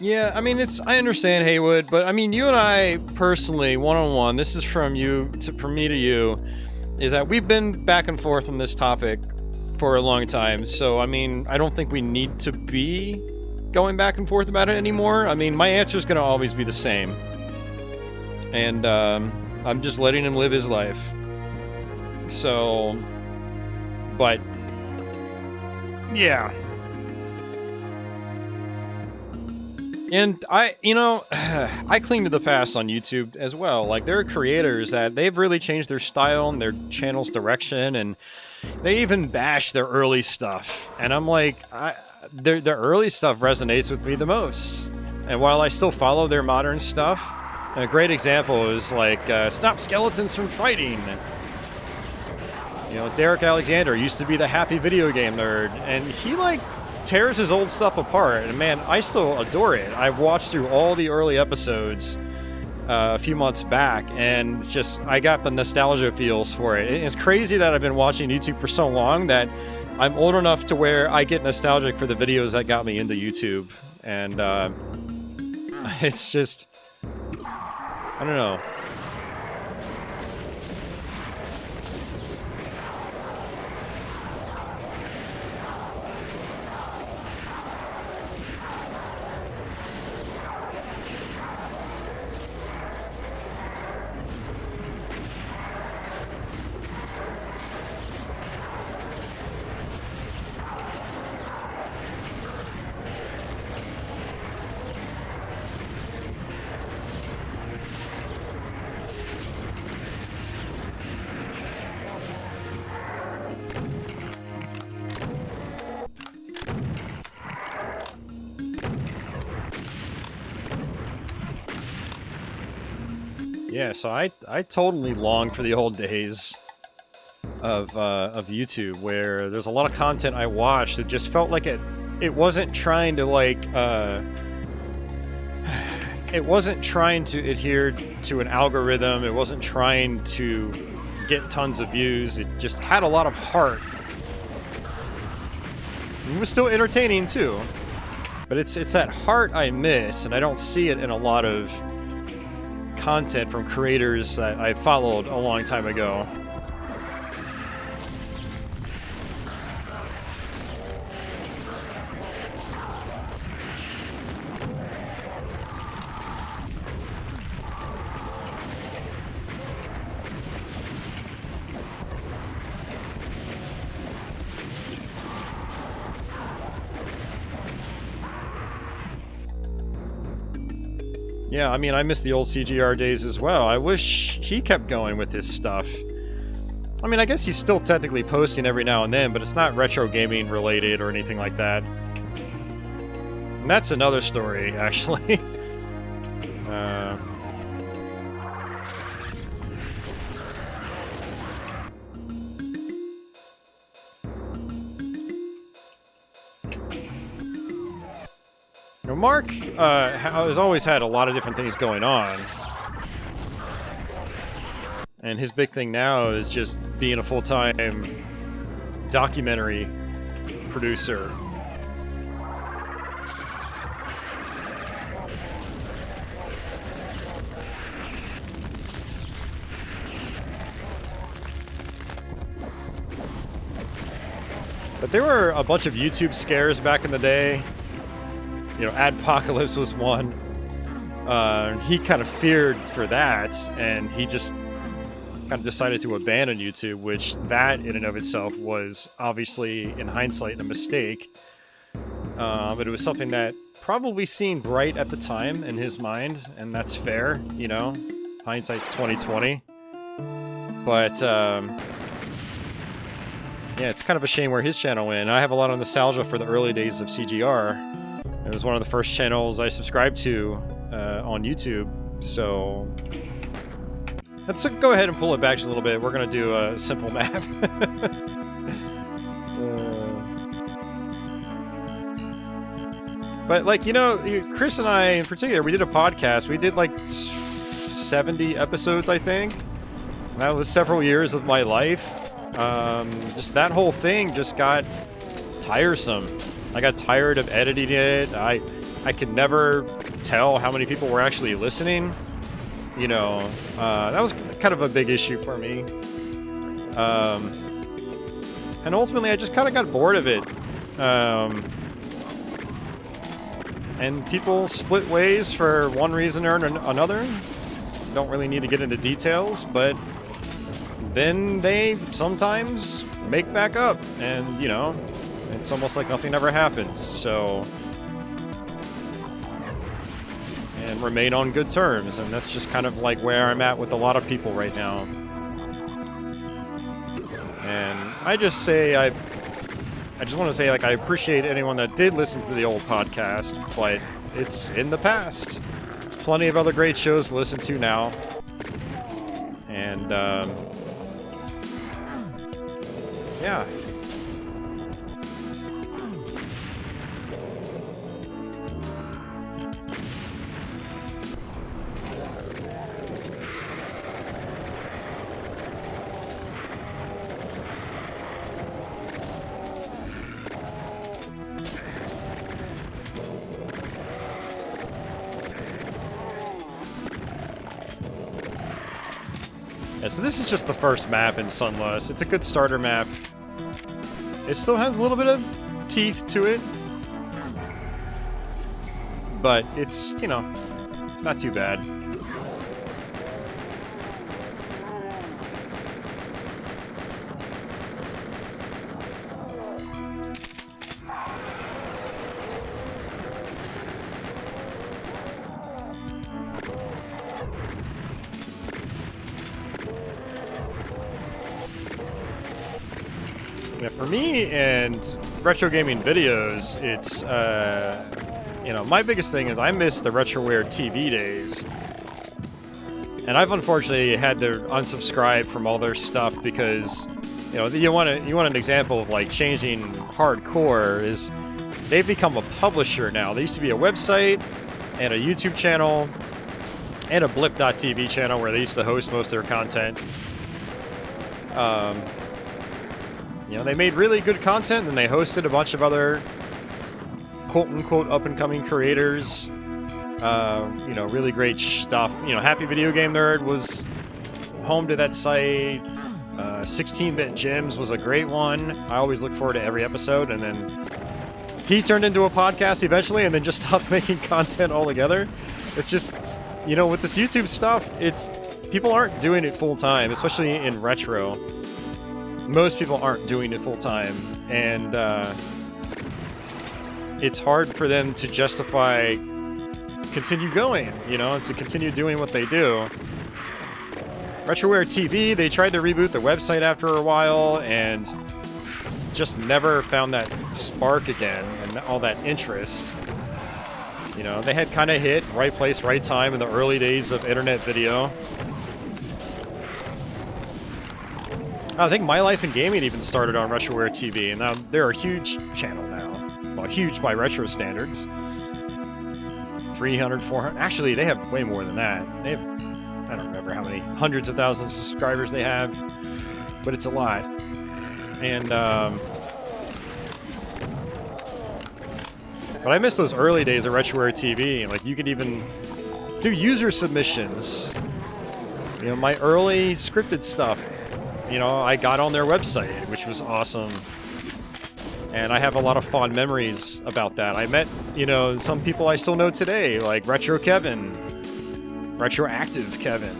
A: Yeah, I mean, I understand, Haywood, but I mean, you and I personally, one-on-one, this is from me to you, is that we've been back and forth on this topic for a long time. So, I mean, I don't think we need to be going back and forth about it anymore. I mean, my answer is going to always be the same. And I'm just letting him live his life. So, but yeah. And I cling to the past on YouTube as well. Like, there are creators that they've really changed their style and their channel's direction, and they even bash their early stuff. And I'm like, their early stuff resonates with me the most. And while I still follow their modern stuff, a great example is like, Stop Skeletons from Fighting. You know, Derek Alexander used to be the happy video game nerd, and he like tears his old stuff apart, and man, I still adore it. I watched through all the early episodes a few months back, and just I got the nostalgia feels for it. It's crazy that I've been watching YouTube for so long that I'm old enough to where I get nostalgic for the videos that got me into YouTube, and it's just, I don't know. Yeah, so I totally long for the old days of YouTube, where there's a lot of content I watched that just felt like it wasn't trying to like it wasn't trying to adhere to an algorithm. It wasn't trying to get tons of views. It just had a lot of heart. It was still entertaining too, but it's that heart I miss, and I don't see it in a lot of content from creators that I followed a long time ago. Yeah, I mean, I miss the old CGR days as well. I wish he kept going with his stuff. I mean, I guess he's still technically posting every now and then, but it's not retro gaming related or anything like that. And that's another story, actually. You know, Mark has always had a lot of different things going on. And his big thing now is just being a full-time documentary producer. But there were a bunch of YouTube scares back in the day. You know, Adpocalypse was one. He kind of feared for that, and he just kind of decided to abandon YouTube, which that in and of itself was obviously, in hindsight, a mistake. But it was something that probably seemed bright at the time in his mind, and that's fair, you know? Hindsight's 20/20. But, yeah, it's kind of a shame where his channel went. I have a lot of nostalgia for the early days of CGR. It was one of the first channels I subscribed to on YouTube, so let's go ahead and pull it back just a little bit. We're going to do a simple map. But, like, you know, Chris and I in particular, we did a podcast. We did, like, 70 episodes, I think. And that was several years of my life. Just that whole thing just got tiresome. I got tired of editing it. I could never tell how many people were actually listening. You know, that was kind of a big issue for me. And ultimately, I just kind of got bored of it. And people split ways for one reason or another. Don't really need to get into details, but then they sometimes make back up, and, you know, it's almost like nothing ever happens, so... And remain on good terms, and that's just kind of like where I'm at with a lot of people right now. And I just say, I just want to say, like, I appreciate anyone that did listen to the old podcast, but it's in the past. There's plenty of other great shows to listen to now. And, yeah. So this is just the first map in Sunlust. It's a good starter map. It still has a little bit of teeth to it. But it's, you know, not too bad. Yeah, for me and retro gaming videos, it's, you know, my biggest thing is I miss the RetroWare TV days. And I've unfortunately had to unsubscribe from all their stuff because, you know, you want an example of, like, changing hardcore is they've become a publisher now. They used to be a website and a YouTube channel and a blip.tv channel where they used to host most of their content. You know, they made really good content, and they hosted a bunch of other quote-unquote up-and-coming creators. You know, really great stuff. You know, Happy Video Game Nerd was home to that site. 16-Bit Gems was a great one. I always look forward to every episode, and then he turned into a podcast eventually and then just stopped making content altogether. It's just, you know, with this YouTube stuff, it's people aren't doing it full time, especially in retro. Most people aren't doing it full time, and it's hard for them to justify continue going, you know, to continue doing what they do. RetroWare TV, they tried to reboot the website after a while and just never found that spark again and all that interest. You know, they had kind of hit right place, right time in the early days of internet video. I think My Life in Gaming even started on RetroWare TV, and now they're a huge channel now. Well, huge by retro standards. 300, 400... Actually, they have way more than that. They have, I don't remember how many hundreds of thousands of subscribers they have, but it's a lot. And, but I miss those early days of RetroWare TV. Like, you could even do user submissions. You know, my early scripted stuff, you know, I got on their website, which was awesome. And I have a lot of fond memories about that. I met, you know, some people I still know today, like Retro Kevin, Retroactive Kevin.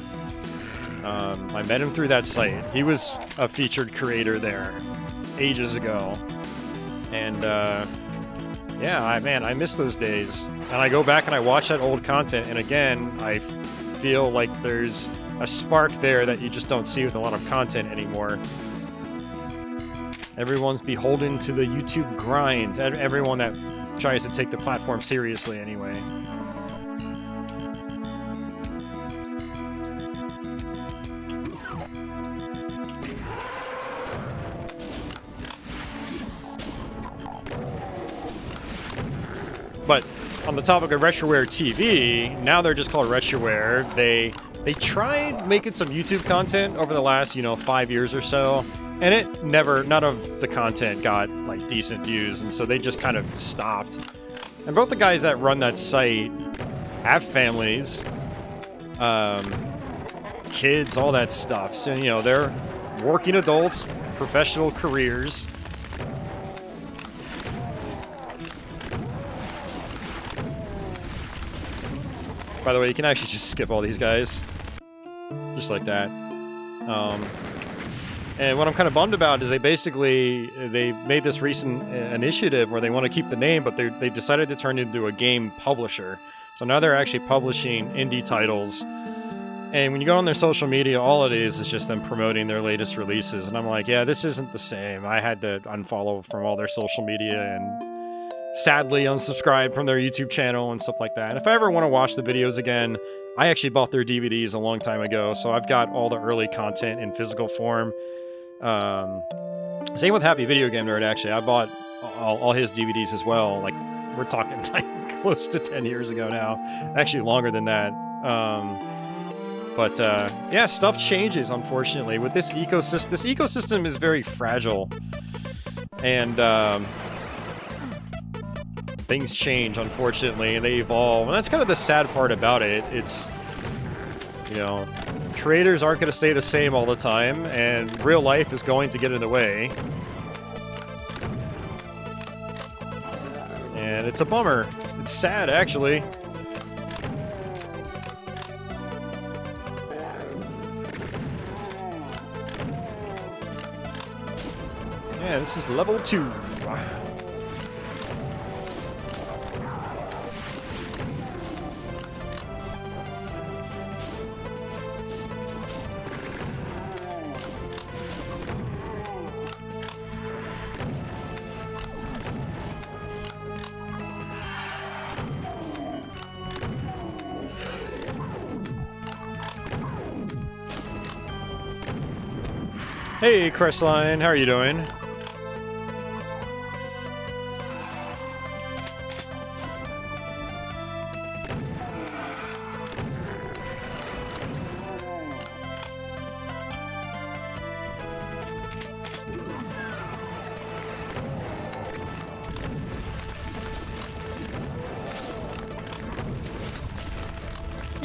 A: I met him through that site. He was a featured creator there ages ago. And, yeah, man, I miss those days. And I go back and I watch that old content, and again, I feel like there's a spark there that you just don't see with a lot of content anymore. Everyone's beholden to the YouTube grind. Everyone that tries to take the platform seriously anyway. But on the topic of RetroWare TV, now they're just called RetroWare. They tried making some YouTube content over the last, you know, 5 years or so, and it never, none of the content got like decent views, and so they just kind of stopped. And both the guys that run that site have families, kids, all that stuff. So, you know, they're working adults, professional careers. By the way, you can actually just skip all these guys. Just like that. And what I'm kind of bummed about is they made this recent initiative where they want to keep the name, but they decided to turn it into a game publisher. So now they're actually publishing indie titles. And when you go on their social media, all it is just them promoting their latest releases. And I'm like, yeah, this isn't the same. I had to unfollow from all their social media and sadly unsubscribe from their YouTube channel and stuff like that. And if I ever want to watch the videos again, I actually bought their DVDs a long time ago, so I've got all the early content in physical form. Same with Happy Video Game Nerd, actually. I bought all his DVDs as well. Like, we're talking like close to 10 years ago now. Actually, longer than that. But yeah, stuff changes, unfortunately. With this ecosystem is very fragile. And things change, unfortunately, and they evolve. And that's kind of the sad part about it. It's, you know, creators aren't going to stay the same all the time, and real life is going to get in the way. And it's a bummer. It's sad, actually. Yeah, this is level 2. Hey, Crestline, how are you doing?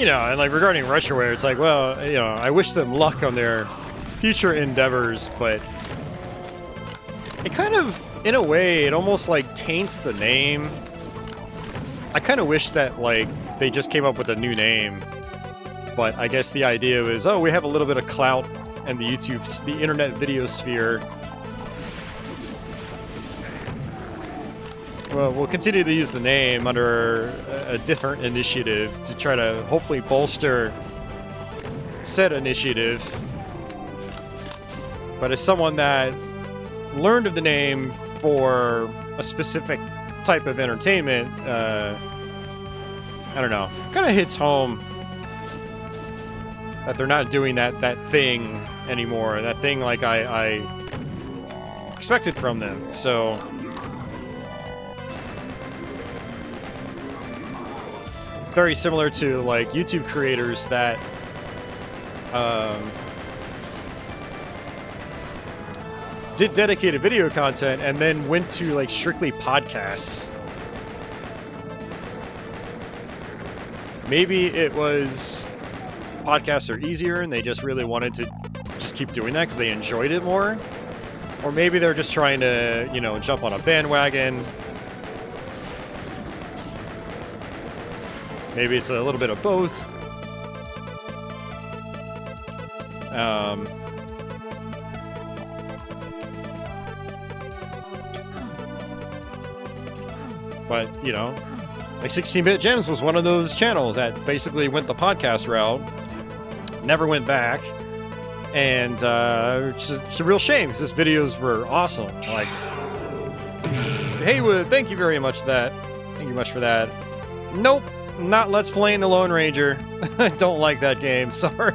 A: you know, and like regarding Retroware, it's like, well, you know, I wish them luck on their future endeavors, but it kind of, in a way, it almost like taints the name. I kind of wish that like they just came up with a new name, but I guess the idea was, oh, we have a little bit of clout in the the internet video sphere. Well, we'll continue to use the name under a different initiative to try to hopefully bolster said initiative. But as someone that learned of the name for a specific type of entertainment, I don't know, kind of hits home that they're not doing that thing anymore, that thing like I expected from them, so... Very similar to, like, YouTube creators that, did dedicated video content and then went to, like, strictly podcasts. Maybe it was podcasts are easier and they just really wanted to just keep doing that because they enjoyed it more. Or maybe they're just trying to, you know, jump on a bandwagon. Maybe it's a little bit of both. But, you know, like 16-Bit Gems was one of those channels that basically went the podcast route, never went back, and it's a real shame because his videos were awesome. Like, Haywood, thank you very much for that. Thank you much for that. Nope. Not Let's Playing the Lone Ranger. I don't like that game, sorry.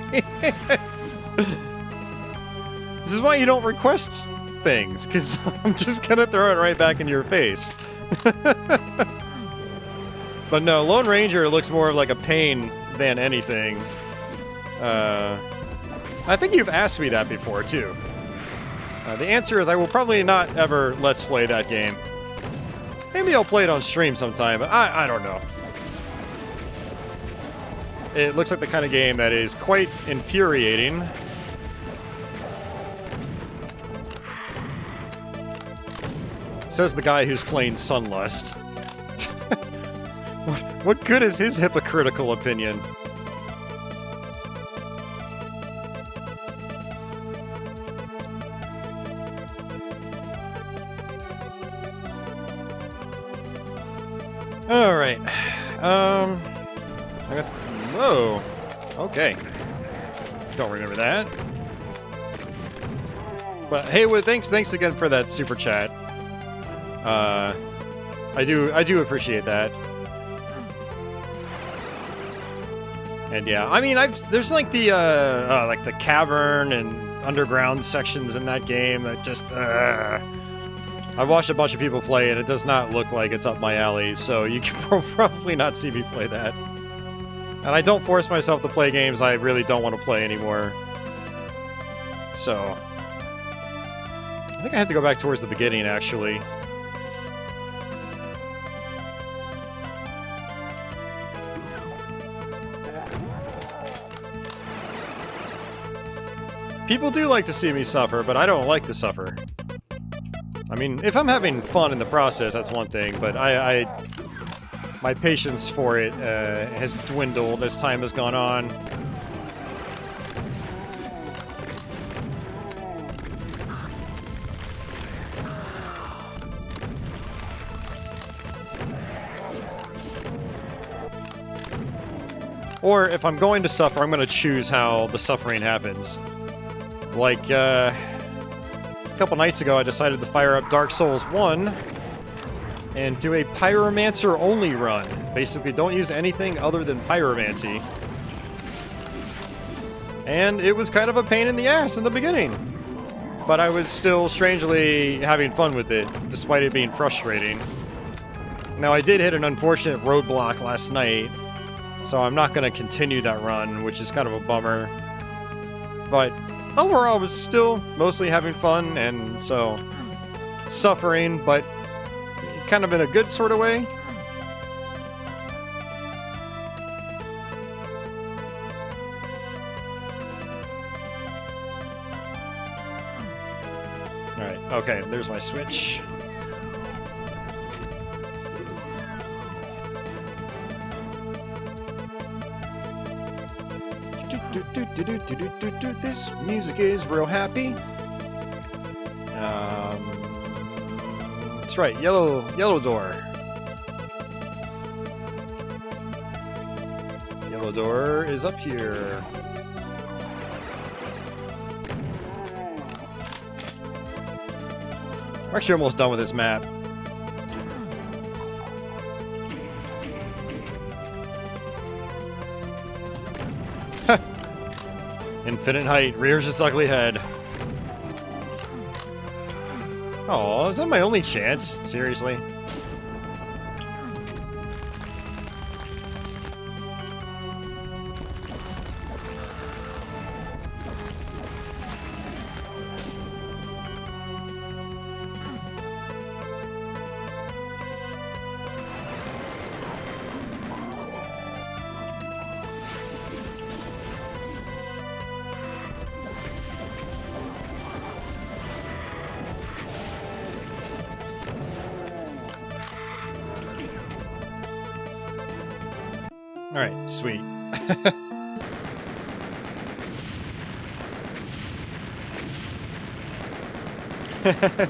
A: This is why you don't request things, because I'm just gonna throw it right back in your face. But no, Lone Ranger looks more of like a pain than anything. I think you've asked me that before, too. The answer is I will probably not ever Let's Play that game. Maybe I'll play it on stream sometime, but I don't know. It looks like the kind of game that is quite infuriating. Says the guy who's playing Sunlust. What good is his hypocritical opinion? Alright. I got... Whoa. Okay. Don't remember that. But Haywood, thanks again for that super chat. I do appreciate that. And yeah, I mean, there's like the cavern and underground sections in that game that just I've watched a bunch of people play and it does not look like it's up my alley, so you can probably not see me play that. And I don't force myself to play games I really don't want to play anymore. So I think I have to go back towards the beginning, actually. People do like to see me suffer, but I don't like to suffer. I mean, if I'm having fun in the process, that's one thing, but my patience for it has dwindled as time has gone on. Or if I'm going to suffer, I'm going to choose how the suffering happens. Like, a couple nights ago, I decided to fire up Dark Souls 1 and do a pyromancer-only run. Basically, don't use anything other than pyromancy. And it was kind of a pain in the ass in the beginning. But I was still strangely having fun with it, despite it being frustrating. Now, I did hit an unfortunate roadblock last night, so I'm not going to continue that run, which is kind of a bummer. But overall, I was still mostly having fun, and so suffering, but kind of in a good sort of way. Okay, there's my switch. This music is real happy. That's right, yellow door. Yellow door is up here. We're actually almost done with this map. Infinite height rears its ugly head. Oh, is that my only chance? Seriously? Alright, sweet.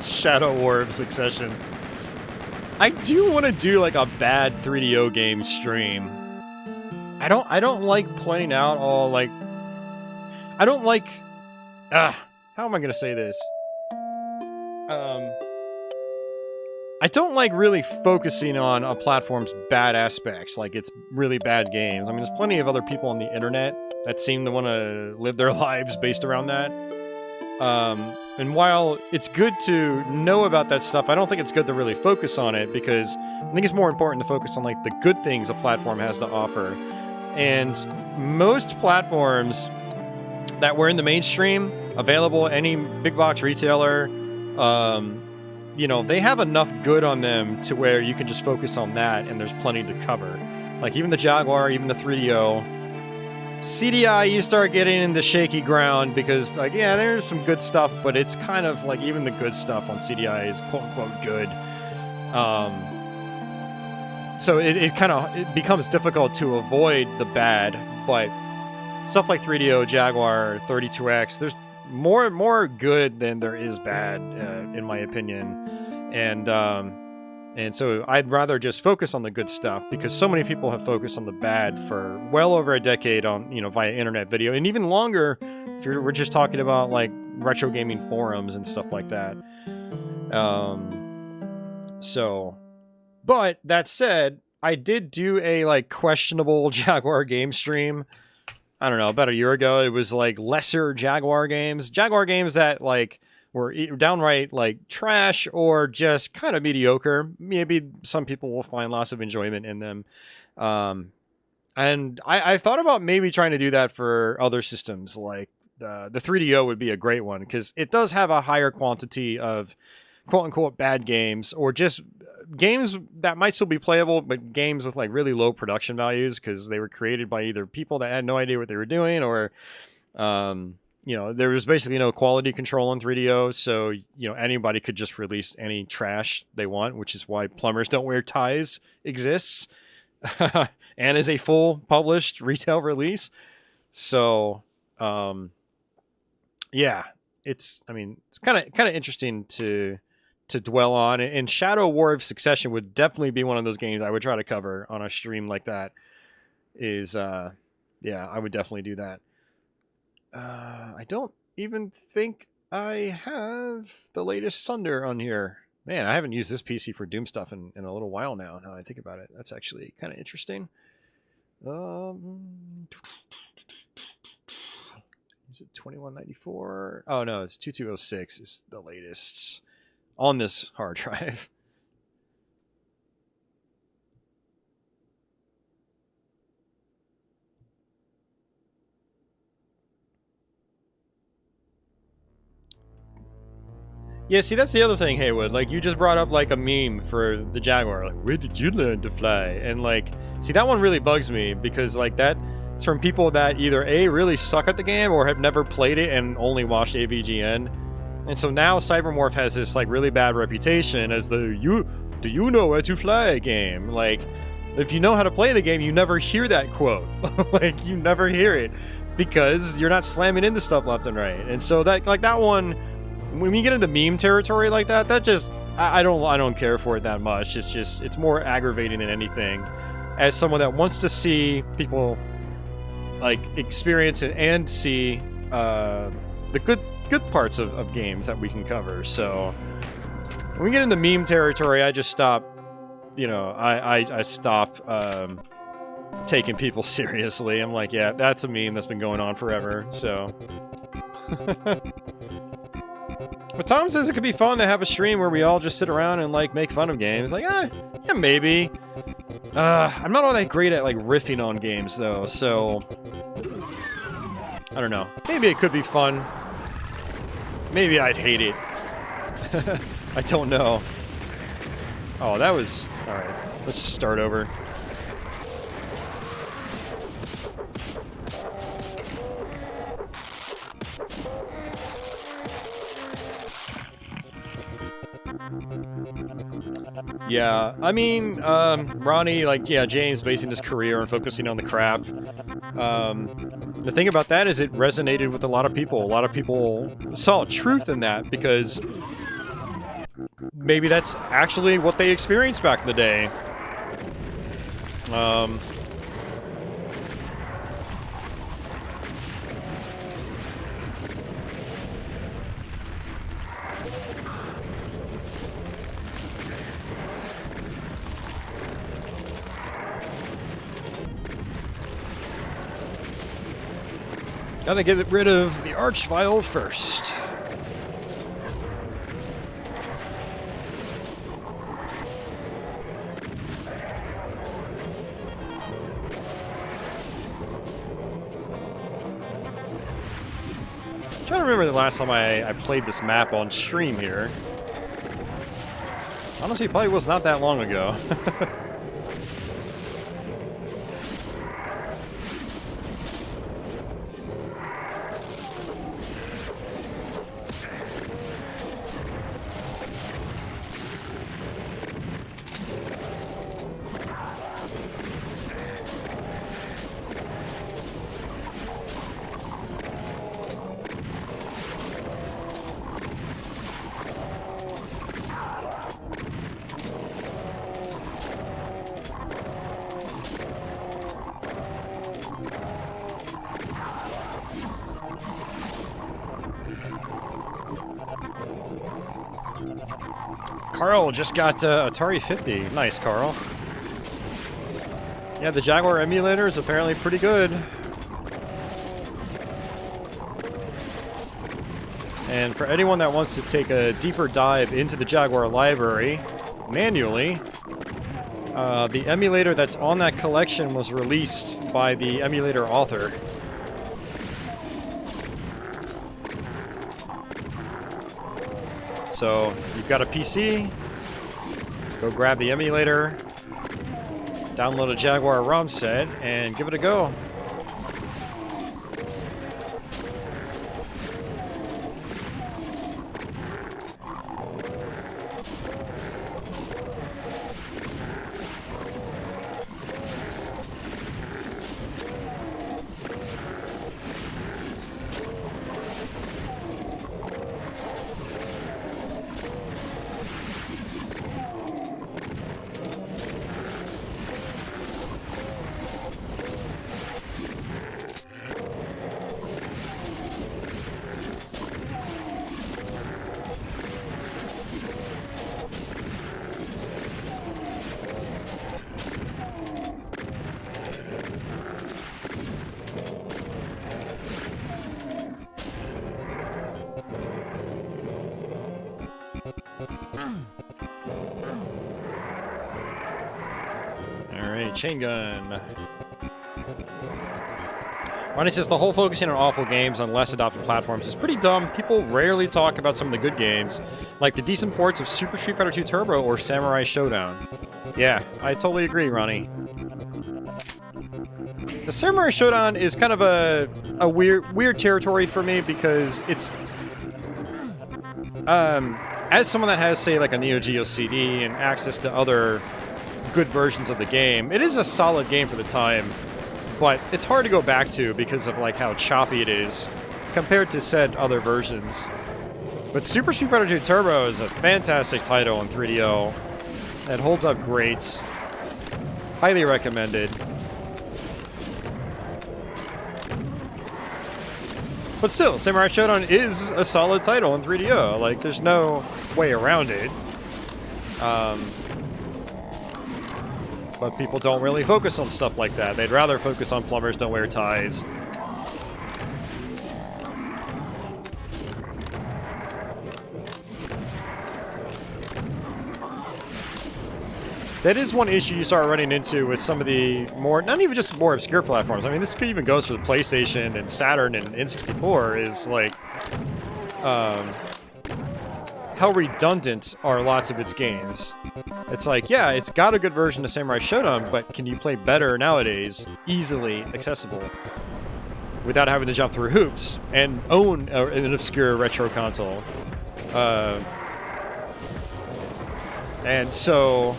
A: Shadow War of Succession. I do want to do like a bad 3DO game stream. I don't like pointing out all like I don't like how am I gonna say this? I don't like really focusing on a platform's bad aspects, like it's really bad games. I mean, there's plenty of other people on the internet that seem to want to live their lives based around that. And while it's good to know about that stuff, I don't think it's good to really focus on it, because I think it's more important to focus on like the good things a platform has to offer. And most platforms that were in the mainstream, available any big box retailer, you know, they have enough good on them to where you can just focus on that and there's plenty to cover. Like even the Jaguar, even the 3DO. CDI, you start getting into shaky ground because, like, yeah, there's some good stuff, but it's kind of like even the good stuff on CDI is quote-unquote good. So it becomes difficult to avoid the bad, but stuff like 3DO, Jaguar, 32X, there's more good than there is bad, in my opinion. And so I'd rather just focus on the good stuff, because so many people have focused on the bad for well over a decade on, you know, via internet video, and even longer if we're just talking about like retro gaming forums and stuff like that. But that said, I did do a like questionable Jaguar game stream. I don't know, about a year ago. It was like lesser Jaguar games that like were downright like trash or just kind of mediocre. Maybe some people will find lots of enjoyment in them. And I thought about maybe trying to do that for other systems. Like the 3DO would be a great one, because it does have a higher quantity of quote unquote bad games, or just games that might still be playable, but games with like really low production values because they were created by either people that had no idea what they were doing, or you know, there was basically no quality control on 3DO, so you know, anybody could just release any trash they want, which is why Plumbers Don't Wear Ties exists and is a full published retail release. So yeah, it's kind of interesting to dwell on, and Shadow War of Succession would definitely be one of those games I would try to cover on a stream like that. Yeah, I would definitely do that. I don't even think I have the latest Sunder on here. Man, I haven't used this PC for Doom stuff in a little while now I think about it. That's actually kind of interesting. Is it 2194? Oh no, it's 2206 is the latest on this hard drive. Yeah, see, that's the other thing, Haywood. Like, you just brought up, like, a meme for the Jaguar. Like, where did you learn to fly? And, like, see, that one really bugs me, because, like, that's from people that either A, really suck at the game, or have never played it and only watched AVGN. And so now Cybermorph has this like really bad reputation as the do you know where to fly game. Like, if you know how to play the game, you never hear that quote. Like, you never hear it because you're not slamming into stuff left and right. And so that, like, that one, when we get into meme territory like that, that just, I don't care for it that much. It's just, it's more aggravating than anything. As someone that wants to see people like experience it and see the good parts of games that we can cover. So when we get into meme territory, I just stop, you know, I stop taking people seriously. I'm like, yeah, that's a meme that's been going on forever. So but Tom says it could be fun to have a stream where we all just sit around and like make fun of games. Like, yeah, maybe. I'm not all that great at like riffing on games though, so I don't know. Maybe it could be fun. Maybe I'd hate it. I don't know. Oh, that was... Alright, let's just start over. Yeah, I mean, Ronnie, like, yeah, James basing his career on focusing on the crap. The thing about that is it resonated with a lot of people. A lot of people saw truth in that because maybe that's actually what they experienced back in the day. Gotta get rid of the arch file first. I'm trying to remember the last time I played this map on stream here. Honestly, it probably was not that long ago. Carl just got Atari 50. Nice, Carl. Yeah, the Jaguar emulator is apparently pretty good. And for anyone that wants to take a deeper dive into the Jaguar library manually, the emulator that's on that collection was released by the emulator author. So, you've got a PC, go grab the emulator, download a Jaguar ROM set, and give it a go. Alright, chain gun. Ronnie says the whole focusing on awful games on less adopted platforms is pretty dumb. People rarely talk about some of the good games, like the decent ports of Super Street Fighter 2 Turbo or Samurai Showdown. Yeah, I totally agree, Ronnie. The Samurai Showdown is kind of a weird territory for me because it's As someone that has, say, like a Neo Geo CD and access to other good versions of the game, it is a solid game for the time, but it's hard to go back to because of like how choppy it is compared to said other versions. But Super Street Fighter 2 Turbo is a fantastic title on 3DO. It holds up great. Highly recommended. But still, Samurai Shodown is a solid title in 3DO. Like, there's no way around it. But people don't really focus on stuff like that. They'd rather focus on plumbers don't wear ties. That is one issue you start running into with some of the more, not even just more obscure platforms. I mean, this even goes for the PlayStation and Saturn and N64, is like, how redundant are lots of its games. It's like, yeah, it's got a good version of Samurai Shodown, but can you play better nowadays, easily accessible, without having to jump through hoops and own an obscure retro console? And so,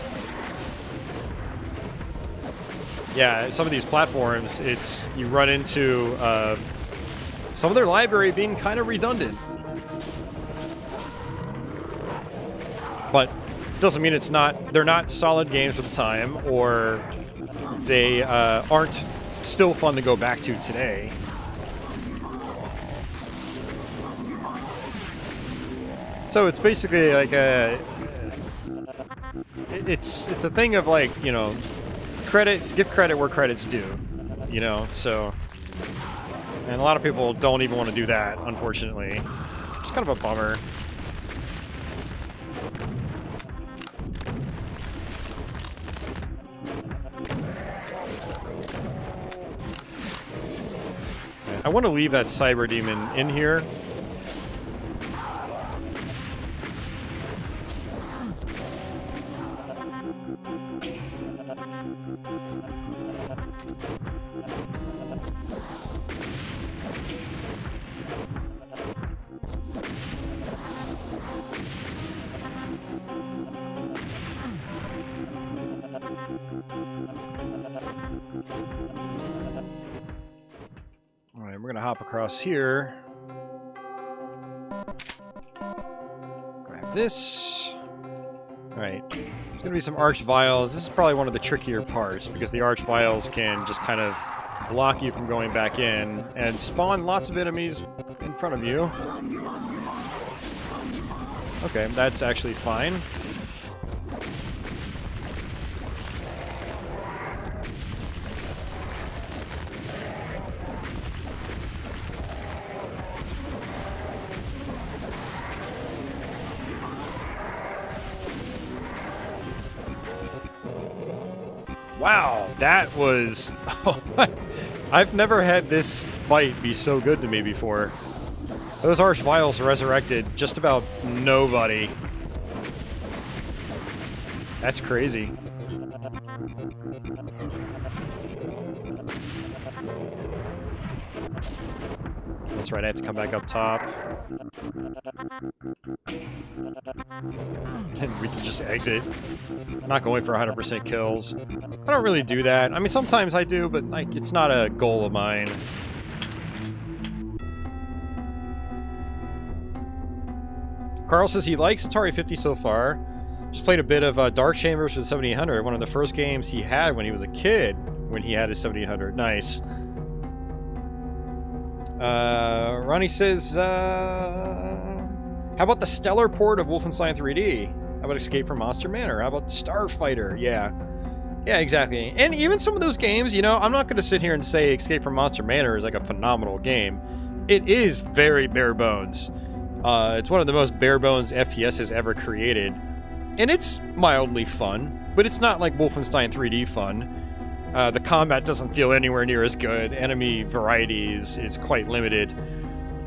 A: yeah, some of these platforms, you run into some of their library being kind of redundant. But doesn't mean they're not solid games for the time, or they aren't still fun to go back to today. So it's basically like it's a thing of like, you know, give credit where credit's due, you know, so, and a lot of people don't even want to do that, unfortunately. It's kind of a bummer. I want to leave that Cyber Demon in here. We're gonna hop across here. Grab this. Alright. There's gonna be some Arch Vials. This is probably one of the trickier parts, because the Arch Vials can just kind of block you from going back in and spawn lots of enemies in front of you. Okay, that's actually fine. Wow, that was... I've never had this fight be so good to me before. Those Arch Vials resurrected just about nobody. That's crazy. That's right, I have to come back up top. And we can just exit. I'm not going for 100% kills. I don't really do that. I mean, sometimes I do, but like, it's not a goal of mine. Carl says he likes Atari 50 so far. Just played a bit of Dark Chambers with 7800, one of the first games he had when he was a kid, when he had his 7800. Nice. Ronnie says, how about the stellar port of Wolfenstein 3D? How about Escape from Monster Manor? How about Starfighter? Yeah. Yeah, exactly. And even some of those games, you know, I'm not going to sit here and say Escape from Monster Manor is like a phenomenal game. It is very bare bones. It's one of the most bare bones FPSs ever created. And it's mildly fun, but it's not like Wolfenstein 3D fun. The combat doesn't feel anywhere near as good. Enemy variety is quite limited.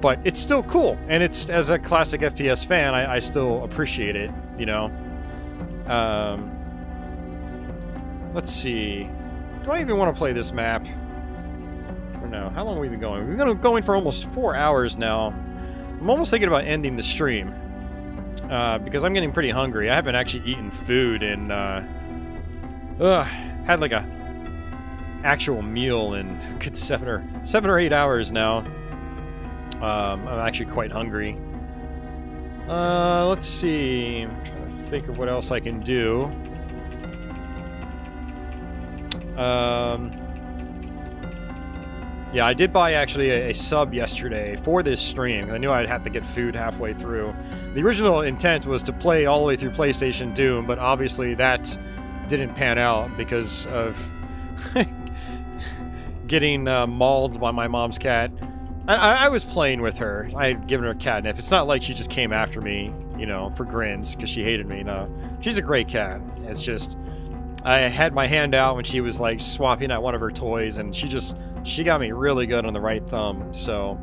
A: But it's still cool. And it's, as a classic FPS fan, I still appreciate it, you know? Let's see. Do I even want to play this map? Or no? How long have we been going? We've been going for almost 4 hours now. I'm almost thinking about ending the stream. because I'm getting pretty hungry. I haven't actually eaten food in, had like a actual meal in a good 7 or 8 hours now. I'm actually quite hungry. Let's see. I'm trying to think of what else I can do. Yeah, I did buy actually a sub yesterday for this stream. I knew I'd have to get food halfway through. The original intent was to play all the way through PlayStation Doom, but obviously that didn't pan out because of getting mauled by my mom's cat. I was playing with her. I had given her catnip. It's not like she just came after me, you know, for grins because she hated me. No, she's a great cat. It's just I had my hand out when she was like swapping at one of her toys, and she got me really good on the right thumb. So,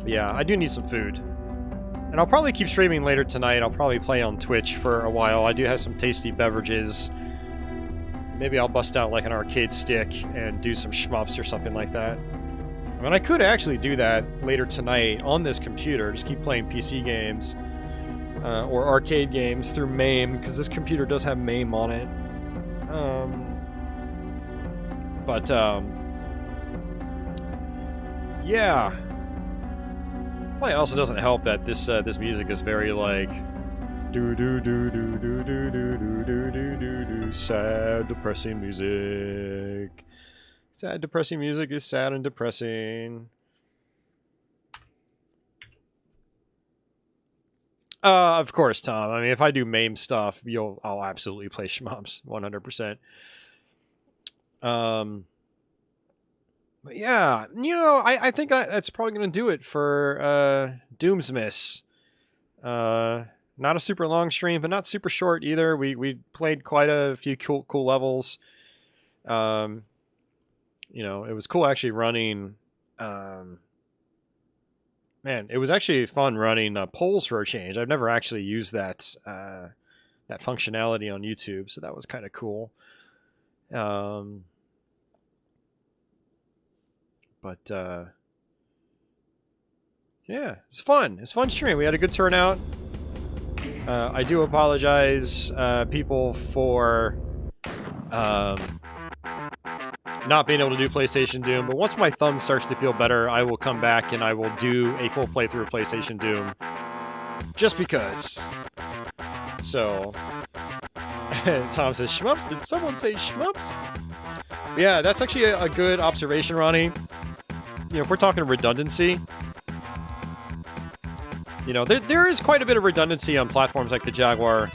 A: yeah, I do need some food. And I'll probably keep streaming later tonight. I'll probably play on Twitch for a while. I do have some tasty beverages. Maybe I'll bust out like an arcade stick and do some shmups or something like that. I mean, I could actually do that later tonight on this computer. Just keep playing PC games or arcade games through MAME, because this computer does have MAME on it. Yeah. Well, it also doesn't help that this this music is very like do do do do do do do do do do do sad, depressing music. Sad, depressing music is sad and depressing. Of course, Tom. I mean, if I do MAME stuff, I'll absolutely play shmups, 100%. But yeah, you know, I think that's probably going to do it for Doomsmas. Not a super long stream, but not super short either. We played quite a few cool levels. You know, it was cool actually running. Man, it was actually fun running polls for a change. I've never actually used that that functionality on YouTube, so that was kind of cool. Yeah, it's fun. It's a fun stream. We had a good turnout. I do apologize, people, for not being able to do PlayStation Doom, but once my thumb starts to feel better, I will come back and I will do a full playthrough of PlayStation Doom. Just because. So, Tom says, shmups? Did someone say shmups? Yeah, that's actually a good observation, Ronnie. You know, if we're talking redundancy, you know, there is quite a bit of redundancy on platforms like the Jaguar.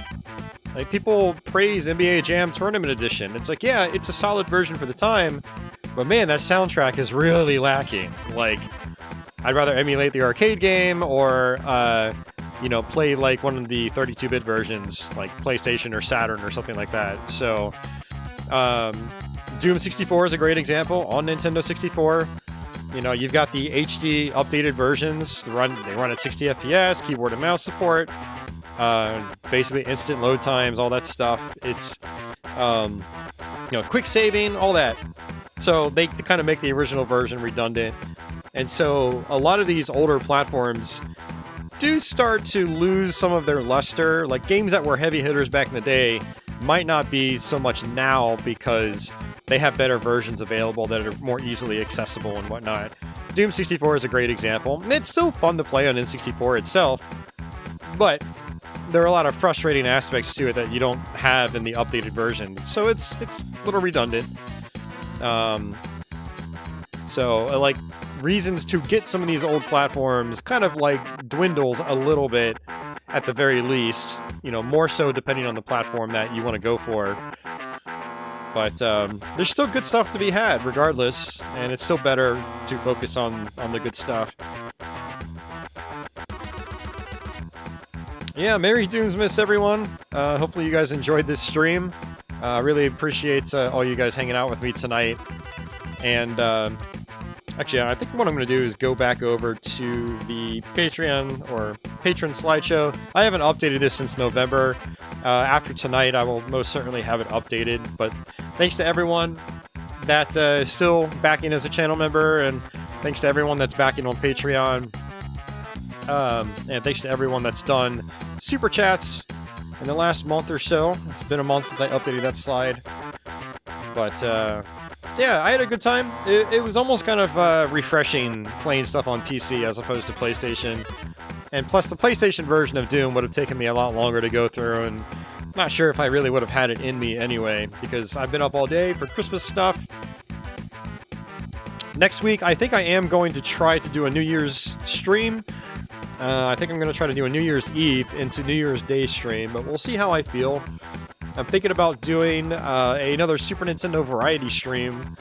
A: Like, people praise NBA Jam Tournament Edition. It's like, yeah, it's a solid version for the time, but man, that soundtrack is really lacking. Like, I'd rather emulate the arcade game or, you know, play like one of the 32-bit versions, like PlayStation or Saturn or something like that. So, Doom 64 is a great example on Nintendo 64. You know, you've got the HD updated versions. They run at 60 FPS, keyboard and mouse support. Basically instant load times, all that stuff. It's, you know, quick saving, all that. So they kind of make the original version redundant. And so a lot of these older platforms do start to lose some of their luster. Like, games that were heavy hitters back in the day might not be so much now because they have better versions available that are more easily accessible and whatnot. Doom 64 is a great example. And it's still fun to play on N64 itself, but there are a lot of frustrating aspects to it that you don't have in the updated version. So it's a little redundant. So, like, reasons to get some of these old platforms kind of, like, dwindles a little bit at the very least. You know, more so depending on the platform that you want to go for. But there's still good stuff to be had, regardless, and it's still better to focus on the good stuff. Yeah, Merry Doomsmas, everyone. Hopefully you guys enjoyed this stream. Really appreciate all you guys hanging out with me tonight. And actually, I think what I'm going to do is go back over to the Patreon or Patron slideshow. I haven't updated this since November. After tonight, I will most certainly have it updated. But thanks to everyone that is still backing as a channel member, and thanks to everyone that's backing on Patreon. And thanks to everyone that's done super chats in the last month or so. It's been a month since I updated that slide. But, yeah, I had a good time. It was almost kind of refreshing playing stuff on PC as opposed to PlayStation. And plus, the PlayStation version of Doom would have taken me a lot longer to go through, and I'm not sure if I really would have had it in me anyway, because I've been up all day for Christmas stuff. Next week, I think I am going to try to do a New Year's stream. I think I'm going to try to do a New Year's Eve into New Year's Day stream, but we'll see how I feel. I'm thinking about doing another Super Nintendo variety stream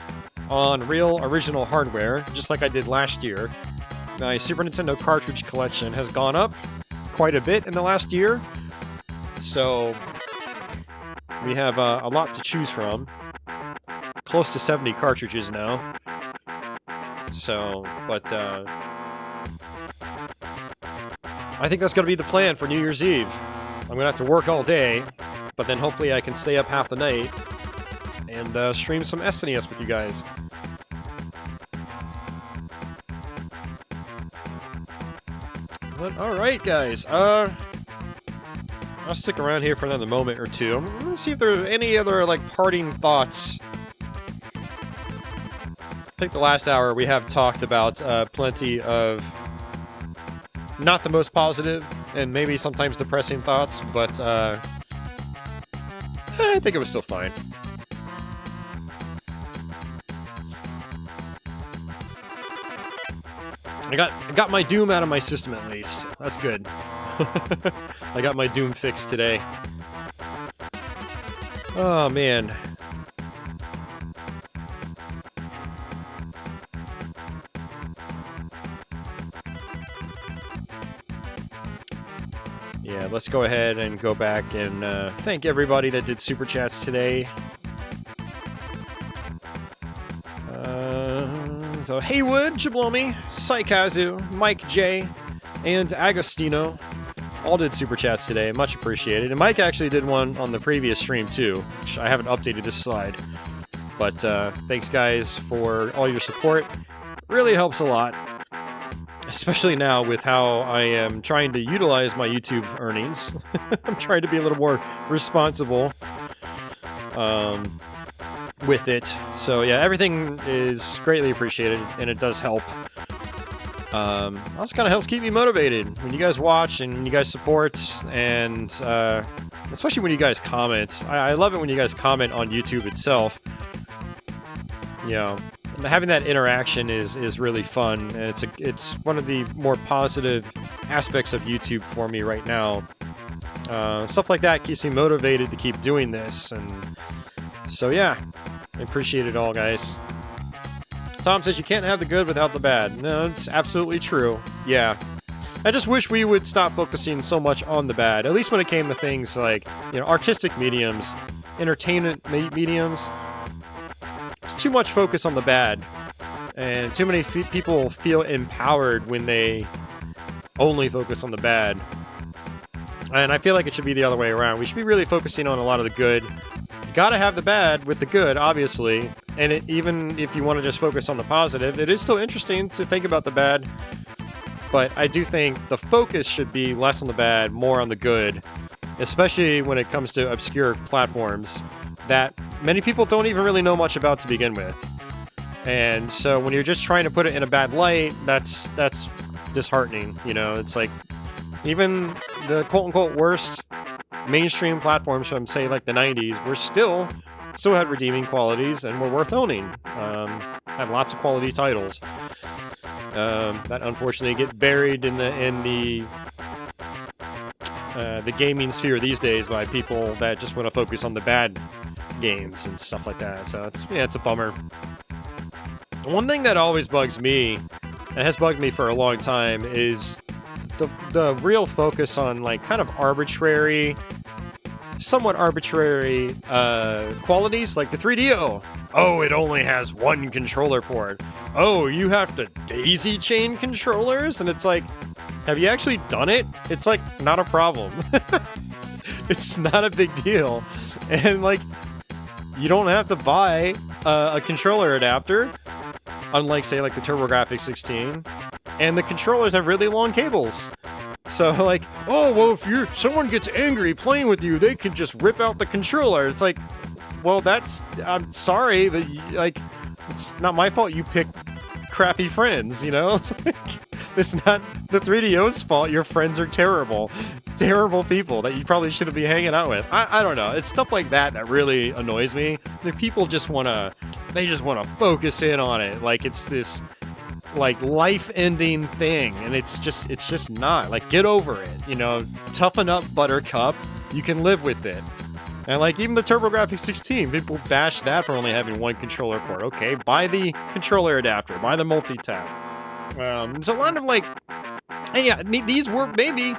A: on real original hardware, just like I did last year. My Super Nintendo cartridge collection has gone up quite a bit in the last year, so we have a lot to choose from. Close to 70 cartridges now. So, but I think that's going to be the plan for New Year's Eve. I'm going to have to work all day, but then hopefully I can stay up half the night and stream some SNES with you guys. But alright, guys. I'll stick around here for another moment or two. I'm going to see if there are any other, like, parting thoughts. I think the last hour we have talked about plenty of not the most positive and maybe sometimes depressing thoughts, but I think it was still fine. I got my Doom out of my system at least. That's good. I got my Doom fixed today. Oh man. Yeah, let's go ahead and go back and thank everybody that did Super Chats today. So Haywood, Jablomi, Saikazu, Mike J, and Agostino all did Super Chats today. Much appreciated. And Mike actually did one on the previous stream too, which I haven't updated this slide. But thanks guys for all your support. Really helps a lot. Especially now with how I am trying to utilize my YouTube earnings. I'm trying to be a little more responsible with it. So yeah, everything is greatly appreciated, and it does help. Also kind of helps keep me motivated when you guys watch and when you guys support, and especially when you guys comment. I love it when you guys comment on YouTube itself. You know, having that interaction is really fun, and it's one of the more positive aspects of YouTube for me right now. Stuff like that keeps me motivated to keep doing this, and so yeah, I appreciate it all, guys. Tom says you can't have the good without the bad. No, it's absolutely true. Yeah. I just wish we would stop focusing so much on the bad, at least when it came to things like, you know, artistic mediums, entertainment mediums. There's too much focus on the bad, and too many people feel empowered when they only focus on the bad. And I feel like it should be the other way around. We should be really focusing on a lot of the good. You gotta have the bad with the good, obviously. And even if you want to just focus on the positive, it is still interesting to think about the bad. But I do think the focus should be less on the bad, more on the good. Especially when it comes to obscure platforms that many people don't even really know much about to begin with. And so when you're just trying to put it in a bad light, that's disheartening, you know? It's like, even the quote-unquote worst mainstream platforms from, say, like the 90s, were still had redeeming qualities and were worth owning. Had lots of quality titles. That unfortunately get buried in the gaming sphere these days by people that just want to focus on the bad games and stuff like that. So it's a bummer. One thing that always bugs me, and has bugged me for a long time, is the real focus on, like, kind of arbitrary, somewhat arbitrary qualities, like the 3DO. Oh, it only has one controller port. Oh, you have to daisy chain controllers? And it's like, have you actually done it? It's like, not a problem. It's not a big deal. And like, you don't have to buy a controller adapter, unlike, say, like the TurboGrafx 16, and the controllers have really long cables. So, like, oh, well, if someone gets angry playing with you, they can just rip out the controller. It's like, well, I'm sorry, but, like, it's not my fault you pick crappy friends, you know? It's not the 3DO's fault your friends are terrible. It's terrible people that you probably shouldn't be hanging out with. I don't know. It's stuff like that that really annoys me. The people just wanna focus in on it like it's this like life-ending thing, and it's just not. Like, get over it, you know? Toughen up, Buttercup. You can live with it. And like, even the TurboGrafx 16, people bash that for only having one controller port. Okay, buy the controller adapter, buy the multi-tap. There's a lot of like, and yeah, these were maybe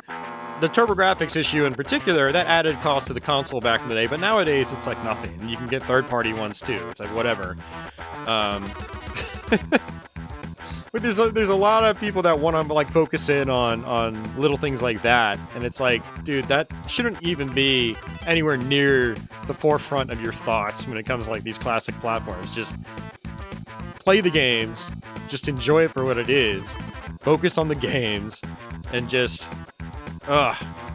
A: the TurboGrafx issue in particular, that added cost to the console back in the day, but nowadays it's like nothing. You can get third-party ones too. It's like, whatever. But there's a lot of people that want to like focus in on little things like that, and it's like, dude, that shouldn't even be anywhere near the forefront of your thoughts when it comes to like these classic platforms. Just play the games, just enjoy it for what it is, focus on the games, and just,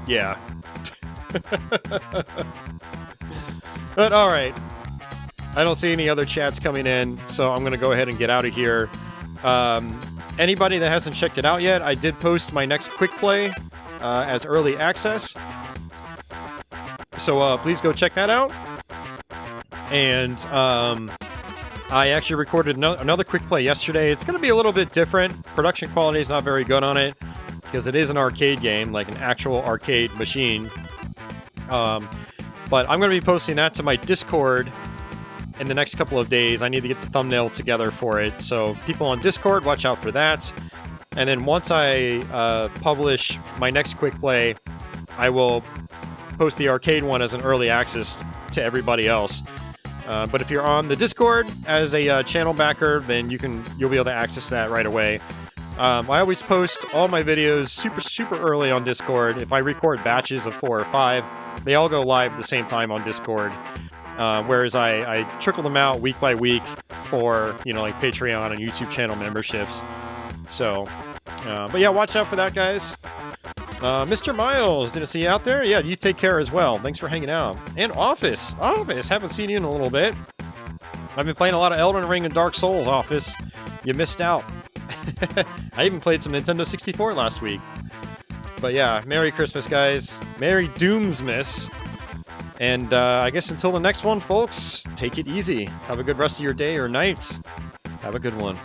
A: yeah. But all right, I don't see any other chats coming in, so I'm gonna go ahead and get out of here. Anybody that hasn't checked it out yet, I did post my next quick play as early access. So please go check that out. And I actually recorded another quick play yesterday. It's going to be a little bit different. Production quality is not very good on it because it is an arcade game, like an actual arcade machine. But I'm going to be posting that to my Discord in the next couple of days. I need to get the thumbnail together for it, so people on Discord, watch out for that. And then once I publish my next quick play, I will post the arcade one as an early access to everybody else. But if you're on the Discord as a channel backer, then you'll be able to access that right away. I always post all my videos super early on Discord. If I record batches of 4 or 5, they all go live at the same time on Discord. Whereas I trickle them out week by week for, you know, like Patreon and YouTube channel memberships. So, but yeah, watch out for that, guys. Mr. Miles, didn't see you out there? Yeah, you take care as well. Thanks for hanging out. And Office, haven't seen you in a little bit. I've been playing a lot of Elden Ring and Dark Souls, Office. You missed out. I even played some Nintendo 64 last week. But yeah, Merry Christmas, guys. Merry Doomsmas. And I guess until the next one, folks, take it easy. Have a good rest of your day or night. Have a good one.